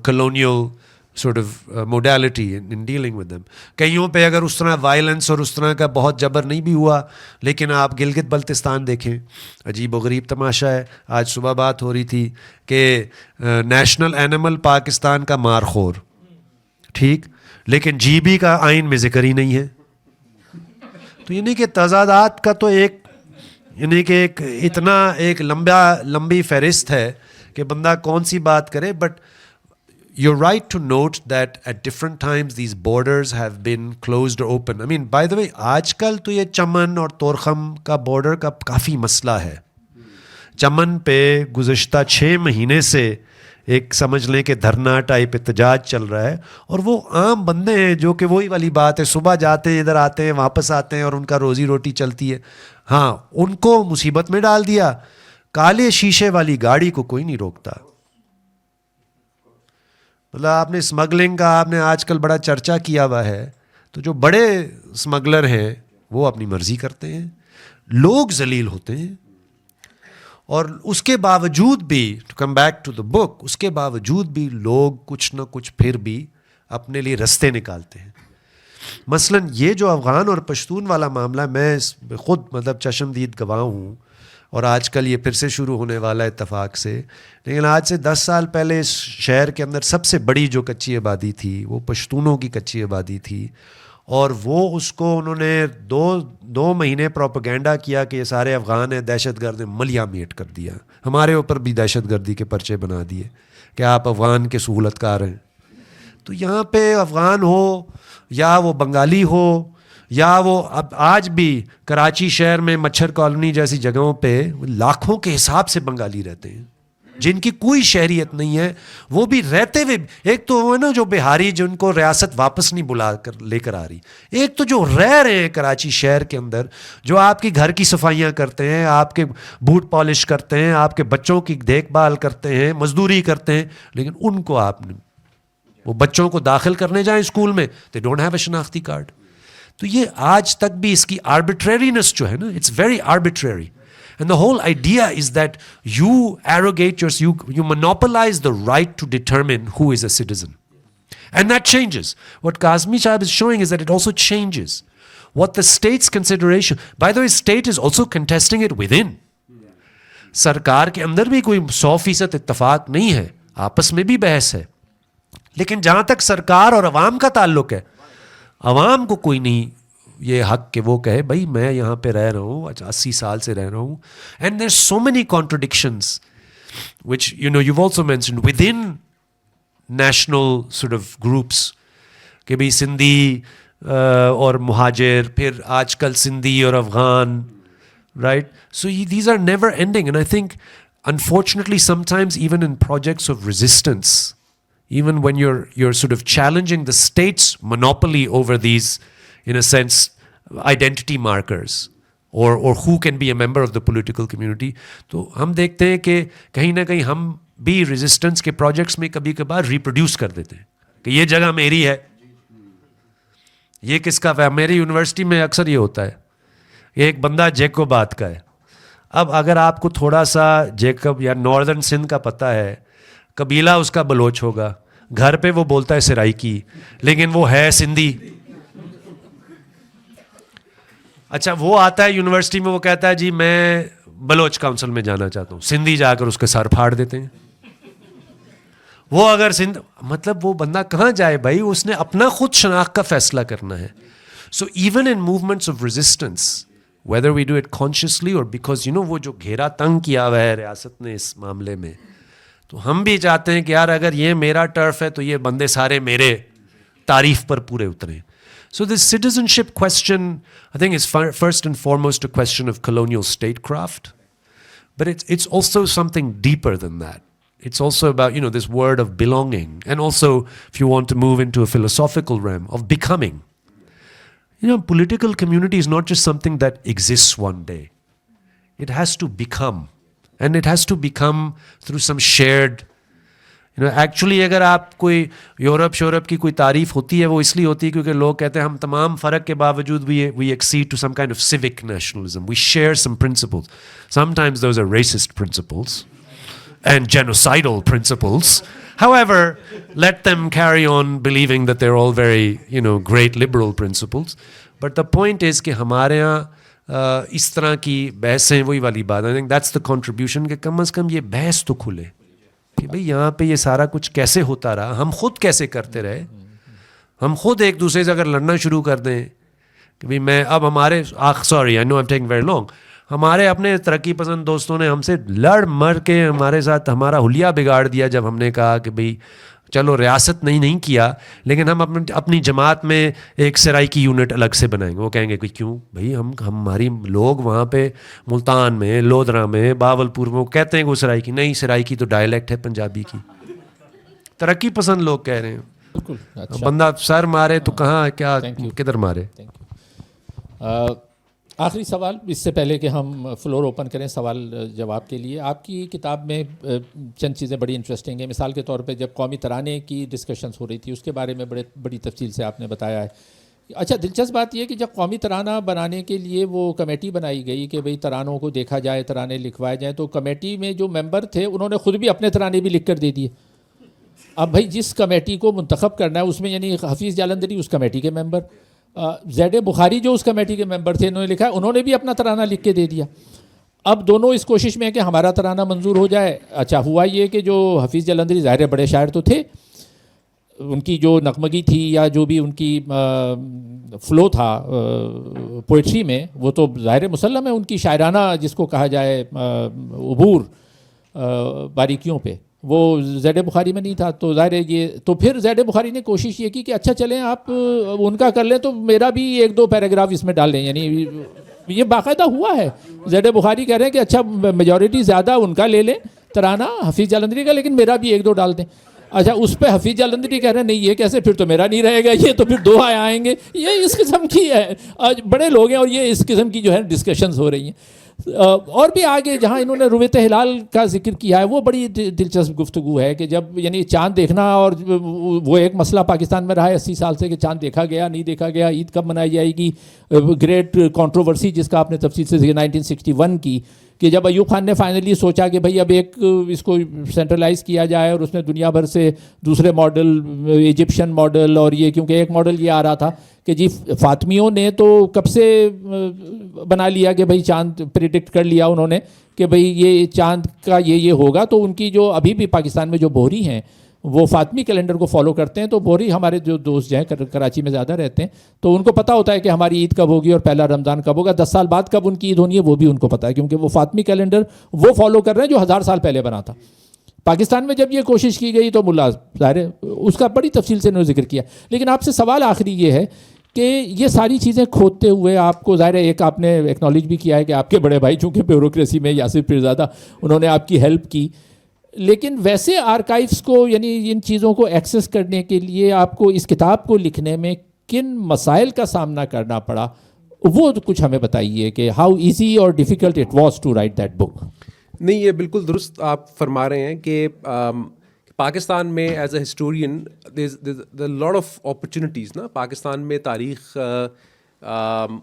colonial sort of modality in dealing with them. کئیوں پہ اگر اس طرح violence اور اس طرح کا بہت جبر نہیں بھی ہوا, لیکن آپ گلگت بلتستان دیکھیں, عجیب و غریب تماشا ہے. آج صبح بات ہو رہی تھی کہ نیشنل اینیمل پاکستان کا مارخور, ٹھیک, لیکن جی بی کا آئین میں ذکر ہی نہیں ہے. تو یعنی کہ تضادات کا تو ایک اتنا ایک لمبی فہرست ہے کہ بندہ کون سی بات کرے. But you're right to note that at different times these borders have been closed or open. I mean, by the way, آج کل تو یہ چمن اور تورخم کا بارڈر کا کافی مسئلہ ہے. چمن پہ گزشتہ 6 مہینے سے ایک سمجھ لیں کہ دھرنا ٹائپ احتجاج چل رہا ہے, اور وہ عام بندے ہیں جو کہ وہی والی بات ہے, صبح جاتے ہیں ادھر آتے ہیں واپس آتے ہیں اور ان کا روزی روٹی چلتی ہے. ہاں ان کو مصیبت میں ڈال دیا. کالے شیشے والی گاڑی کو کوئی نہیں روکتا. مطلب آپ نے اسمگلنگ کا آپ نے آج کل بڑا چرچا کیا ہوا ہے, تو جو بڑے اسمگلر ہیں وہ اپنی مرضی کرتے ہیں, لوگ ذلیل ہوتے ہیں. اور اس کے باوجود بھی, to come back to the book, اس کے باوجود بھی لوگ کچھ نہ کچھ پھر بھی اپنے لیے رستے نکالتے ہیں. مثلاً یہ جو افغان اور پشتون والا معاملہ، میں خود مطلب چشمدید گواہ ہوں، اور آج کل یہ پھر سے شروع ہونے والا اتفاق سے، لیکن آج سے 10 سال پہلے اس شہر کے اندر سب سے بڑی جو کچی آبادی تھی وہ پشتونوں کی کچی آبادی تھی، اور وہ اس کو انہوں نے 2 مہینے پروپیگنڈا کیا کہ یہ سارے افغان ہیں، دہشت گرد ہیں، ملیا میٹ کر دیا، ہمارے اوپر بھی دہشت گردی کے پرچے بنا دیے کہ آپ افغان کے سہولت کار ہیں. تو یہاں پہ افغان ہو یا وہ بنگالی ہو یا وہ اب آج بھی کراچی شہر میں مچھر کالونی جیسی جگہوں پہ لاکھوں کے حساب سے بنگالی رہتے ہیں جن کی کوئی شہریت نہیں ہے، وہ بھی رہتے ہوئے، ایک تو وہ ہے نا جو بہاری جن کو ریاست واپس نہیں بلا کر لے کر آ رہی، ایک تو جو رہ رہے ہیں کراچی شہر کے اندر، جو آپ کی گھر کی صفائیاں کرتے ہیں، آپ کے بوٹ پالش کرتے ہیں، آپ کے بچوں کی دیکھ بھال کرتے ہیں، مزدوری کرتے ہیں، لیکن ان کو آپ نے وہ بچوں کو داخل کرنے جائیں اسکول میں، دے ڈونٹ ہیو اے شناختی کارڈ. تو یہ آج تک بھی اس کی آربیٹریرینس جو ہے نا، it's very arbitrary. And the whole idea is that you arrogate you monopolize the right to determine who is a citizen. And that changes. What Kazmi Sahib is showing is that it also changes. What the state's consideration, by the way, state is also contesting it within. سرکار کے اندر بھی کوئی 100% اتفاق نہیں ہے، آپس میں بھی بحث ہے، لیکن جہاں تک سرکار اور عوام کا تعلق ہے، عوام کو کوئی نہیں یہ حق کہ وہ کہے بھائی میں یہاں پہ رہ رہا ہوں، 80 سال سے رہ رہا ہوں. And there so many contradictions which you've also mentioned within national sort of groups کہ بھائی سندھی اور مہاجر، پھر آج کل سندھی اور Afghan, right? So these are never ending, and I think unfortunately sometimes even in projects of resistance, even when you're sort of challenging the state's monopoly over these, in a sense, identity markers or who can be a member of the political community, تو ہم دیکھتے ہیں کہ کہیں نہ کہیں ہم بھی resistance کے projects میں کبھی کبھار reproduce کر دیتے ہیں کہ یہ جگہ میری ہے، یہ کس کا ہے. میری یونیورسٹی میں اکثر یہ ہوتا ہے، ایک بندہ جیکوبات کا ہے. اب اگر آپ کو تھوڑا سا جیکب یا ناردرن سندھ کا پتہ ہے، قبیلہ اس کا بلوچ ہوگا، گھر پہ وہ بولتا ہے سرائکی، لیکن وہ ہے سندھی. اچھا وہ آتا ہے یونیورسٹی میں، وہ کہتا ہے جی میں بلوچ کاؤنسل میں جانا چاہتا ہوں، سندھی جا کر اس کے سر پھاڑ دیتے ہیں. وہ اگر سندھ، مطلب وہ بندہ کہاں جائے بھائی، اس نے اپنا خود شناخت کا فیصلہ کرنا ہے. So even in movements of resistance whether we do it consciously or because وہ جو گھیرا تنگ کیا ہوا ہے ریاست نے اس معاملے میں، تو ہم بھی چاہتے ہیں کہ یار اگر یہ میرا ٹرف ہے تو یہ بندے سارے میرے تعریف پر پورے اتریں. So this citizenship question, I think, is first and foremost a question of colonial statecraft, but it's also something deeper than that. It's also about this word of belonging, and also if you want to move into a philosophical realm of becoming. Political community is not just something that exists one day. It has to become, and it has to become through some shared. Actually اگر آپ کوئی Europe کی کوئی تعریف ہوتی ہے وہ اس لیے ہوتی ہے کیونکہ لوگ کہتے ہیں ہم تمام فرق کے باوجود we accede to some kind of civic nationalism. We share some principles. Sometimes those are racist principles and genocidal principles. However, let them carry on believing that they're all very, great liberal principles. But the point is کہ ہمارے یہاں اس طرح کی بحثیں وہی والی بات ہے. I think that's the contribution کہ کم از کم یہ بحث تو کھلے کہ بھئی یہاں پہ یہ سارا کچھ کیسے ہوتا رہا، ہم خود کیسے کرتے رہے. ہم خود ایک دوسرے سے اگر لڑنا شروع کر دیں کہ بھئی میں اب ہمارے sorry I know I am taking very long, ہمارے اپنے ترقی پسند دوستوں نے ہم سے لڑ مر کے ہمارے ساتھ ہمارا حلیہ بگاڑ دیا جب ہم نے کہا کہ بھئی چلو ریاست نہیں کیا لیکن ہم اپنی جماعت میں ایک سرائکی یونٹ الگ سے بنائیں گے. وہ کہیں گے کہ کیوں بھائی، ہماری لوگ وہاں پہ ملتان میں، لودھرا میں، باولپور میں وہ کہتے ہیں کہ وہ سرائکی نہیں، سرائکی تو ڈائلیکٹ ہے پنجابی کی. ترقی پسند لوگ کہہ رہے ہیں. بالکل. بندہ سر مارے تو کہاں کیا کدھر مارے. آخری سوال اس سے پہلے کہ ہم فلور اوپن کریں سوال جواب کے لیے. آپ کی کتاب میں چند چیزیں بڑی انٹرسٹنگ ہیں. مثال کے طور پہ جب قومی ترانے کی ڈسکشنز ہو رہی تھی اس کے بارے میں بڑی تفصیل سے آپ نے بتایا ہے. اچھا دلچسپ بات یہ کہ جب قومی ترانہ بنانے کے لیے وہ کمیٹی بنائی گئی کہ بھئی ترانوں کو دیکھا جائے، ترانے لکھوائے جائیں، تو کمیٹی میں جو ممبر تھے انہوں نے خود بھی اپنے ترانے بھی لکھ کر دے دیے. اب بھائی جس کمیٹی کو منتخب کرنا ہے اس میں یعنی حفیظ جالندھری اس کمیٹی کے ممبر، زید بخاری جو اس کمیٹی کے ممبر تھے انہوں نے لکھا ہے, انہوں نے بھی اپنا ترانہ لکھ کے دے دیا. اب دونوں اس کوشش میں ہے کہ ہمارا ترانہ منظور ہو جائے. اچھا ہوا یہ کہ جو حفیظ جلندری ظاہر بڑے شاعر تو تھے, ان کی جو نغمگی تھی یا جو بھی ان کی فلو تھا پوئٹری میں, وہ تو ظاہر مسلم ہے ان کی شاعرانہ جس کو کہا جائے عبور باریکیوں پہ, وہ زید بخاری میں نہیں تھا. تو ظاہر یہ تو پھر زید بخاری نے کوشش یہ کی کہ اچھا چلیں آپ ان کا کر لیں تو میرا بھی 1-2 پیراگراف اس میں ڈال لیں. یعنی یہ باقاعدہ ہوا ہے. زید بخاری کہہ رہے ہیں کہ اچھا میجورٹی زیادہ ان کا لے لیں ترانہ حفیظ جالندری کا, لیکن میرا بھی 1-2 ڈال دیں. اچھا اس پہ حفیظ جالندری کہہ رہے ہیں نہیں یہ کیسے, پھر تو میرا نہیں رہے گا, یہ تو پھر 2 آئیں گے. یہ اس قسم کی ہے, آج بڑے لوگ ہیں اور یہ اس قسم کی جو ہے ڈسکشنز ہو رہی ہیں. اور بھی آگے جہاں انہوں نے رویت ہلال کا ذکر کیا ہے وہ بڑی دلچسپ گفتگو ہے کہ جب یعنی چاند دیکھنا, اور وہ ایک مسئلہ پاکستان میں رہا ہے 80 سال سے کہ چاند دیکھا گیا نہیں دیکھا گیا, عید کب منائی جائے گی, گریٹ کنٹروورسی جس کا آپ نے تفصیل سے 1961 کی, کہ جب ایوب خان نے فائنلی سوچا کہ بھئی اب ایک اس کو سینٹرلائز کیا جائے, اور اس نے دنیا بھر سے دوسرے ماڈل, ایجپشن ماڈل, اور یہ کیونکہ ایک ماڈل یہ آ رہا تھا کہ جی فاطمیوں نے تو کب سے بنا لیا کہ بھئی چاند پریڈکٹ کر لیا انہوں نے کہ بھئی یہ چاند کا یہ ہوگا. تو ان کی جو ابھی بھی پاکستان میں جو بوہری ہیں وہ فاطمی کیلنڈر کو فالو کرتے ہیں. تو بوہری ہمارے جو دوست جو ہیں کراچی میں زیادہ رہتے ہیں, تو ان کو پتہ ہوتا ہے کہ ہماری عید کب ہوگی اور پہلا رمضان کب ہوگا. 10 سال بعد کب ان کی عید ہونی ہے وہ بھی ان کو پتہ ہے, کیونکہ وہ فاطمی کیلنڈر وہ فالو کر رہے ہیں جو 1000 سال پہلے بنا تھا. پاکستان میں جب یہ کوشش کی گئی تو ملا ظاہر اس کا بڑی تفصیل سے انہوں نے ذکر کیا. لیکن آپ سے سوال آخری یہ ہے کہ یہ ساری چیزیں کھودتے ہوئے آپ کو ظاہر ایک آپ نے ایکنالج بھی کیا ہے کہ آپ کے بڑے بھائی چونکہ بیوروکریسی میں یاسر پیرزادہ انہوں نے آپ کی ہیلپ کی, لیکن ویسے آرکائیوز کو یعنی ان چیزوں کو ایکسیس کرنے کے لیے آپ کو اس کتاب کو لکھنے میں کن مسائل کا سامنا کرنا پڑا, وہ کچھ ہمیں بتائیے کہ ہاؤ ایزی اور difficult it was to write that book. نہیں, یہ بالکل درست آپ فرما رہے ہیں کہ پاکستان میں as a historian lot of opportunities نا. پاکستان میں تاریخ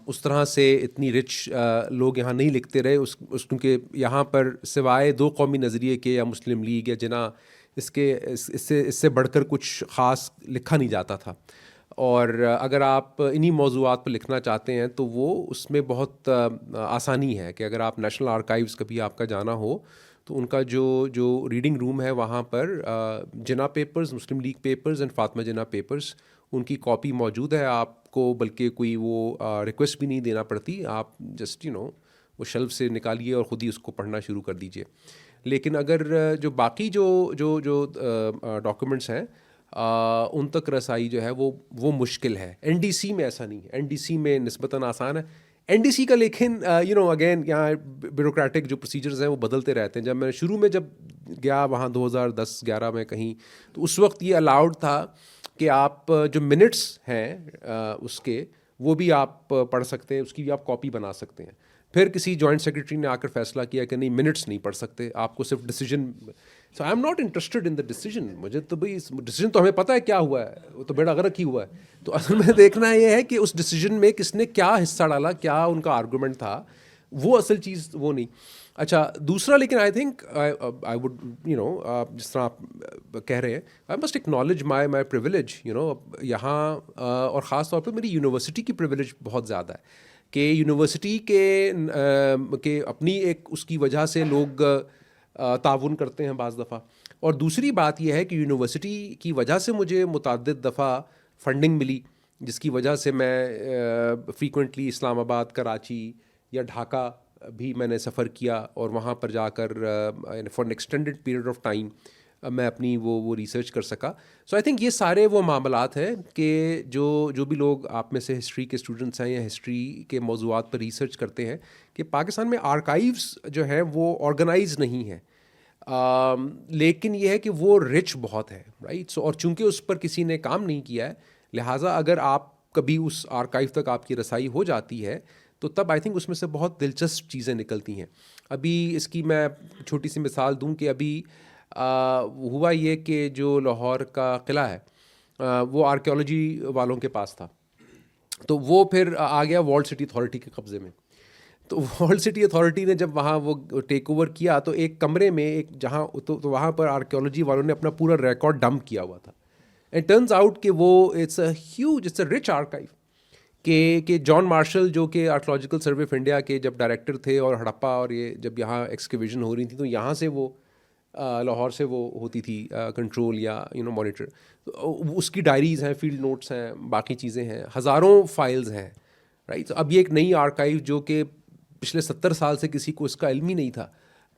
اس طرح سے اتنی رچ لوگ یہاں نہیں لکھتے رہے, اس کیونکہ یہاں پر سوائے 2 قومی نظریے کے یا مسلم لیگ یا جنا اس سے بڑھ کر کچھ خاص لکھا نہیں جاتا تھا. اور اگر آپ انہی موضوعات پر لکھنا چاہتے ہیں تو وہ اس میں بہت آسانی ہے کہ اگر آپ نیشنل آرکائیوز کبھی آپ کا جانا ہو تو ان کا جو ریڈنگ روم ہے وہاں پر جنا papers, Muslim league papers and Fatima جنا پیپرز, ان کی کاپی موجود ہے. آپ کو بلکہ کوئی وہ ریکویسٹ بھی نہیں دینا پڑتی, آپ جسٹ وہ شیلف سے نکالیے اور خود ہی اس کو پڑھنا شروع کر دیجیے. لیکن اگر جو باقی جو ڈاکومنٹس ہیں ان تک رسائی جو ہے وہ مشکل ہے. NDC میں ایسا نہیں ہے, NDC میں نسبتاً آسان ہے. NDC کا لیکن اگین یہاں بیوروکریٹک جو پروسیجرز ہیں وہ بدلتے رہتے ہیں. جب میں شروع میں جب گیا وہاں 2010-11 میں کہیں, تو اس وقت یہ الاؤڈ تھا کہ آپ جو منٹس ہیں اس کے وہ بھی آپ پڑھ سکتے ہیں, اس کی بھی آپ کاپی بنا سکتے ہیں. پھر کسی جوائنٹ سیکرٹری نے آ کر فیصلہ کیا کہ نہیں منٹس نہیں پڑھ سکتے, آپ کو صرف decision. So I am not interested in the decision. مجھے تو بھائی ڈیسیجن تو ہمیں پتہ ہے کیا ہوا ہے, وہ تو بیڑا غرق ہی ہوا ہے. تو اصل میں دیکھنا یہ ہے کہ اس ڈیسیجن میں کس نے کیا حصہ ڈالا, کیا ان کا آرگومنٹ تھا, وہ اصل چیز وہ نہیں. اچھا دوسرا, لیکن آئی تھنک آئی وڈ جس طرح آپ کہہ رہے ہیں, I must acknowledge my privilege یہاں, اور خاص طور پہ میری یونیورسٹی کی پریویلیج بہت زیادہ ہے کہ یونیورسٹی کے اپنی ایک اس کی وجہ سے لوگ تعاون کرتے ہیں بعض دفعہ. اور دوسری بات یہ ہے کہ یونیورسٹی کی وجہ سے مجھے متعدد دفعہ فنڈنگ ملی, جس کی وجہ سے میں فریکوینٹلی اسلام آباد, کراچی یا ڈھاکہ بھی میں نے سفر کیا, اور وہاں پر جا کر for an extended period of time میں اپنی وہ ریسرچ کر سکا. سو آئی تھنک یہ سارے وہ معاملات ہیں کہ جو بھی لوگ آپ میں سے ہسٹری کے اسٹوڈنٹس ہیں یا ہسٹری کے موضوعات پر ریسرچ کرتے ہیں, کہ پاکستان میں آرکائیوز جو ہیں وہ آرگنائز نہیں ہیں, لیکن یہ ہے کہ وہ رچ بہت ہے, رائٹ. سو اور چونکہ اس پر کسی نے کام نہیں کیا ہے, لہٰذا اگر آپ کبھی اس آرکائیو تک آپ کی رسائی ہو جاتی ہے تو تب آئی تھنک اس میں سے بہت دلچسپ چیزیں نکلتی ہیں. ابھی اس کی میں چھوٹی سی مثال دوں کہ ابھی ہوا یہ کہ جو لاہور کا قلعہ ہے وہ آرکیولوجی والوں کے پاس تھا, تو وہ پھر آ گیا ورلڈ سٹی اتھارٹی کے قبضے میں. تو ورلڈ سٹی اتھارٹی نے جب وہاں وہ ٹیک اوور کیا تو ایک کمرے میں ایک جہاں تو وہاں پر آرکیولوجی والوں نے اپنا پورا ریکارڈ ڈمپ کیا ہوا تھا. اینڈ ٹرنز آؤٹ کہ وہ اٹس اے رچ آرکائیو. کہ جان مارشل جو کہ آرکیولوجیکل سروے آف انڈیا کے جب ڈائریکٹر تھے اور ہڑپا اور یہ جب یہاں ایکسکیویشن ہو رہی تھی تو یہاں سے وہ لاہور سے وہ ہوتی تھی کنٹرول یا مانیٹر. اس کی ڈائریز ہیں, فیلڈ نوٹس ہیں, باقی چیزیں ہیں, ہزاروں فائلز ہیں, رائٹ. تو اب یہ ایک نئی آرکائیو جو کہ پچھلے 70 سال سے کسی کو اس کا علم ہی نہیں تھا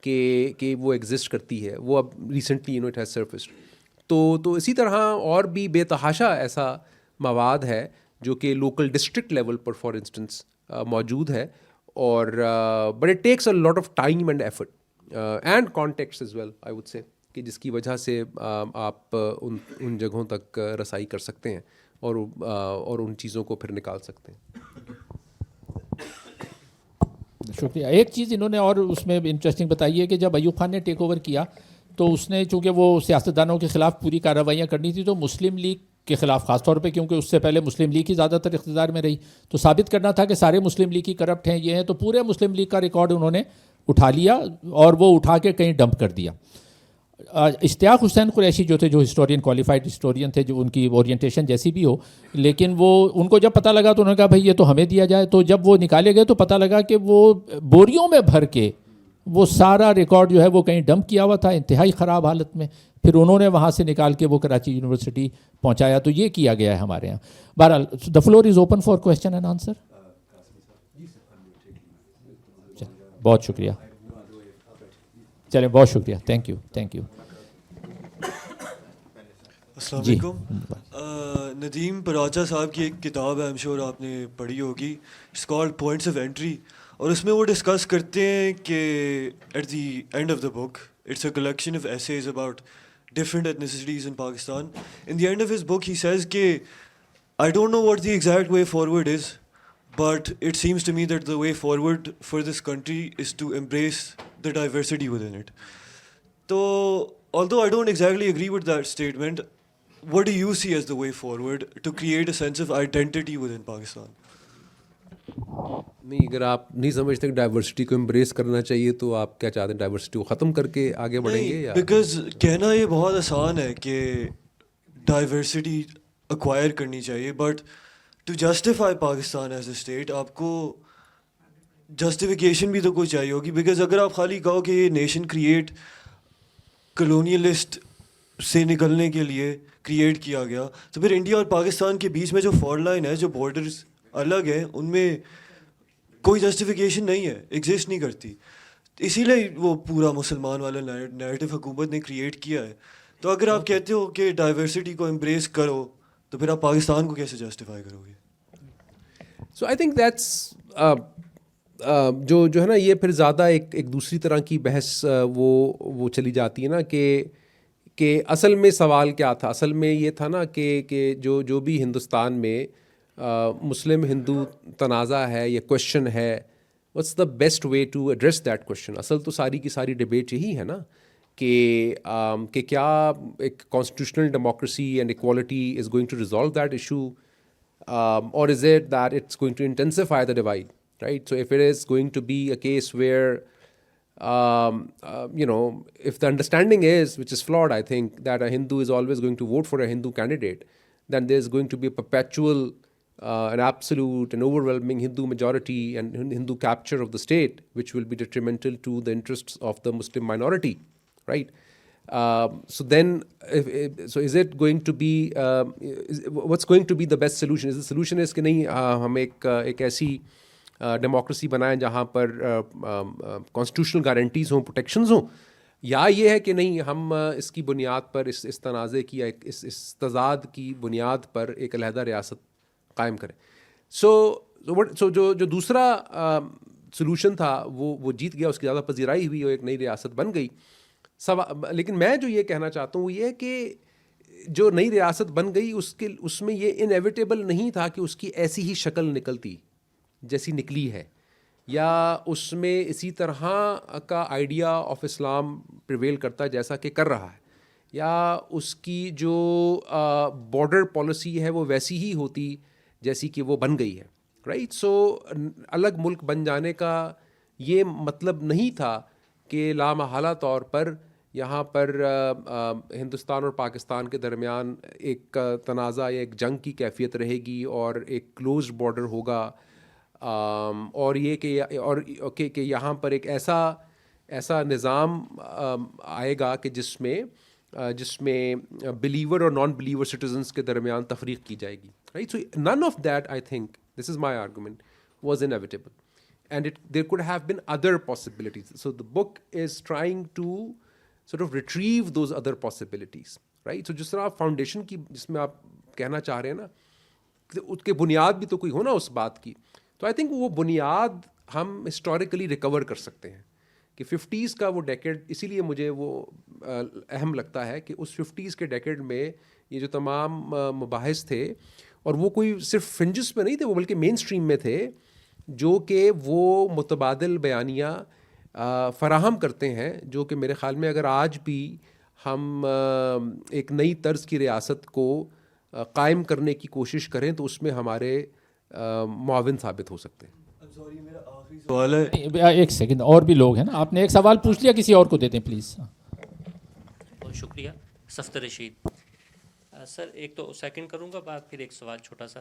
کہ وہ ایگزسٹ کرتی ہے, وہ اب ریسنٹلی اٹ ہیز سرفسڈ. تو اسی طرح اور بھی بے تحاشا ایسا مواد ہے جو کہ لوکل ڈسٹرکٹ لیول پر فار انسٹنس موجود ہے, اور but it takes a lot of time and effort and contacts as well I would say, کہ جس کی وجہ سے آپ ان جگہوں تک رسائی کر سکتے ہیں اور ان چیزوں کو پھر نکال سکتے ہیں. شکریہ. ایک چیز انہوں نے اور اس میں انٹرسٹنگ بتائی ہے کہ جب ایوب خان نے ٹیک اوور کیا تو اس نے چونکہ وہ سیاستدانوں کے خلاف پوری کارروائیاں کرنی تھی تو مسلم لیگ کے خلاف خاص طور پہ, کیونکہ اس سے پہلے مسلم لیگ ہی زیادہ تر اقتدار میں رہی, تو ثابت کرنا تھا کہ سارے مسلم لیگ ہی کرپٹ ہیں, یہ ہیں. تو پورے مسلم لیگ کا ریکارڈ انہوں نے اٹھا لیا اور وہ اٹھا کے کہیں ڈمپ کر دیا. اشتیاق حسین قریشی جو تھے, جو ہسٹورین کوالیفائڈ ہسٹورین تھے, جو ان کی اورینٹیشن جیسی بھی ہو, لیکن وہ ان کو جب پتہ لگا تو انہوں نے کہا بھائی یہ تو ہمیں دیا جائے. تو جب وہ نکالے گئے تو پتہ لگا کہ وہ بوریوں میں بھر کے وہ سارا ریکارڈ جو ہے وہ کہیں ڈمپ کیا ہوا تھا, انتہائی خراب حالت میں. پھر انہوں نے وہاں سے نکال کے وہ کراچی یونیورسٹی پہنچایا. تو یہ کیا گیا ہے ہمارے یہاں. بہرحال the floor is open for question and answer. بہت شکریہ. چلیں, بہت شکریہ. Thank you, thank you. السلام علیکم. ندیم پراچا صاحب کی ایک کتاب ہے, ایم شور آپ نے پڑھی ہوگی, it's called points of entry, اور اس میں وہ ڈسکس کرتے ہیں کہ at the end of the book it's a collection of essays about different ethnicities in Pakistan. In the end of his book, he says کہ I don't know what the exact way forward is, but it seems to me that the way forward for this country is to embrace the diversity within it. So, although I don't exactly agree with that statement, what do you see as the way forward to create a sense of identity within Pakistan? نہیں, اگر آپ نہیں سمجھتے کہ diversity کو embrace کرنا چاہیے تو آپ کیا چاہتے ہیں, ڈائیورسٹی کو ختم کر کے آگے بڑھیں گے یا؟ بیکاز کہنا یہ بہت آسان ہے کہ ڈائیورسٹی ایکوائر کرنی چاہیے, but to justify Pakistan as a state آپ کو جسٹیفیکیشن بھی تو کوئی چاہیے ہوگی. بیکاز اگر آپ خالی کہو کہ یہ نیشن کریٹ کلونیلسٹ سے نکلنے کے لیے کریٹ کیا گیا, تو پھر انڈیا اور پاکستان کے بیچ میں جو فالٹ لائن ہے, جو بارڈرز الگ ہیں, ان میں کوئی جسٹیفیکیشن نہیں ہے, ایگزسٹ نہیں کرتی. اسی لیے وہ پورا مسلمان والا نیریٹو حکومت نے کریٹ کیا ہے. تو اگر آپ کہتے ہو کہ ڈائیورسٹی کو امبریس کرو تو پھر آپ پاکستان کو کیسے جسٹیفائی کرو گے؟ سو آئی تھنک دیٹس جو ہے نا, یہ پھر زیادہ ایک دوسری طرح کی بحث وہ چلی جاتی ہے نا, کہ اصل میں سوال کیا تھا. اصل میں یہ تھا نا کہ جو بھی ہندوستان میں مسلم ہندو تنازع ہے, یہ کوشچن ہے, what's the best way to address that question. اصل تو ساری کی ساری ڈبیٹ یہی ہے نا کہ کیا ایک constitutional democracy and equality is going to resolve that issue, اور is it that it's going to intensify the divide, right. So if it is going to be a case where if the understanding is, which is flawed, I think, that a Hindu is always going to vote for a Hindu candidate, then there's going to be a perpetual an absolute and overwhelming Hindu majority and Hindu capture of the state, which will be detrimental to the interests of the Muslim minority, right? So then, so is it going to be, what's going to be the best solution? Is the solution is کہ نہیں ہم ایک ایسی democracy بنائیں جہاں پر constitutional guarantees ہوں, protections ہوں, یا یہ ہے کہ نہیں ہم اس کی بنیاد پر, اس تنازع کی یا اس تضاد کی بنیاد پر ایک علیحدہ ریاست قائم کریں. سو جو دوسرا سلوشن تھا وہ جیت گیا, اس کی زیادہ پذیرائی ہوئی اور ایک نئی ریاست بن گئی. لیکن میں جو یہ کہنا چاہتا ہوں وہ یہ ہے کہ جو نئی ریاست بن گئی اس میں یہ انیویٹیبل نہیں تھا کہ اس کی ایسی ہی شکل نکلتی جیسی نکلی ہے, یا اس میں اسی طرح کا آئیڈیا آف اسلام پریویل کرتا جیسا کہ کر رہا ہے, یا اس کی جو بارڈر پالیسی ہے وہ ویسی ہی ہوتی جیسی کہ وہ بن گئی ہے, رائٹ. سو الگ ملک بن جانے کا یہ مطلب نہیں تھا کہ لامحالہ طور پر یہاں پر ہندوستان اور پاکستان کے درمیان ایک تنازع یا ایک جنگ کی کیفیت رہے گی اور ایک کلوزڈ بارڈر ہوگا، اور یہ کہ یہاں پر ایک ایسا نظام آئے گا کہ جس میں بلیور اور نان بلیور سٹیزنس کے درمیان تفریق کی جائے گی، right. So none of that I think this is my argument was inevitable and there could have been other possibilities. So the book is trying to sort of retrieve those other possibilities, right? So جس طرح آپ foundation کی جس میں آپ کہنا چاہ رہے ہیں نا کہ اس کے بنیاد بھی تو کوئی ہونا اس بات کی، تو آئی تھنک وہ بنیاد ہم ہسٹوریکلی ریکور کر سکتے ہیں کہ 50s کا وہ ڈیکیڈ، اسی لیے مجھے وہ اہم لگتا ہے کہ اس 50s کے ڈیکیڈ میں یہ جو تمام مباحث تھے، اور وہ کوئی صرف فرنجز پہ نہیں تھے، وہ بلکہ مین اسٹریم میں تھے، جو کہ وہ متبادل بیانیہ فراہم کرتے ہیں، جو کہ میرے خیال میں اگر آج بھی ہم ایک نئی طرز کی ریاست کو قائم کرنے کی کوشش کریں تو اس میں ہمارے معاون ثابت ہو سکتے ہیں. سوال ہے ایک سیکنڈ، اور بھی لوگ ہیں نا، آپ نے ایک سوال پوچھ لیا، کسی اور کو دیتے ہیں پلیز. بہت شکریہ. صفدر رشید سر، ایک تو سیکنڈ کروں گا بات، پھر ایک سوال چھوٹا سا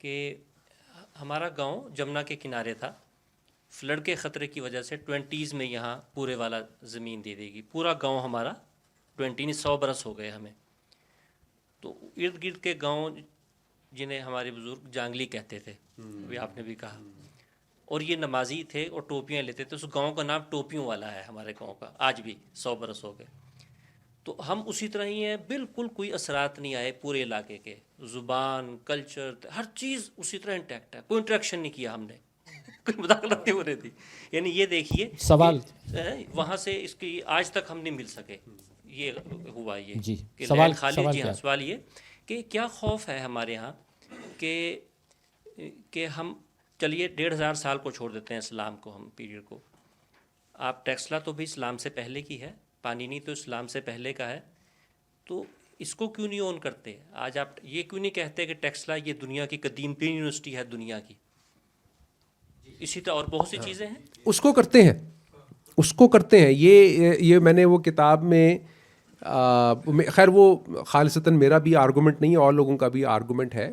کہ ہمارا گاؤں جمنا کے کنارے تھا، فلڈ کے خطرے کی وجہ سے 20s میں یہاں پورے والا زمین دے دے گی. پورا گاؤں ہمارا 100 برس ہو گئے ہمیں. تو ارد گرد کے گاؤں جنہیں ہمارے بزرگ جانگلی کہتے تھے، ابھی آپ نے بھی کہا، اور یہ نمازی تھے اور ٹوپیاں لیتے تھے. اس گاؤں کا نام ٹوپیوں والا ہے ہمارے گاؤں کا، آج بھی 100 برس ہو گئے. تو ہم اسی طرح ہی ہیں، بالکل کوئی اثرات نہیں آئے پورے علاقے کے، زبان، کلچر، ہر چیز اسی طرح انٹیکٹ ہے. کوئی انٹریکشن نہیں کیا ہم نے، کوئی مداخلت نہیں ہو رہی تھی. یعنی یہ دیکھیے سوال وہاں سے اس کی آج تک ہم نہیں مل سکے. یہ ہوا یہ جی کہ سوال خالی. جی ہاں، کیا؟ سوال یہ کہ کیا خوف ہے ہمارے ہاں کہ ہم چلیے 1500 سال کو چھوڑ دیتے ہیں، اسلام کو، ہم پیریڈ کو. آپ ٹیکسلا تو بھی اسلام سے پہلے کی ہے، پانینی تو اسلام سے پہلے کا ہے. تو اس کو کیوں نہیں اون کرتے؟ آج آپ یہ کیوں نہیں کہتے کہ ٹیکسلا یہ دنیا کی قدیم ترین یونیورسٹی ہے دنیا کی؟ اسی طرح اور بہت سی چیزیں ہیں. اس کو کرتے ہیں. یہ میں نے وہ کتاب میں خیر وہ خالصتاً میرا بھی آرگومنٹ نہیں ہے، اور لوگوں کا بھی آرگومنٹ ہے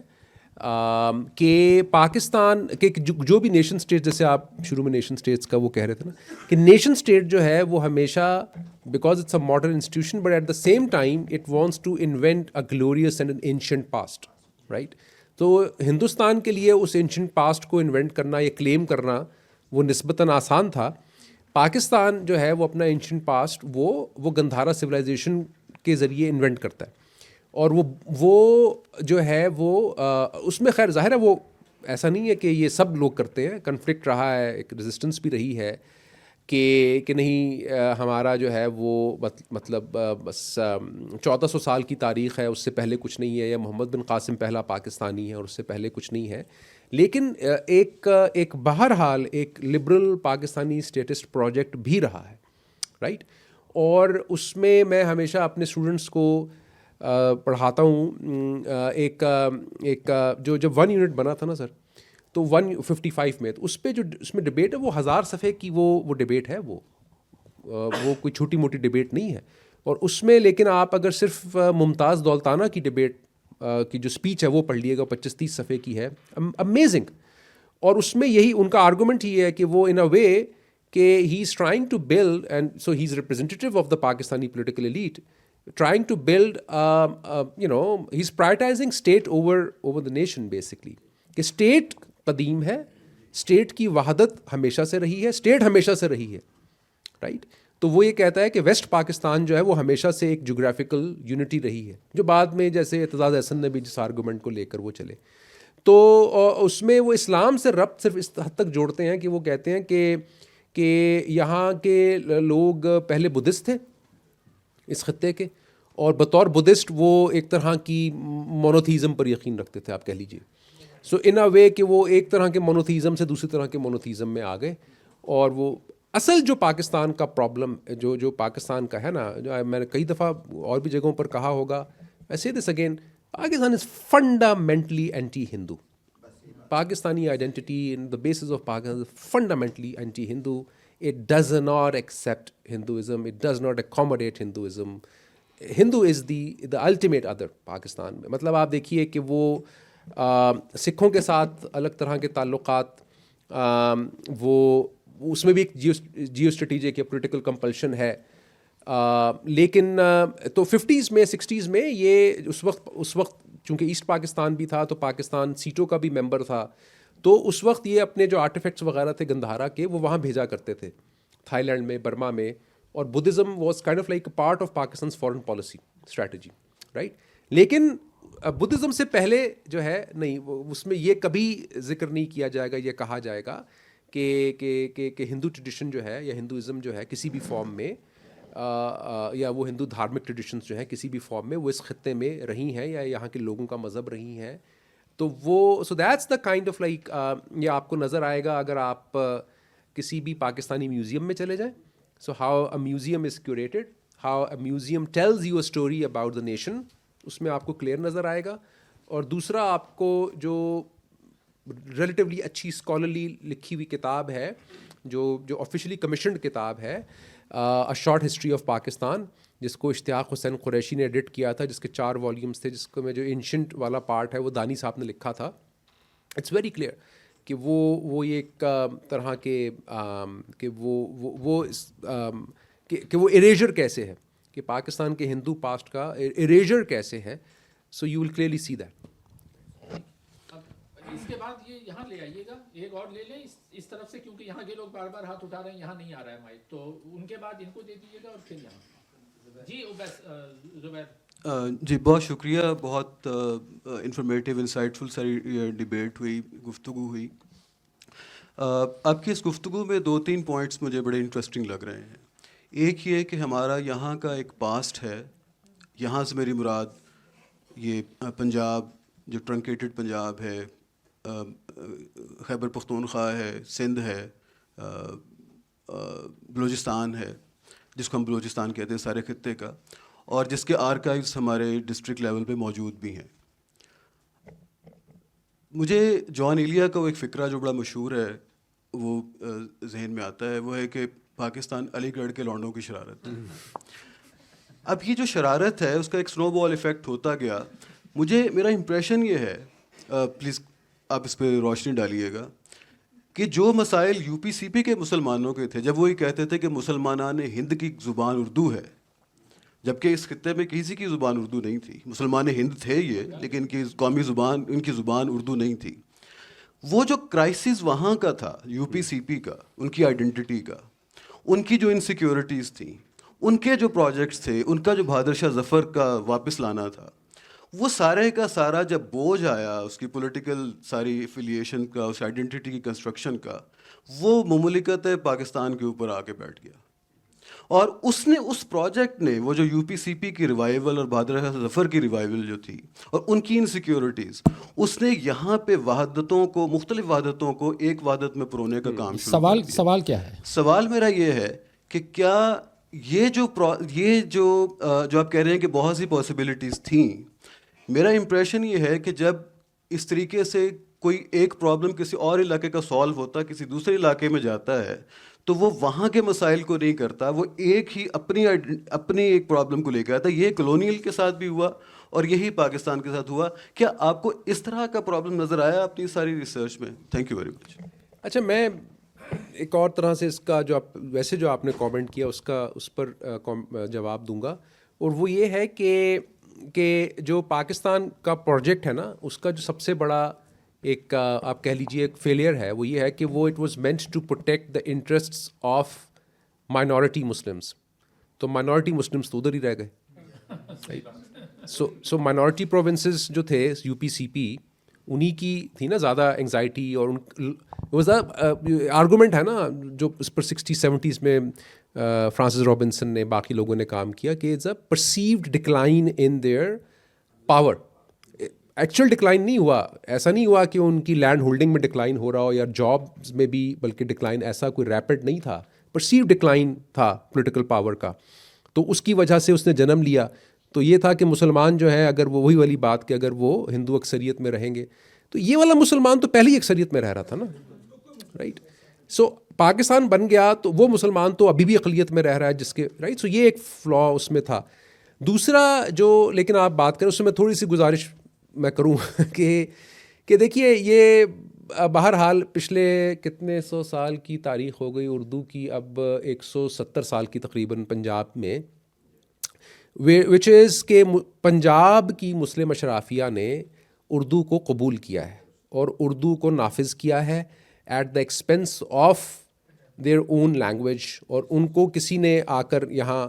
کہ پاکستان کے جو بھی نیشن اسٹیٹ، جیسے آپ شروع میں نیشن اسٹیٹس کا وہ کہہ رہے تھے نا، کہ نیشن اسٹیٹ جو ہے وہ ہمیشہ because it's a modern institution but at the same time it wants to invent a glorious and an ancient past, right. تو ہندوستان کے لیے اس اینشنٹ پاسٹ کو انوینٹ کرنا یا کلیم کرنا وہ نسبتاً آسان تھا. پاکستان جو ہے وہ اپنا اینشنٹ پاسٹ وہ گندھارا سویلائزیشن کے ذریعے انوینٹ کرتا ہے، اور وہ جو ہے وہ اس میں خیر ظاہر ہے وہ ایسا نہیں ہے کہ یہ سب لوگ کرتے ہیں. کنفلکٹ رہا ہے، ایک ریزسٹنس بھی رہی ہے کہ نہیں ہمارا جو ہے وہ مطلب بس 1400 سال کی تاریخ ہے، اس سے پہلے کچھ نہیں ہے، یا محمد بن قاسم پہلا پاکستانی ہے اور اس سے پہلے کچھ نہیں ہے. لیکن ایک بہرحال ایک لبرل پاکستانی اسٹیٹسٹ پروجیکٹ بھی رہا ہے، رائٹ. اور اس میں میں ہمیشہ اپنے اسٹوڈنٹس کو پڑھاتا ہوں. ایک جو جب 1 یونٹ بنا تھا نا سر، تو 155 میں، تو اس پہ جو اس میں ڈبیٹ ہے وہ 1000 صفحے کی وہ ڈبیٹ ہے، وہ کوئی چھوٹی موٹی ڈبیٹ نہیں ہے. اور اس میں لیکن آپ اگر صرف ممتاز دولتانہ کی ڈبیٹ کی جو اسپیچ ہے وہ پڑھ لیے گا، 25-30 صفحے کی ہے، امیزنگ. اور اس میں یہی ان کا آرگومنٹ ہی ہے کہ وہ ان اے وے کہ he is trying to build, and so he is representative of the Pakistani political elite, trying to build he's prioritizing state over the nation basically. کہ state قدیم ہے، state کی وحدت ہمیشہ سے رہی ہے، state ہمیشہ سے رہی ہے، right. تو وہ یہ کہتا ہے کہ ویسٹ پاکستان جو ہے وہ ہمیشہ سے ایک جغرافیکل یونٹی رہی ہے، جو بعد میں جیسے اعتزاز احسن نے بھی جس آرگومنٹ کو لے کر وہ چلے. تو اس میں وہ اسلام سے ربط صرف اس حد تک جوڑتے ہیں کہ وہ کہتے ہیں کہ یہاں کے لوگ پہلے بدھسٹ تھے اس خطے کے، اور بطور بدھسٹ وہ ایک طرح کی مونوتھیزم پر یقین رکھتے تھے، آپ کہہ لیجیے. سو ان اے وے کہ وہ ایک طرح کے مونوتھیزم سے دوسری طرح کے مونوتھیزم میں آ گئے. اور وہ اصل جو پاکستان کا پرابلم جو پاکستان کا ہے نا، جو میں نے کئی دفعہ اور بھی جگہوں پر کہا ہوگا، I say this again, Pakistan is fundamentally anti-Hindu. Pakistani identity and the basis of Pakistan is fundamentally anti-Hindu. it does not accept Hinduism, it does not accommodate Hinduism. Hindu is the ultimate other Pakistan میں. مطلب آپ دیکھیے کہ وہ سکھوں کے ساتھ الگ طرح کے تعلقات, وہ اس میں بھی ایک جیو اسٹریٹجک یا پولیٹیکل کمپلشن ہے. لیکن تو 50s میں 60s میں یہ اس وقت چونکہ ایسٹ پاکستان بھی تھا تو پاکستان سیٹوں کا بھی ممبر تھا, تو اس وقت یہ اپنے جو آرٹیفیکٹس وغیرہ تھے گندھارا کے وہ وہاں بھیجا کرتے تھے, تھائی لینڈ میں, برما میں. اور Buddhism was kind of like part of Pakistan's foreign policy strategy, right. لیکن بدھزم سے پہلے جو ہے نہیں, اس میں یہ کبھی ذکر نہیں کیا جائے گا, یہ کہا جائے گا کہ ہندو ٹریڈیشن جو ہے یا ہندوازم جو ہے کسی بھی فارم میں یا وہ ہندو دھارمک ٹریڈیشنز جو ہیں کسی بھی فارم میں وہ اس خطے میں رہی ہیں یا یہاں کے لوگوں کا مذہب رہی ہیں. تو وہ so that's the kind of like, یہ آپ کو نظر آئے گا اگر آپ کسی بھی پاکستانی میوزیم میں چلے جائیں. So how a museum is curated, how a museum tells you a story about the nation, اس میں آپ کو کلیئر نظر آئے گا. اور دوسرا آپ کو جو ریلیٹیولی اچھی اسکالرلی لکھی ہوئی کتاب ہے, جو آفیشلی کمیشنڈ کتاب ہے, a short history of Pakistan, جس کو اشتیاق حسین قریشی نے ایڈٹ کیا تھا, جس کے 4 والیومز تھے, جس کو میں جو اینشنٹ والا پارٹ ہے وہ دانی صاحب نے لکھا تھا. اٹس ویری کلیئر کہ وہ یہ ایک طرح کے کہ وہ اریجر کیسے ہے, کہ پاکستان کے ہندو پاسٹ کا اریجر کیسے ہے. So you will clearly see that. اس کے بعد یہ یہاں لے آئیے گا, ایک اور لے لیں اس طرف سے, کیونکہ یہاں کے لوگ بار بار ہاتھ اٹھا رہے ہیں, یہاں نہیں آ رہا ہے مائک, تو ان کے بعد ان کو دے دیجیے گا اور پھر یہاں. جی زبیر. جی بہت شکریہ, بہت انفارمیٹیو انسائٹفل ساری ڈبیٹ ہوئی, گفتگو ہوئی. آپ کی اس گفتگو میں 2-3 پوائنٹس مجھے بڑے انٹرسٹنگ لگ رہے ہیں. ایک یہ کہ ہمارا یہاں کا ایک پاسٹ ہے, یہاں سے میری مراد یہ پنجاب جو ٹرنکیٹڈ پنجاب ہے, خیبر پختونخوا ہے, سندھ ہے, بلوچستان ہے جس کو ہم بلوچستان کہتے ہیں سارے خطے کا, اور جس کے آرکائیوز ہمارے ڈسٹرکٹ لیول پہ موجود بھی ہیں. مجھے جان ایلیا کا وہ ایک فقرہ جو بڑا مشہور ہے وہ ذہن میں آتا ہے, وہ ہے کہ پاکستان علی گڑھ کے لونڈوں کی شرارت. اب یہ جو شرارت ہے اس کا ایک سنو بال ایفیکٹ ہوتا گیا. میرا امپریشن یہ ہے, پلیز آپ اس پہ روشنی ڈالیے گا, کہ جو مسائل یو پی سی پی کے مسلمانوں کے تھے, جب وہ یہ کہتے تھے کہ مسلمانان ہند کی زبان اردو ہے, جبکہ اس خطے میں کسی کی زبان اردو نہیں تھی. مسلمان ہند تھے یہ, لیکن ان کی قومی زبان, ان کی زبان اردو نہیں تھی. وہ جو کرائسس وہاں کا تھا یو پی سی پی کا, ان کی آئیڈینٹی کا, ان کی جو انسیکیورٹیز تھیں, ان کے جو پروجیکٹس تھے, ان کا جو بہادر شاہ ظفر کا واپس لانا تھا, وہ سارے کا سارا جب بوجھ آیا اس کی پولیٹیکل ساری ایفیلیشن کا, اس آئیڈینٹی کی کنسٹرکشن کا, وہ مملکت پاکستان کے اوپر آ کے بیٹھ گیا. اور اس پروجیکٹ نے وہ جو یو پی سی پی کی ریوائیول اور بہادر شاہ ظفر کی ریوائیول جو تھی اور ان کی انسیکیورٹیز, اس نے یہاں پہ وحدتوں کو, مختلف وحدتوں کو ایک وحدت میں پرونے کا کام شروع کر دیا. سوال کیا ہے؟ سوال میرا یہ ہے کہ کیا یہ جو آپ کہہ رہے ہیں کہ بہت سی پاسبلٹیز تھیں, میرا امپریشن یہ ہے کہ جب اس طریقے سے کوئی ایک پرابلم کسی اور علاقے کا سالو ہوتا, کسی دوسرے علاقے میں جاتا ہے, تو وہ وہاں کے مسائل کو نہیں کرتا, وہ ایک ہی اپنی ایک پرابلم کو لے کے آتا. یہ کلونیل کے ساتھ بھی ہوا اور یہی پاکستان کے ساتھ ہوا. کیا آپ کو اس طرح کا پرابلم نظر آیا اپنی ساری ریسرچ میں؟ Thank you very much. اچھا, میں ایک اور طرح سے اس کا جو آپ نے کامنٹ کیا اس پر جواب دوں گا, اور وہ یہ ہے کہ جو پاکستان کا پروجیکٹ ہے نا, اس کا جو سب سے بڑا ایک آپ کہہ لیجیے ایک فیلئر ہے, وہ یہ ہے کہ وہ it was meant to protect the interests of minority Muslims. تو مائنورٹی مسلمس تو ادھر ہی رہ گئے. سو مائنورٹی پروونسز جو تھے یو پی سی پی, انہی کی تھی نا زیادہ انگزائٹی, اور آرگومنٹ ہے نا جو اس پر 60-70s میں فرانسس رابنسن نے باقی لوگوں نے کام کیا, کہ it's a perceived decline in their power. Actual decline نہیں ہوا, ایسا نہیں ہوا کہ ان کی لینڈ ہولڈنگ میں ڈکلائن ہو رہا ہو یا جابز میں بھی, بلکہ ڈکلائن ایسا کوئی ریپڈ نہیں تھا, پرسیو ڈکلائن تھا پولیٹیکل پاور کا. تو اس کی وجہ سے اس نے جنم لیا. تو یہ تھا کہ مسلمان جو ہے, اگر وہ وہی والی بات کہ اگر وہ ہندو اکثریت میں رہیں گے, تو یہ والا مسلمان تو پہلے ہی اکثریت میں رہ رہا تھا نا, رائٹ. سو پاکستان بن گیا تو وہ مسلمان تو ابھی بھی اقلیت میں رہ رہا ہے جس کے رائٹ. سو یہ ایک فلا اس میں تھا. دوسرا جو لیکن آپ بات کریں اس میں تھوڑی سی گزارش میں کروں کہ دیکھیے یہ بہرحال پچھلے کتنے 100 سال کی تاریخ ہو گئی اردو کی, اب 170 سال کی تقریباً پنجاب میں, وچ از کہ پنجاب کی مسلم اشرافیہ نے اردو کو قبول کیا ہے اور اردو کو نافذ کیا ہے at the expense of their own language. اور ان کو کسی نے آ کر یہاں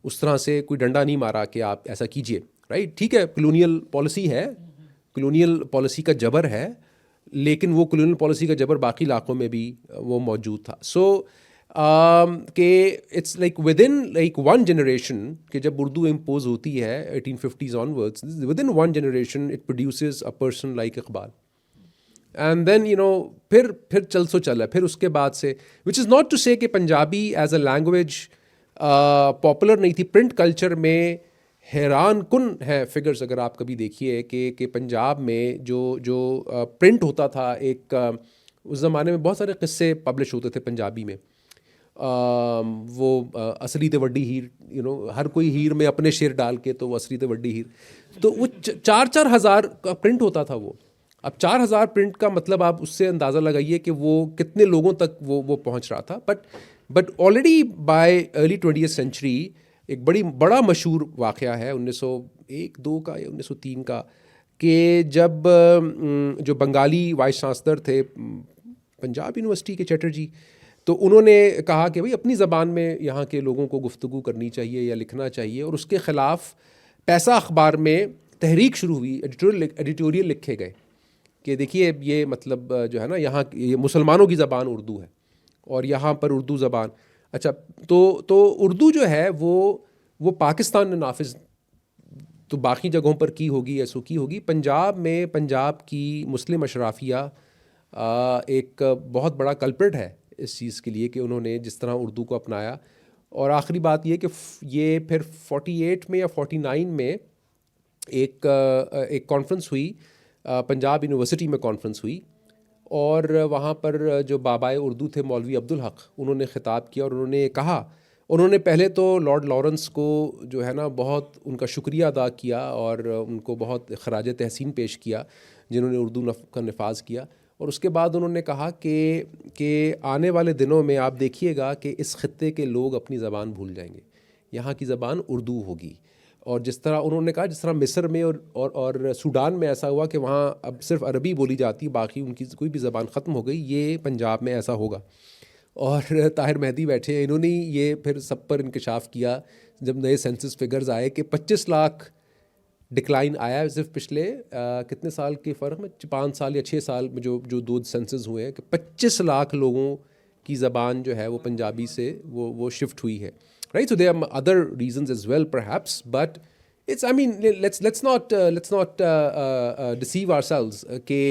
اس طرح سے کوئی ڈنڈا نہیں مارا کہ آپ ایسا کیجئے, رائٹ. ٹھیک ہے, کلونیل پالیسی ہے, کلونیل پالیسی کا جبر ہے, لیکن وہ کلونیل پالیسی کا جبر باقی علاقوں میں بھی وہ موجود تھا. سو کہ it's like within like one generation کہ جب اردو امپوز ہوتی ہے 1850s onwards, within one generation it produces a person like Iqbal. And then پھر چل سو چل ہے. پھر اس کے بعد سے وچ از ناٹ ٹو سے کہ Punjabi as a language popular نہیں تھی. پرنٹ کلچر میں حیران کن ہے فگرز اگر آپ کبھی دیکھیے کہ پنجاب میں جو پرنٹ ہوتا تھا, ایک اس زمانے میں بہت سارے قصے پبلش ہوتے تھے پنجابی میں. وہ اصلی تے وڈی ہیر, ہر کوئی ہیر میں اپنے شعر ڈال کے تو وہ اصلی تے وڈی ہیر, تو وہ 4,000 کا پرنٹ ہوتا تھا وہ. اب 4,000 پرنٹ کا مطلب آپ اس سے اندازہ لگائیے کہ وہ کتنے لوگوں تک وہ پہنچ رہا تھا. But already by early 20th century ایک بڑا مشہور واقعہ ہے 1901-2 کا یا 1903 کا, کہ جب جو بنگالی وائس چانسلر تھے پنجاب یونیورسٹی کے چیٹرجی, تو انہوں نے کہا کہ بھائی اپنی زبان میں یہاں کے لوگوں کو گفتگو کرنی چاہیے یا لکھنا چاہیے, اور اس کے خلاف پیسہ اخبار میں تحریک شروع ہوئی, ایڈیٹوریل لکھے گئے کہ دیکھیے یہ مطلب جو ہے نا یہاں یہ مسلمانوں کی زبان اردو ہے اور یہاں پر اردو زبان. اچھا تو اردو جو ہے وہ پاکستان نے نافذ تو باقی جگہوں پر کی ہوگی, ایسو کی ہوگی. پنجاب میں پنجاب کی مسلم اشرافیہ ایک بہت بڑا کلپریٹ ہے اس چیز کے لیے کہ انہوں نے جس طرح اردو کو اپنایا. اور آخری بات یہ کہ یہ پھر 48 میں یا 49 میں ایک کانفرنس ہوئی, پنجاب یونیورسٹی میں کانفرنس ہوئی, اور وہاں پر جو بابائے اردو تھے مولوی عبدالحق, انہوں نے خطاب کیا اور انہوں نے کہا, انہوں نے پہلے تو لارڈ لارنس کو جو ہے نا بہت ان کا شکریہ ادا کیا اور ان کو بہت خراج تحسین پیش کیا جنہوں نے اردو کا نفاذ کیا. اور اس کے بعد انہوں نے کہا کہ آنے والے دنوں میں آپ دیکھیے گا کہ اس خطے کے لوگ اپنی زبان بھول جائیں گے, یہاں کی زبان اردو ہوگی. اور جس طرح انہوں نے کہا جس طرح مصر میں اور سوڈان میں ایسا ہوا کہ وہاں اب صرف عربی بولی جاتی, باقی ان کی کوئی بھی زبان ختم ہو گئی, یہ پنجاب میں ایسا ہوگا. اور طاہر مہدی بیٹھے ہیں, انہوں نے یہ پھر سب پر انکشاف کیا جب نئے سینسس فگرز آئے کہ 25 لاکھ ڈکلائن آیا ہے صرف پچھلے کتنے سال کے فرق میں, 5 سال یا 6 سال میں جو 2 سینسز ہوئے ہیں, کہ 25 لاکھ لوگوں کی زبان جو ہے وہ پنجابی سے وہ شفٹ ہوئی ہے. Right, so there are other reasons as well, perhaps, but it's. I mean, let's not deceive ourselves. کہ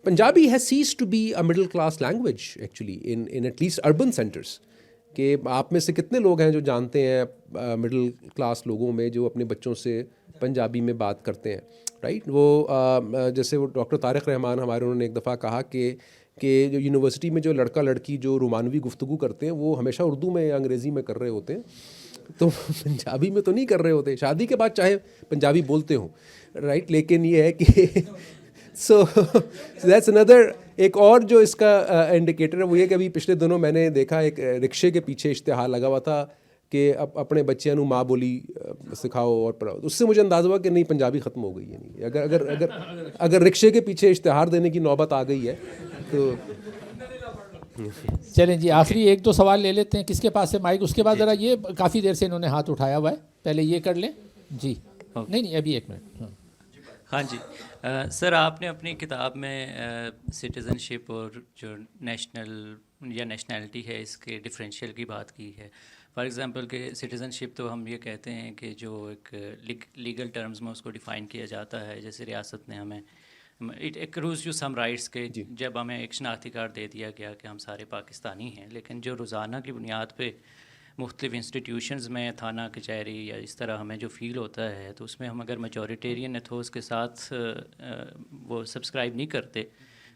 Punjabi has ceased to be a middle class language actually in at least urban centers. کہ آپ میں سے کتنے لوگ ہیں جو جانتے ہیں مڈل کلاس لوگوں میں جو اپنے بچوں سے پنجابی میں بات کرتے ہیں, رائٹ. وہ جیسے وہ ڈاکٹر طارق رحمان ہمارے, انہوں نے ایک دفعہ کہا کہ جو یونیورسٹی میں جو لڑکا لڑکی جو رومانوی گفتگو کرتے ہیں وہ ہمیشہ اردو میں یا انگریزی میں کر رہے ہوتے ہیں, تو پنجابی میں تو نہیں کر رہے ہوتے. شادی کے بعد چاہے پنجابی بولتے ہوں, رائٹ, لیکن یہ ہے کہ سو دیٹس اندر. ایک اور جو اس کا انڈیکیٹر ہے وہ یہ کہ ابھی پچھلے دنوں میں نے دیکھا ایک رکشے کے پیچھے اشتہار لگا ہوا تھا کہ اپنے بچیاں نو ماں بولی سکھاؤ اور پڑھاؤ. اس سے مجھے اندازہ ہوا کہ نہیں پنجابی ختم ہو گئی ہے. نہیں, اگر رکشے کے پیچھے اشتہار دینے کی نوبت آ گئی ہے تو چلیں جی آخری 1-2 سوال لے لیتے ہیں. کس کے پاس ہے مائک؟ اس کے بعد ذرا یہ کافی دیر سے انہوں نے ہاتھ اٹھایا ہوا ہے, پہلے یہ کر لیں جی. نہیں ابھی 1 منٹ. ہاں جی سر, آپ نے اپنی کتاب میں سٹیزن شپ اور جو نیشنل یا نیشنلٹی ہے اس کے ڈفرینشیل کی بات کی ہے. فار ایگزامپل کہ سٹیزن شپ تو ہم یہ کہتے ہیں کہ جو ایک لیگل ٹرمز میں اس کو ڈیفائن کیا جاتا ہے, جیسے ریاست نے ہمیں ایک روز جو سم رائٹس کے جب ہمیں ایک شناختی کارڈ دے دیا گیا کہ ہم سارے پاکستانی ہیں, لیکن جو روزانہ کی بنیاد پہ مختلف انسٹیٹیوشنز میں تھانہ کچہری یا اس طرح ہمیں جو فیل ہوتا ہے, تو اس میں ہم اگر میجورٹیرین ایتھوس کے ساتھ وہ سبسکرائب نہیں کرتے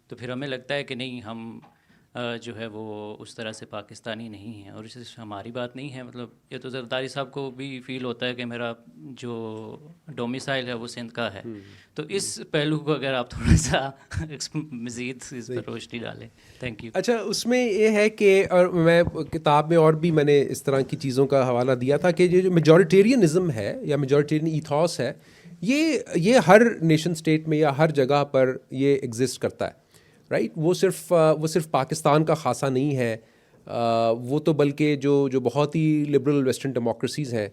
تو پھر ہمیں لگتا ہے کہ نہیں ہم جو ہے وہ اس طرح سے پاکستانی نہیں ہیں. اور اس سے ہماری بات نہیں ہے, مطلب یہ تو زرداری صاحب کو بھی فیل ہوتا ہے کہ میرا جو ڈومیسائل ہے وہ سندھ کا ہے. تو اس پہلو کو اگر آپ تھوڑا سا مزید اس پر روشنی ڈالیں. Thank you. اچھا, اس میں یہ ہے کہ, اور میں کتاب میں اور بھی میں نے اس طرح کی چیزوں کا حوالہ دیا تھا کہ جو میجورٹیرینزم ہے یا میجورٹیرین ایتھوس ہے, یہ ہر نیشن اسٹیٹ میں یا ہر جگہ پر یہ ایگزسٹ کرتا ہے, رائٹ. وہ صرف پاکستان کا خاصہ نہیں ہے, وہ تو بلکہ جو بہت ہی لبرل ویسٹرن ڈیموکریسیز ہیں,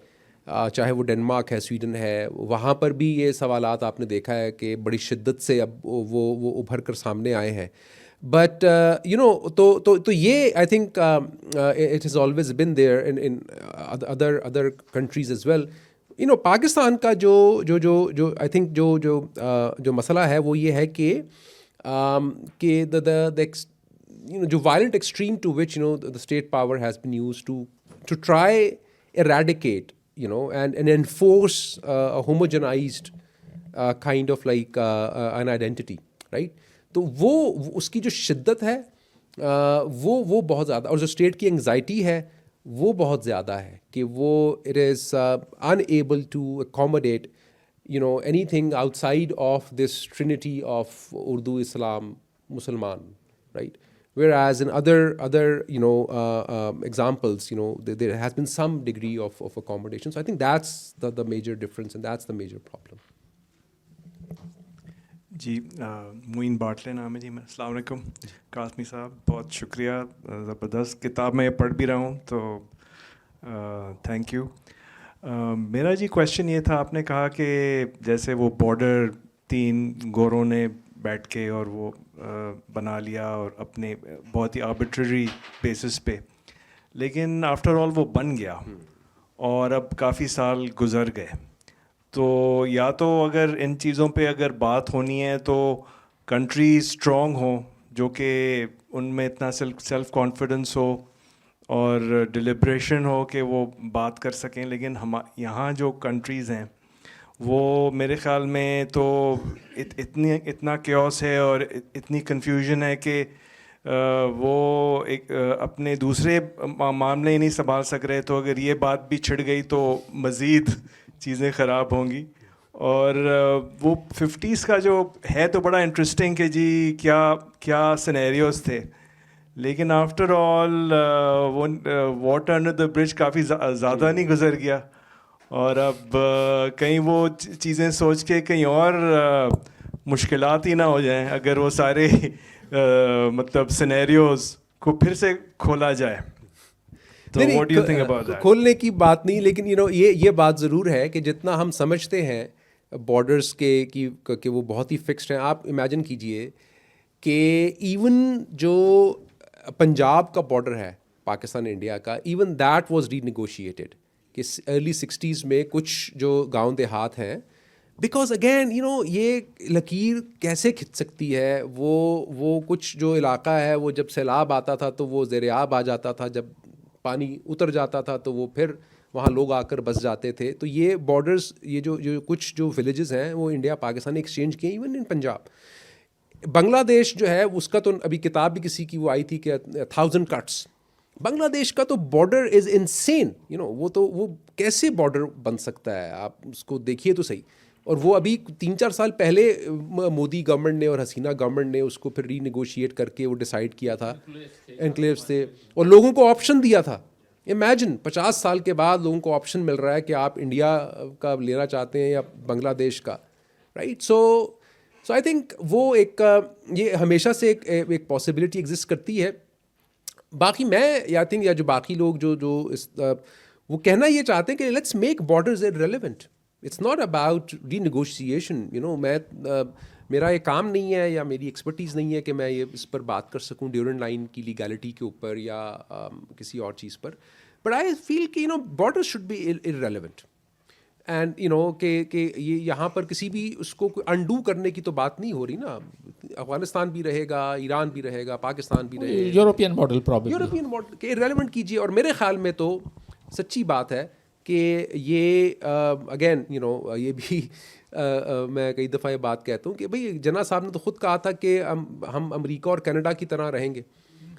چاہے وہ ڈنمارک ہے, سویڈن ہے, وہاں پر بھی یہ سوالات آپ نے دیکھا ہے کہ بڑی شدت سے اب وہ ابھر کر سامنے آئے ہیں. بٹ یو نو تو یہ I think it has always been there in other countries as well. You know Pakistan کا جو آئی تھنک جو مسئلہ ہے وہ یہ ہے کہ جو violent extreme to which the state power has been used to try eradicate, and enforce a homogenized kind of like an identity, right. تو وہ اس کی جو شدت ہے وہ بہت زیادہ, اور جو اسٹیٹ کی انگزائٹی ہے وہ بہت زیادہ ہے کہ وہ it is unable to accommodate anything outside of this trinity of Urdu, Islam, Musliman, right. Whereas in other examples, there has been some degree of accommodation. So I think that's the major difference, and that's the major problem. جی, معین باٹلے نام ہے جی. السلام علیکم قاسمی صاحب, بہت شکریہ, زبردست کتاب میں پڑھ بھی رہا ہوں تو تھینک یو. میرا جی کویشچن یہ تھا, آپ نے کہا کہ جیسے وہ بارڈر 3 گوروں نے بیٹھ کے اور وہ بنا لیا اور اپنے بہت ہی آربیٹری بیسس پہ, لیکن آفٹر آل وہ بن گیا اور اب کافی سال گزر گئے. تو یا تو اگر ان چیزوں پہ اگر بات ہونی ہے تو کنٹری اسٹرانگ ہو, جو کہ ان میں اتنا سیلف کانفیڈنس ہو اور ڈیلیبریشن ہو کہ وہ بات کر سکیں. لیکن یہاں جو کنٹریز ہیں وہ میرے خیال میں تو اتنا کیوس ہے اور اتنی کنفیوژن ہے کہ وہ ایک اپنے دوسرے معاملے ہی نہیں سنبھال سک رہے. تو اگر یہ بات بھی چھڑ گئی تو مزید چیزیں خراب ہوں گی. اور وہ 50s کا جو ہے تو بڑا انٹرسٹنگ کہ جی کیا سینیریوز تھے, لیکن آفٹر آل وہ واٹر انڈر دا برج کافی زیادہ نہیں گزر گیا, اور اب کہیں وہ چیزیں سوچ کے کہیں اور مشکلات ہی نہ ہو جائیں اگر وہ سارے مطلب سینیریوز کو پھر سے کھولا جائے. کھولنے کی بات نہیں, لیکن یہ بات ضرور ہے کہ جتنا ہم سمجھتے ہیں بارڈرز کہ وہ بہت ہی فکسڈ ہیں. آپ امیجن کیجئے کہ ایون جو پنجاب کا بارڈر ہے پاکستان انڈیا کا, even that was renegotiated کہ ارلی 60s میں کچھ جو گاؤں دیہات ہیں, بیکاز اگین یہ لکیر کیسے کھنچ سکتی ہے, وہ کچھ جو علاقہ ہے وہ جب سیلاب آتا تھا تو وہ زیر آب آ جاتا تھا, جب پانی اتر جاتا تھا تو وہ پھر وہاں لوگ آ کر بس جاتے تھے. تو یہ بارڈرز, یہ جو کچھ جو ولیجز ہیں وہ انڈیا پاکستان نے ایکسچینج کیے. ایون ان پنجاب, بنگلہ دیش جو ہے اس کا تو ابھی کتاب بھی کسی کی وہ آئی تھی کہ 1000 cuts. بنگلہ دیش کا تو بارڈر از انسین, وہ کیسے بارڈر بن سکتا ہے, آپ اس کو دیکھیے تو صحیح. اور وہ ابھی 3-4 سال پہلے مودی گورنمنٹ نے اور حسینہ گورنمنٹ نے اس کو پھر ری نیگوشیٹ کر کے وہ ڈیسائیڈ کیا تھا. انکلیوز تھے اور لوگوں کو آپشن دیا تھا. امیجن 50 سال کے بعد لوگوں کو آپشن مل رہا ہے کہ آپ انڈیا کا لینا چاہتے ہیں یا بنگلہ دیش کا, رائٹ. سو آئی تھنک وہ ایک یہ ہمیشہ سے ایک پاسبلٹی ایگزسٹ کرتی ہے. باقی میں آئی تھنک یا جو باقی لوگ جو وہ کہنا یہ چاہتے ہیں کہ let's make borders relevant. It's not about renegotiation. میرا یہ کام نہیں ہے یا میری ایکسپرٹیز نہیں ہے کہ میں یہ اس پر بات کر سکوں ڈیورنٹ لائن کی لیگیلٹی کے اوپر یا کسی اور چیز پر. بٹ آئی فیل کہ border should be irrelevant. And کہ یہ یہاں پر کسی بھی اس کو انڈو کرنے کی تو بات نہیں ہو رہی نا. افغانستان بھی رہے گا, ایران بھی رہے گا, پاکستان بھی رہے گا. یورپین ماڈل کہ ریلیونٹ کیجیے. اور میرے خیال میں تو سچی بات ہے کہ یہ اگین یہ بھی میں کئی دفعہ یہ بات کہتا ہوں کہ بھئی جناح صاحب نے تو خود کہا تھا کہ ہم امریکہ اور کینیڈا کی طرح رہیں گے.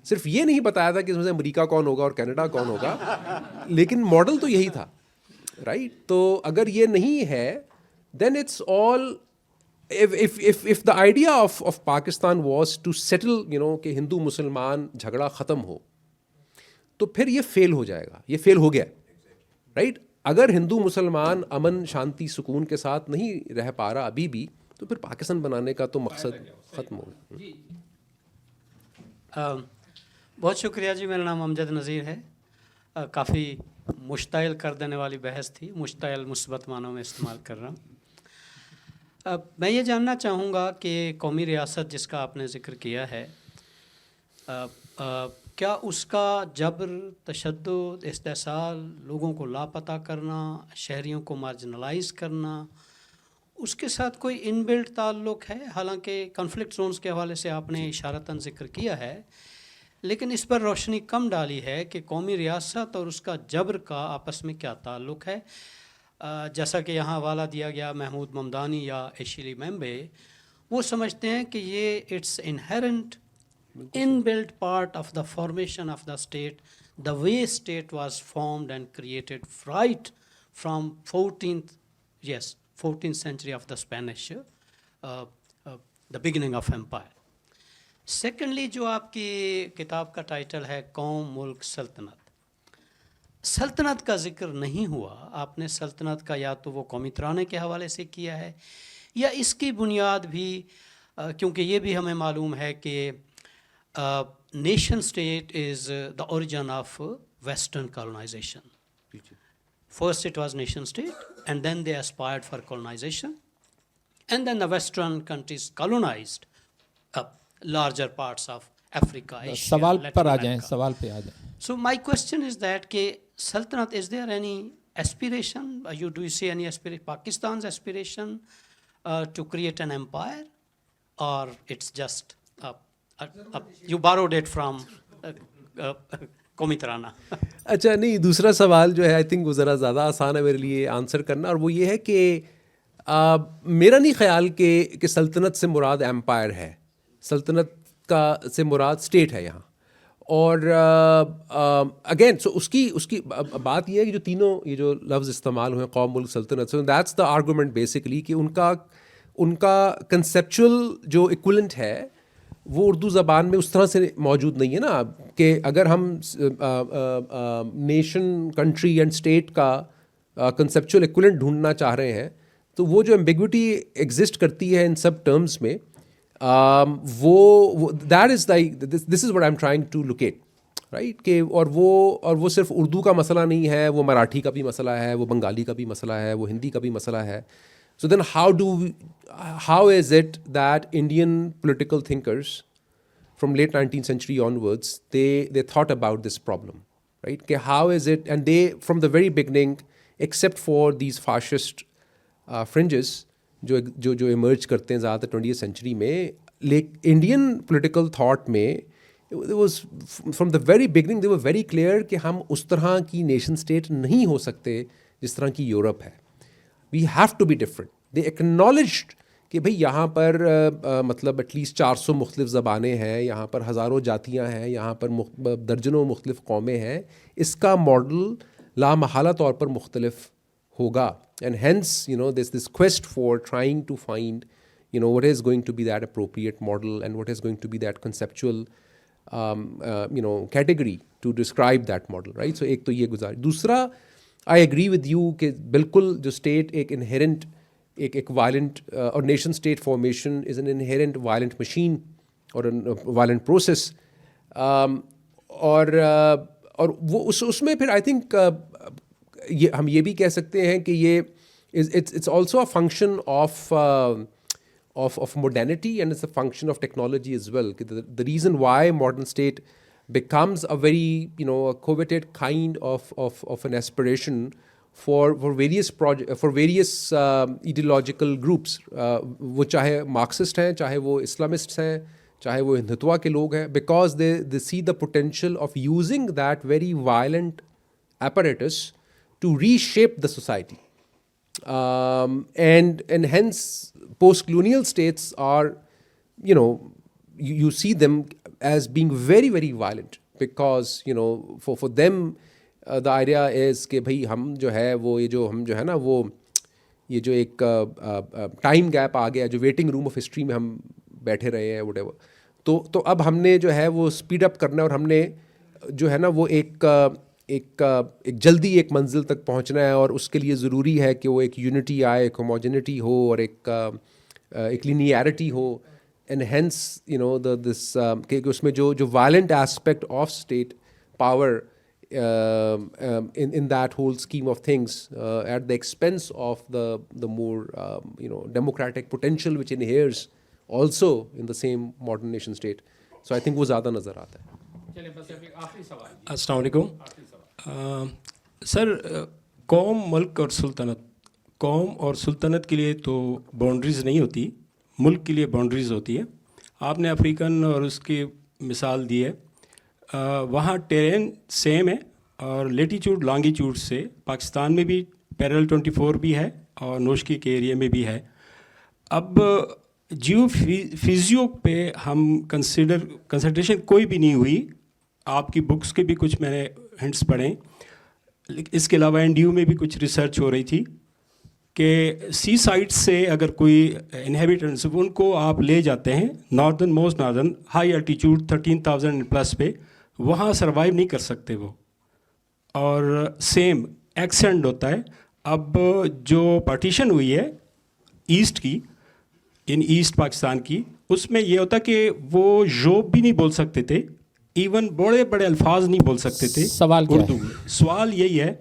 صرف یہ نہیں بتایا تھا کہ اس میں سے امریکہ کون ہوگا اور کینیڈا کون ہوگا, لیکن ماڈل تو یہی تھا, رائٹ. تو اگر یہ نہیں ہے then it's all, if the idea of Pakistan was to settle, کہ ہندو مسلمان جھگڑا ختم ہو, تو پھر یہ فیل ہو جائے گا. یہ فیل ہو گیا, رائٹ. اگر ہندو مسلمان امن شانتی سکون کے ساتھ نہیں رہ پا رہا ابھی بھی, تو پھر پاکستان بنانے کا تو مقصد ختم ہو گیا. بہت شکریہ جی. میرا نام امجد نذیر ہے. کافی مشتعل کر دینے والی بحث تھی. مشتعل مثبت معنوں میں استعمال کر رہا ہوں. میں یہ جاننا چاہوں گا کہ قومی ریاست جس کا آپ نے ذکر کیا ہے, کیا اس کا جبر, تشدد, استحصال, لوگوں کو لاپتہ کرنا, شہریوں کو مارجنلائز کرنا, اس کے ساتھ کوئی ان بلٹ تعلق ہے؟ حالانکہ کنفلکٹ زونز کے حوالے سے آپ نے اشارتاً ذکر کیا ہے, لیکن اس پر روشنی کم ڈالی ہے کہ قومی ریاست اور اس کا جبر کا آپس میں کیا تعلق ہے. جیسا کہ یہاں حوالہ دیا گیا محمود ممدانی یا ایشیلی میمبے, وہ سمجھتے ہیں کہ یہ it's inherent inbuilt part of the formation of the state, the way state was formed and created right from 14th century of the Spanish, the beginning of empire. Secondly, جو آپ کی کتاب کا ٹائٹل ہے قوم ملک سلطنت, سلطنت کا ذکر نہیں ہوا. آپ نے سلطنت کا یا تو وہ قومی ترانے کے حوالے سے کیا ہے, یا اس کی بنیاد بھی, کیونکہ یہ بھی ہمیں معلوم ہے کہ nation state is the origin of Western colonization. First it was nation state, and then they aspired for colonization, and then the Western countries colonized larger parts of Africa, Asia, سوال پر آ Latin جائیں, America. سوال پہ آ جائیں. So my question is that کہ سلطنت, is there any aspiration, do you see any aspiration, Pakistan's aspiration to create an empire, or it's just you borrowed it from قومی ترانہ؟ اچھا نہیں, دوسرا سوال جو ہے آئی تھنک وہ ذرا زیادہ آسان ہے میرے لیے آنسر کرنا, اور وہ یہ ہے کہ میرا نہیں خیال کہ سلطنت سے مراد ایمپائر ہے. سلطنت کا سے مراد اسٹیٹ ہے یہاں. اور اگین سو اس کی بات یہ ہے کہ جو تینوں یہ جو لفظ استعمال ہوئے قوم ملک سلطنت, so that's the argument basically کہ ان کا کنسیپچول جو ایکولنٹ ہے وہ اردو زبان میں اس طرح سے موجود نہیں ہے نا, کہ اگر ہم نیشن, کنٹری اینڈ اسٹیٹ کا کنسیپچول ایکولنٹ ڈھونڈنا چاہ رہے ہیں تو وہ جو ایمبیگوٹی ایگزسٹ کرتی ہے ان سب ٹرمز میں, وہ that is this is what I am trying to locate, right. کہ اور وہ صرف اردو کا مسئلہ نہیں ہے, وہ مراٹھی کا بھی مسئلہ ہے, وہ بنگالی کا بھی مسئلہ ہے, وہ ہندی کا بھی مسئلہ ہے. So then how is it that Indian political thinkers from late 19th century onwards, they thought about this problem, right? Ke how is it, and they from the very beginning, except for these fascist fringes جو emerge کرتے ہیں زیادہ تر 20th century میں, Indian political thought میں it was from the very beginning they were very clear کہ ہم اس طرح کی nation state نہیں ہو سکتے جس طرح کی یورپ ہے. We have to be different. They acknowledged کہ بھئی یہاں پر مطلب ایٹ لیسٹ 400 مختلف زبانیں ہیں, یہاں پر ہزاروں جاتیاں ہیں, یہاں پر درجنوں مختلف قومیں ہیں, اس کا ماڈل لامحالہ طور پر مختلف ہوگا. And hence, there's this quest for trying to find, what is going to be that appropriate model and what is going to be that conceptual, category to describe that model, right? So ایک تو یہ گزار. دوسرا, I agree with you کہ بالکل جو state ایک inherent ایک وائلنٹ اور nation state formation is an inherent violent machine اور وائلنٹ پروسیس, اور وہ اس میں پھر آئی تھنک ہم یہ بھی کہہ سکتے ہیں کہ یہ it's also a function of modernity and it's a function of technology as well. The reason why modern state becomes a very a coveted kind of an aspiration for various ideological groups, وہ چاہے Marxist ہیں, چاہے وہ Islamist ہیں, چاہے وہ ہندوتوا کے لوگ ہیں, because they see the potential of using that very violent apparatus to reshape the society, and hence post colonial states are, you see them as being very, very violent, because you know for them the idea is کہ بھائی ہم جو ہے وہ یہ جو ہم جو ہے نا وہ یہ جو ایک ٹائم گیپ آ گیا جو ویٹنگ روم آف ہسٹری میں ہم بیٹھے رہے ہیں وٹ ایور, تو اب ہم نے جو ہے وہ اسپیڈ اپ کرنا ہے, اور ہم نے جو ہے نا وہ ایک جلدی ایک منزل تک پہنچنا ہے, اور اس کے لیے ضروری ہے کہ وہ ایک یونٹی آئے, ایک ہوموجینٹی ہو, اور ایک لینیئرٹی ہو, اینڈ ہینس یو نو دس کہ اس میں جو violent aspect of state power in that whole scheme of things at the expense of the more you know democratic potential which inheres also in the same modern nation state. So I think وہ زیادہ نظر آتا ہے. السلام علیکم سر. قوم, ملک اور سلطنت, قوم اور سلطنت کے لیے تو باؤنڈریز نہیں ہوتی, ملک کے لیے باؤنڈریز ہوتی ہے. آپ نے افریقن اور اس کی مثال دی ہے. وہاں ٹیرین سیم ہے, اور لیٹیچیوڈ لانگیچیوڈ سے پاکستان میں بھی پیرل 24 بھی ہے اور نوشکی کے ایریا میں بھی ہے. اب جیو فزیو پہ ہم کنسنٹریشن کوئی بھی نہیں ہوئی. آپ کی بکس کے بھی کچھ میں نے ہنٹس پڑھیں. اس کے علاوہ این ڈی یو میں بھی کچھ ریسرچ ہو رہی تھی کہ سی سائٹ سے اگر کوئی انہیبیٹنٹس ان کو آپ لے جاتے ہیں most northern high altitude 13,000 plus پہ, وہاں سروائیو نہیں کر سکتے وہ, اور سیم ایکسینٹ ہوتا ہے. اب جو پارٹیشن ہوئی ہے ایسٹ کی, ایسٹ پاکستان کی, اس میں یہ ہوتا کہ وہ ژوب بھی نہیں بول سکتے تھے, ایون بڑے بڑے الفاظ نہیں بول سکتے تھے. سوال کیا اردو میں سوال یہی ہے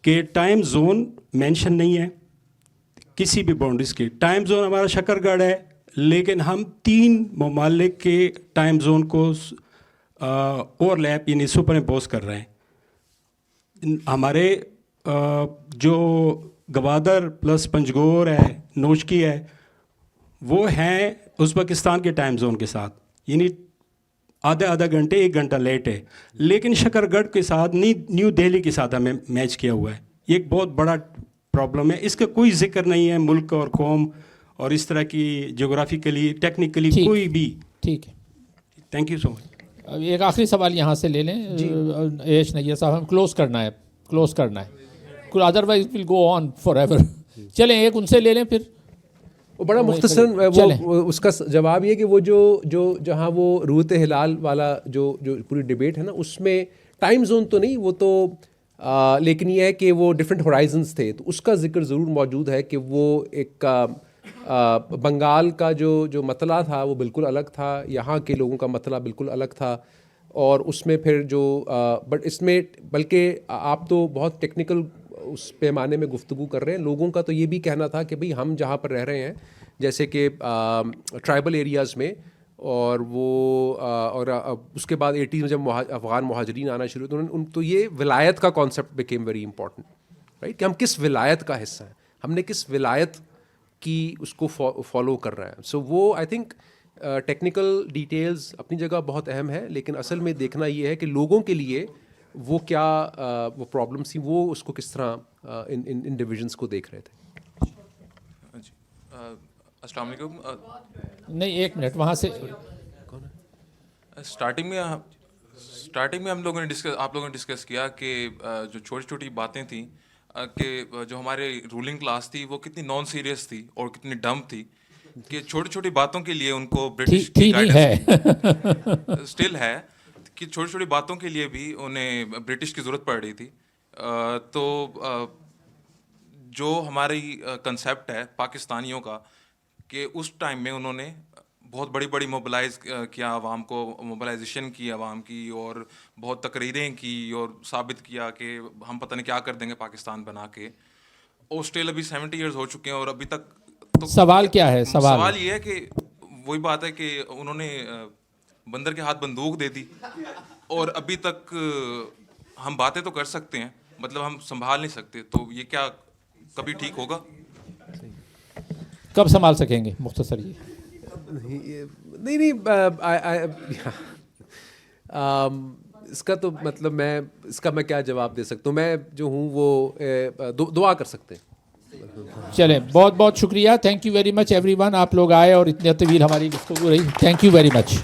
کہ ٹائم زون مینشن نہیں ہے کسی بھی باؤنڈریز کی. ٹائم زون ہمارا شکر گڑھ ہے, لیکن ہم 3 ممالک کے ٹائم زون کو اوور لیپ یعنی سپر امپوز کر رہے ہیں. ہمارے جو گوادر پلس پنجگور ہے, نوشکی ہے, وہ ہیں ازبکستان کے ٹائم زون کے ساتھ, یعنی آدھا گھنٹے 1 گھنٹہ لیٹ ہے. لیکن شکر گڑھ کے ساتھ نیو دہلی کے ساتھ ہمیں میچ کیا ہوا ہے. یہ ایک بہت بڑا پرابلم ہے. اس کا کوئی ذکر نہیں ہے ملک اور قوم اور اس طرح کی جغرافیکلی ٹیکنیکلی کوئی بھی. ٹھیک ہے, تھینک یو سو مچ. ایک آخری سوال یہاں سے لے لیں. ایش نیر صاحب, ہم کلوز کرنا ہے, otherwise will go on for ever. چلیں ایک ان سے لے لیں پھر. وہ بڑا مختصر وہ اس کا جواب یہ کہ وہ جو جہاں وہ روت ہلال والا جو پوری ڈبیٹ ہے نا, اس میں ٹائم زون تو نہیں, وہ تو لیکن یہ ہے کہ وہ ڈفرینٹ ہورائزنس تھے, تو اس کا ذکر ضرور موجود ہے کہ وہ ایک بنگال کا جو مطلع تھا وہ بالکل الگ تھا, یہاں کے لوگوں کا مطلع بالکل الگ تھا, اور اس میں پھر جو بٹ اس میں بلکہ آپ تو بہت ٹیکنیکل اس پیمانے میں گفتگو کر رہے ہیں. لوگوں کا تو یہ بھی کہنا تھا کہ بھئی ہم جہاں پر رہ رہے ہیں جیسے کہ ٹرائبل ایریاز میں, اور وہ اور اس کے بعد 80s میں جب افغان مہاجرین آنا شروع ہوئے تو یہ ولایت کا concept became very important, right, کہ ہم کس ولایت کا حصہ ہیں, ہم نے کس ولایت کی اس کو فالو کر رہے ہیں. سو وہ آئی تھنک ٹیکنیکل ڈیٹیلز اپنی جگہ بہت اہم ہے, لیکن اصل میں دیکھنا یہ ہے کہ لوگوں کے لیے وہ کیا وہ پرابلمس تھیں, وہ اس کو کس طرح ان ڈویژنس کو دیکھ رہے تھے. السلام علیکم. نہیں, 1 منٹ وہاں سے. اسٹارٹنگ میں ہم لوگوں نے آپ لوگوں نے ڈسکس کیا کہ جو چھوٹی چھوٹی باتیں تھیں کہ جو ہمارے رولنگ کلاس تھی وہ کتنی نان سیریس تھی اور کتنی ڈم تھی کہ چھوٹی چھوٹی باتوں کے لیے ان کو برٹش کی گائیڈنس اسٹل ہے کہ چھوٹی چھوٹی باتوں کے لیے بھی انہیں برٹش کی ضرورت پڑ رہی تھی. تو جو ہماری کنسیپٹ ہے پاکستانیوں کا کہ اس ٹائم میں انہوں نے بہت بڑی موبلائز کیا عوام کو, موبلائزیشن کی عوام کی, اور بہت تقریریں کی اور ثابت کیا کہ ہم پتہ نہیں کیا کر دیں گے پاکستان بنا کے. اور اسٹل ابھی 70 ایئرز ہو چکے ہیں اور ابھی تک. تو سوال کیا ہے؟ سوال یہ ہے کہ وہی بات ہے کہ انہوں نے بندر کے ہاتھ بندوق دے دی اور ابھی تک ہم باتیں تو کر سکتے ہیں, مطلب ہم سنبھال نہیں سکتے. تو یہ کیا کبھی ٹھیک ہوگا؟ کب سنبھال سکیں گے؟ مختصر نہیں اس کا تو مطلب میں کیا جواب دے سکتا ہوں. میں جو ہوں وہ دعا کر سکتے ہیں. چلیں, بہت بہت شکریہ. Thank you very much every one. آپ لوگ آئے اور اتنے طویل ہماری گفتگو رہی. Thank you very much.